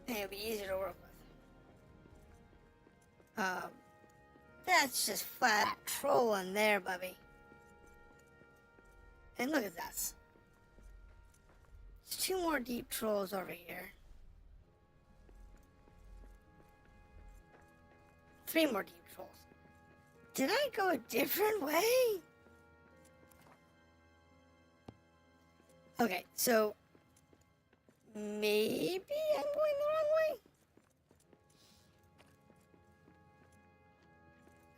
And it'll be easier to work with. That's just flat out trolling there, Bubby. And look at this. There's 2 more deep trolls over here. 3 more deep trolls. Did I go a different way? Okay, so Maybe I'm going the wrong way?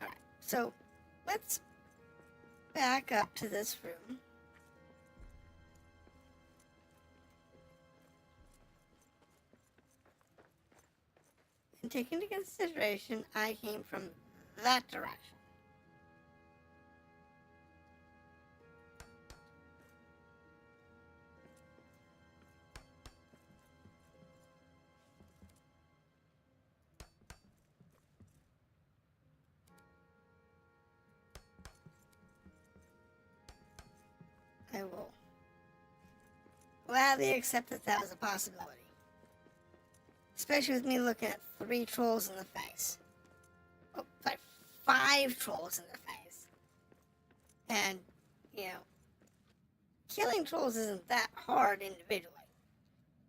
Alright, so let's back up to this room. And take into consideration I came from that direction. I will gladly accept that that was a possibility. Especially with me looking at 3 trolls in the face. Oh, sorry, 5 trolls in the face. And, you know, killing trolls isn't that hard individually.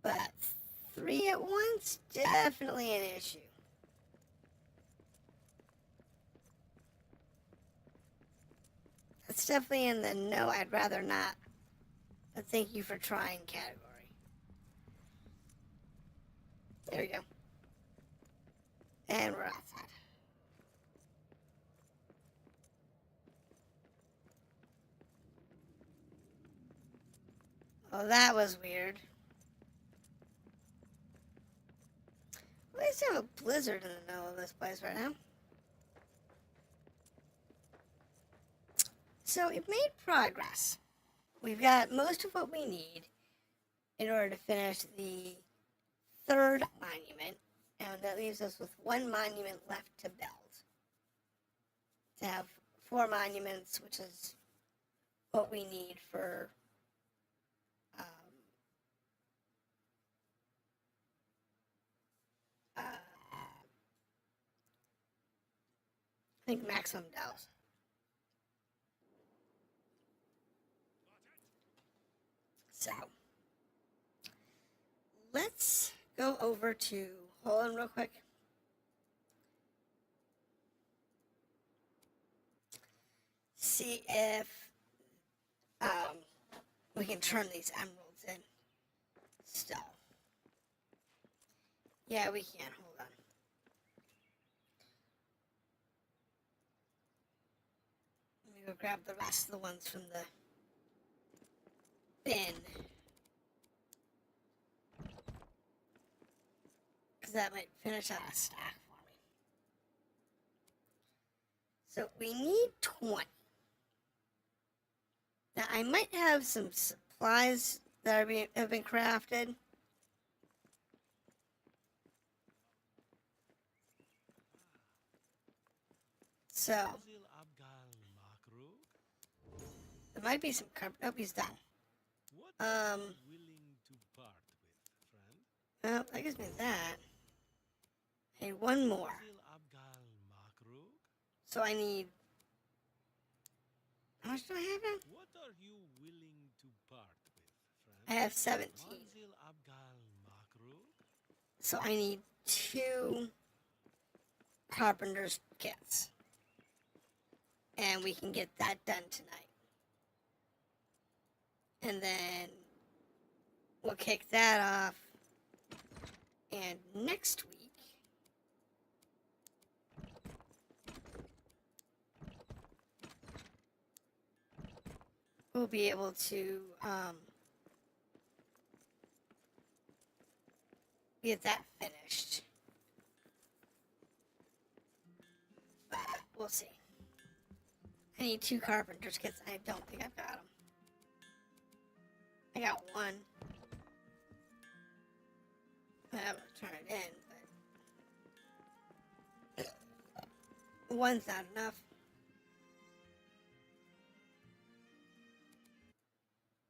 But 3 at once, definitely an issue. It's definitely in the no, I'd rather not. But thank you for trying category. There we go. And we're outside. Oh, that was weird. At least I have a blizzard in the middle of this place right now. So we've made progress. We've got most of what we need in order to finish the 3rd monument, and that leaves us with 1 monument left to build. To have 4 monuments, which is what we need for I think maximum delves. So let's go over to Holland real quick. See if we can turn these emeralds in still. Yeah, we can. Hold on. Let me go grab the rest of the ones from the bin. Because that might finish out a stack for me. So we need 20. Now I might have some supplies that have been crafted. So there might be some carpet. Oh, he's done. Well, that gives me that. I need 1 more. So I need. How much do I have now? What are you willing to part with, I friend? have 17. So I need 2 carpenter's kits. And we can get that done tonight. And then we'll kick that off. And next week, we'll be able to get that finished. But we'll see. I need 2 carpenter's kits. I don't think I've got them. I got 1. I haven't turned it in, but 1's not enough.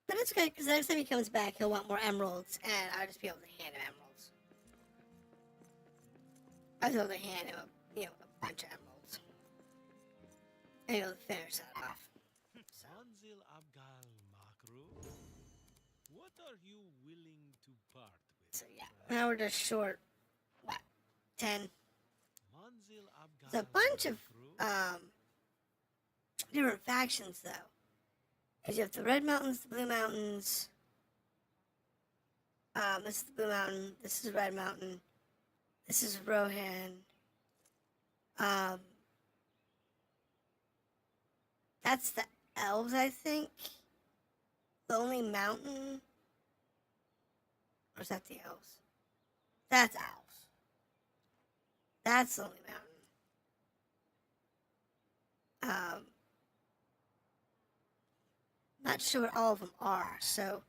But it's good, because next time he comes back, he'll want more emeralds, and I'll just be able to hand him emeralds. I'll be able to hand him a bunch of emeralds. And he'll finish that off. So. What are you willing to part with? So yeah, now we're just short, what, 10? There's a bunch of different factions, though. Because you have the Red Mountains, the Blue Mountains, This is the Blue Mountain. This is Red Mountain. This is Rohan. That's the elves, I think. The only mountain. Or is that the elves? That's elves. That's the only mountain. Not sure what all of them are, so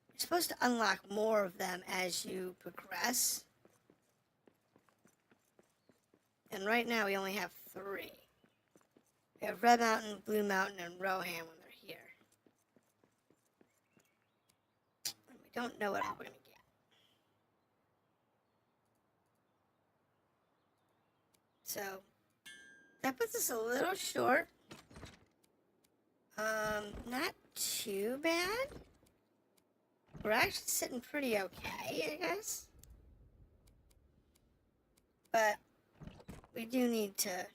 you're supposed to unlock more of them as you progress. And right now we only have 3. We have Red Mountain, Blue Mountain, and Rohan when they're here. And we don't know what all we're going to get. So, that puts us a little short. Not too bad. We're actually sitting pretty okay, I guess. But we do need to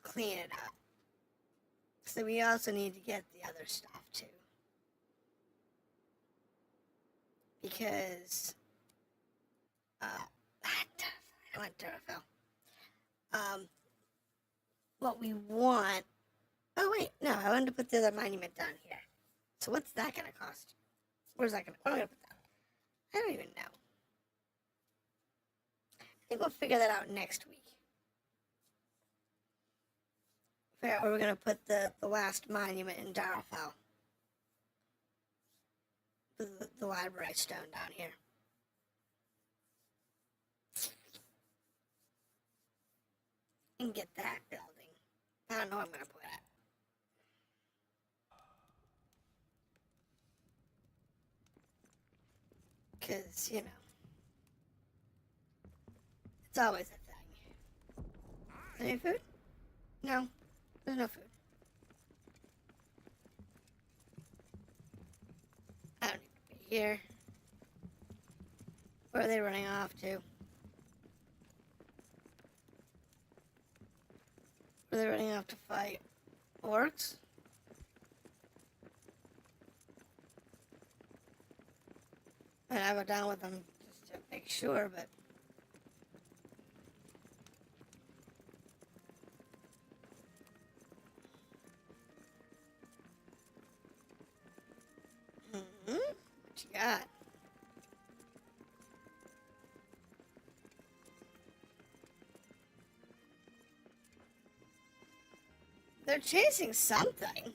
clean it up. So we also need to get the other stuff too. Because I want Dwarrowdelf. What we want. Oh wait, no, I wanted to put the other monument down here. So what's that gonna cost? Where's that gonna? Where am I gonna put that? I don't even know. I think we'll figure that out next week. Figure out where we're gonna put the last monument in Dwarrowdelf. The library stone down here. And get that building. I don't know where I'm gonna put it. Because, you know, it's always a thing. Any food? No, there's no food. I don't need to be here. Where are they running off to? Are they running off to fight orcs? And I go down with them just to make sure, but what you got? They're chasing something.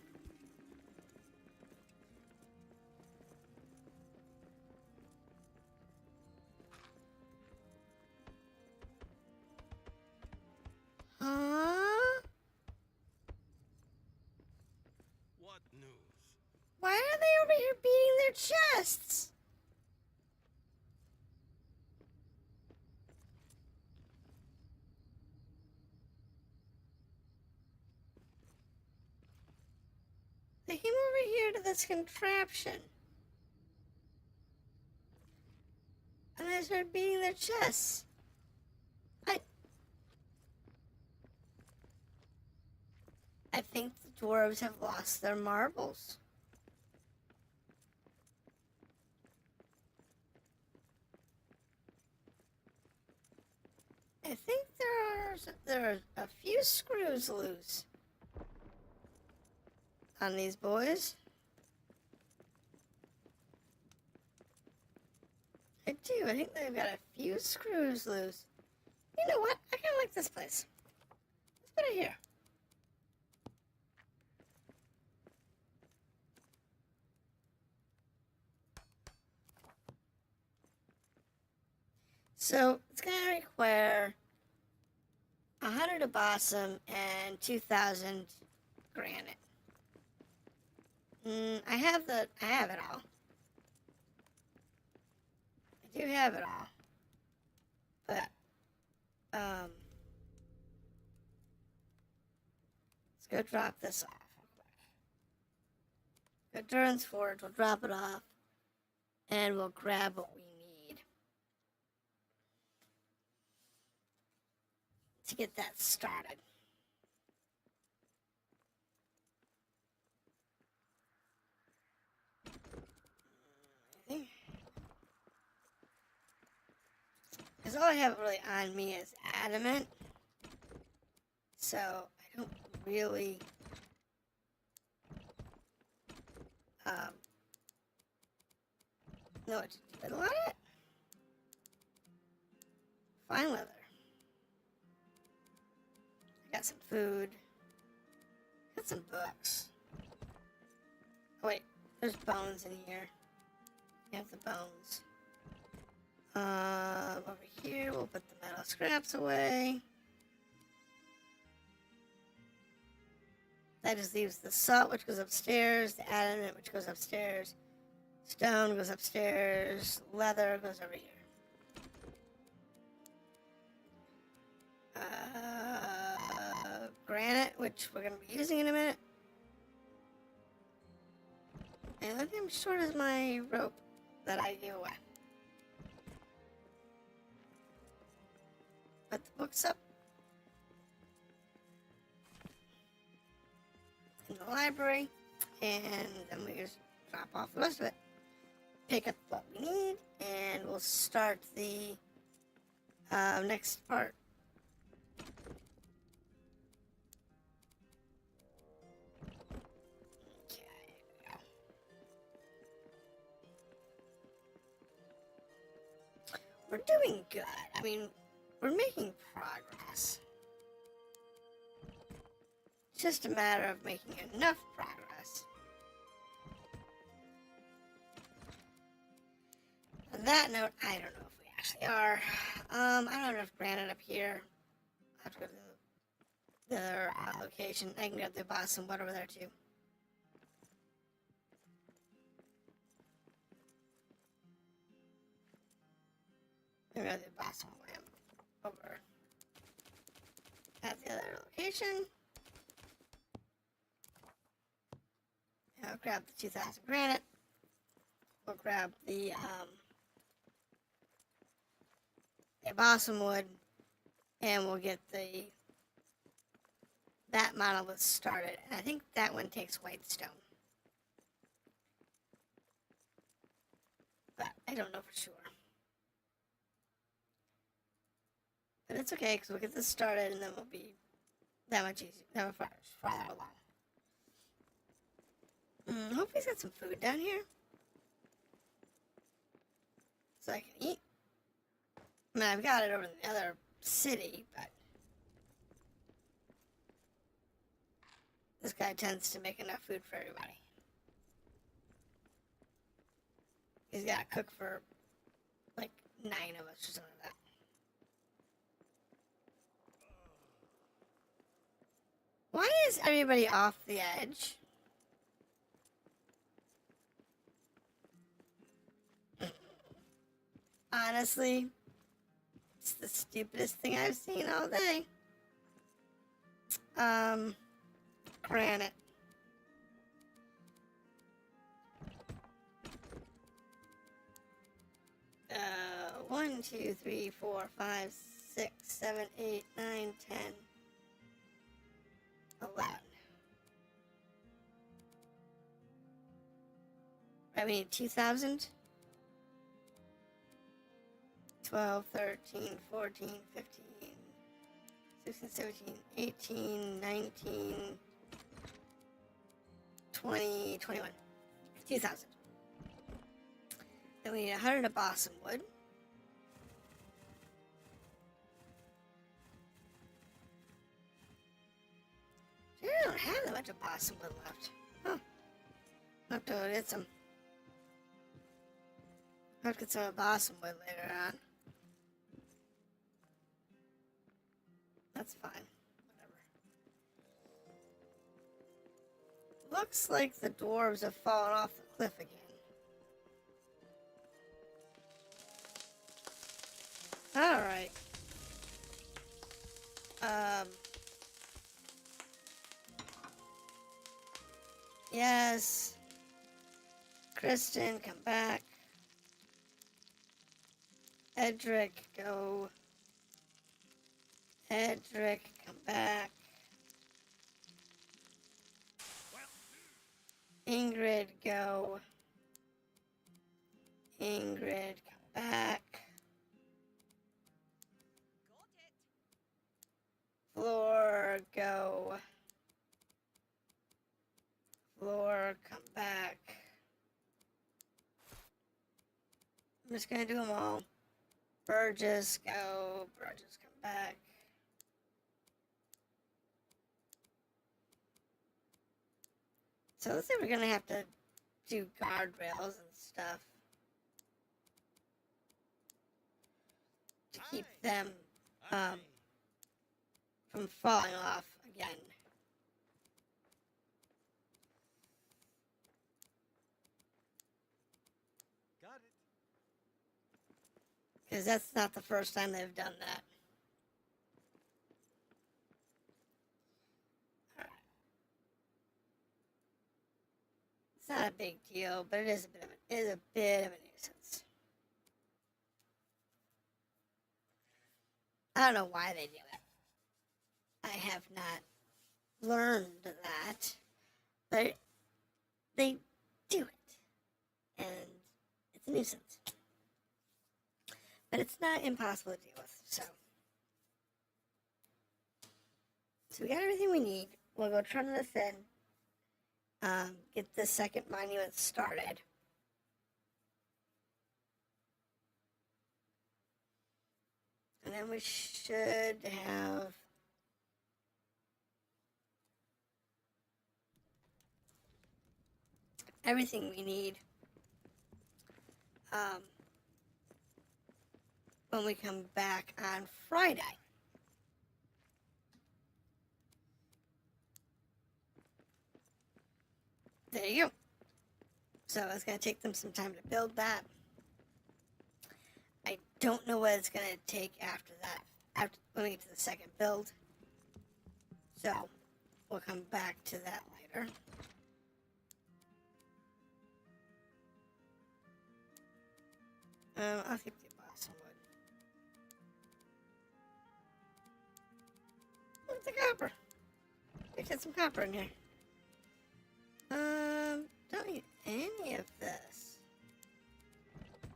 Huh? What news? Why are they over here beating their chests? They came over here to this contraption. And they started beating their chests. I think the dwarves have lost their marbles. I think there are a few screws loose on these boys. I do. I think they've got a few screws loose. You know what? I kind of like this place. Let's put it here. So it's going to require 100 of balsam and 2,000 granite. I have it all. I do have it all. But, let's go drop this off real quick. Go Duran's Forge, we'll drop it off, and we'll grab what we need to get that started. all I have really on me is adamant. So I don't really know what to do with a lot of it. Fine leather. I got some food. Got some books. Oh wait, there's bones in here. You have the bones. Over here, we'll put the metal scraps away. That just leaves the salt, which goes upstairs, the adamant, which goes upstairs, stone goes upstairs, leather goes over here. Granite, which we're going to be using in a minute. And look, I'm short as my rope that I gave away. Put the books up in the library, and then we just drop off the rest of it. Pick up what we need, and we'll start the next part. We're doing good. I mean, we're making progress. It's just a matter of making enough progress. On that note, I don't know if we actually are. I don't have enough granite up here. I have to go to the other location. I can grab the Bossum wood over there too. I'd rather buy some lamp over at the other location. I'll grab the 2,000 granite. We'll grab the balsam wood, and we'll get that monolith started. And I think that one takes white stone, but I don't know for sure. But it's okay, because we'll get this started, and then we'll be that much easier, that much farther along. Hopefully he's got some food down here, so I can eat. I mean, I've got it over in the other city, but this guy tends to make enough food for everybody. He's got to cook for, like, 9 of us or something like that. Why is everybody off the edge? Honestly, it's the stupidest thing I've seen all day. Granite. One, 2, 3, 4, 5, 6, 7, 8, 9, 10. 11. I mean 2,000. 12, 13, 14, 15, 16, 17, 18, 19, 20, 21. 2,000. Then we need 100 of balsam wood. I don't have that much of balsam wood left. Huh. I'll have to go get some. I'll have to get some balsam wood later on. That's fine. Whatever. Looks like the dwarves have fallen off the cliff again. Alright. Yes. Kristen, come back. Edric, go. Edric, come back. Ingrid, go. Ingrid, come back. I'm just gonna do them all. Burgess, go. Burgess, come back. So let's say we're gonna have to do guardrails and stuff to keep them from falling off again. Got it. Because that's not the first time they've done that. It's not a big deal, but it is a bit of a nuisance. I don't know why they do it. I have not learned that, but they do it, and it's a nuisance. But it's not impossible to deal with, so we got everything we need. We'll go turn this in, get the second monument started. And then we should have everything we need when we come back on Friday. There you go. So it's going to take them some time to build that. I don't know what it's going to take after that, after when we get to the second build. So we'll come back to that later. I'll keep the balsam wood. Look at the copper. We get some copper in here. Don't need any of this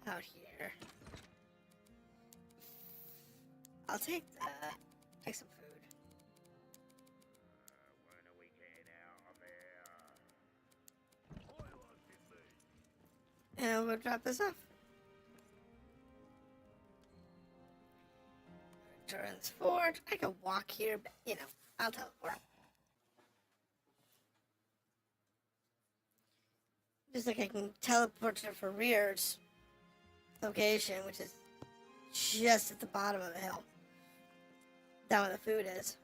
out here. I'll take that. Take some food. When are we getting out of here? And we'll drop this off. Transport. I can walk here, but I'll teleport. Just like I can teleport to Ferrier's location, which is just at the bottom of the hill. Down where the food is.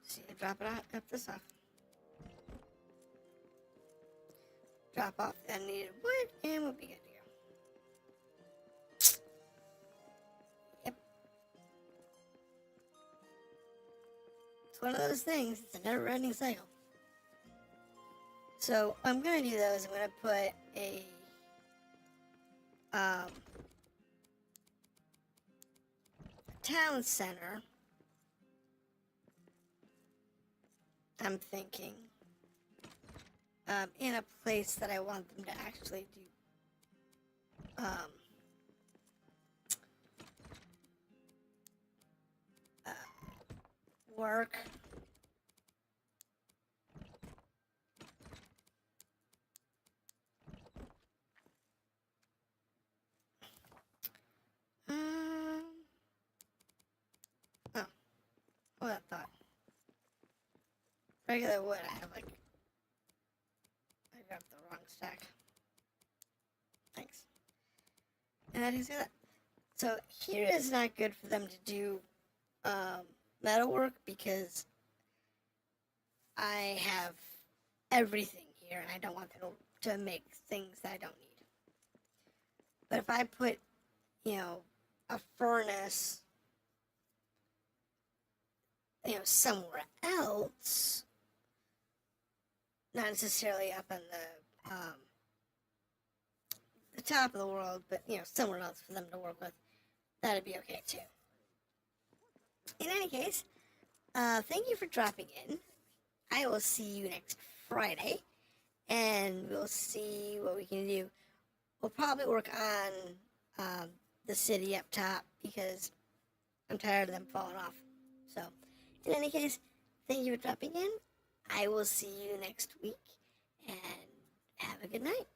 See, drop it off, drop this off. Drop off the unneeded wood, and we'll be good to go. Yep. It's one of those things, it's a never-ending cycle. So, what I'm going to do, though, is I'm going to put a town center, I'm thinking, in a place that I want them to actually do work. Hold that thought. Regular wood, I have I grabbed the wrong stack. Thanks. And I didn't say that. So here is not good for them to do metalwork because I have everything here and I don't want them to make things that I don't need. But if I put, a furnace, somewhere else, not necessarily up on the top of the world, but, somewhere else for them to work with, that'd be okay too. In any case, thank you for dropping in. I will see you next Friday, and we'll see what we can do. We'll probably work on the city up top, because I'm tired of them falling off. So, in any case, thank you for dropping in. I will see you next week, and have a good night.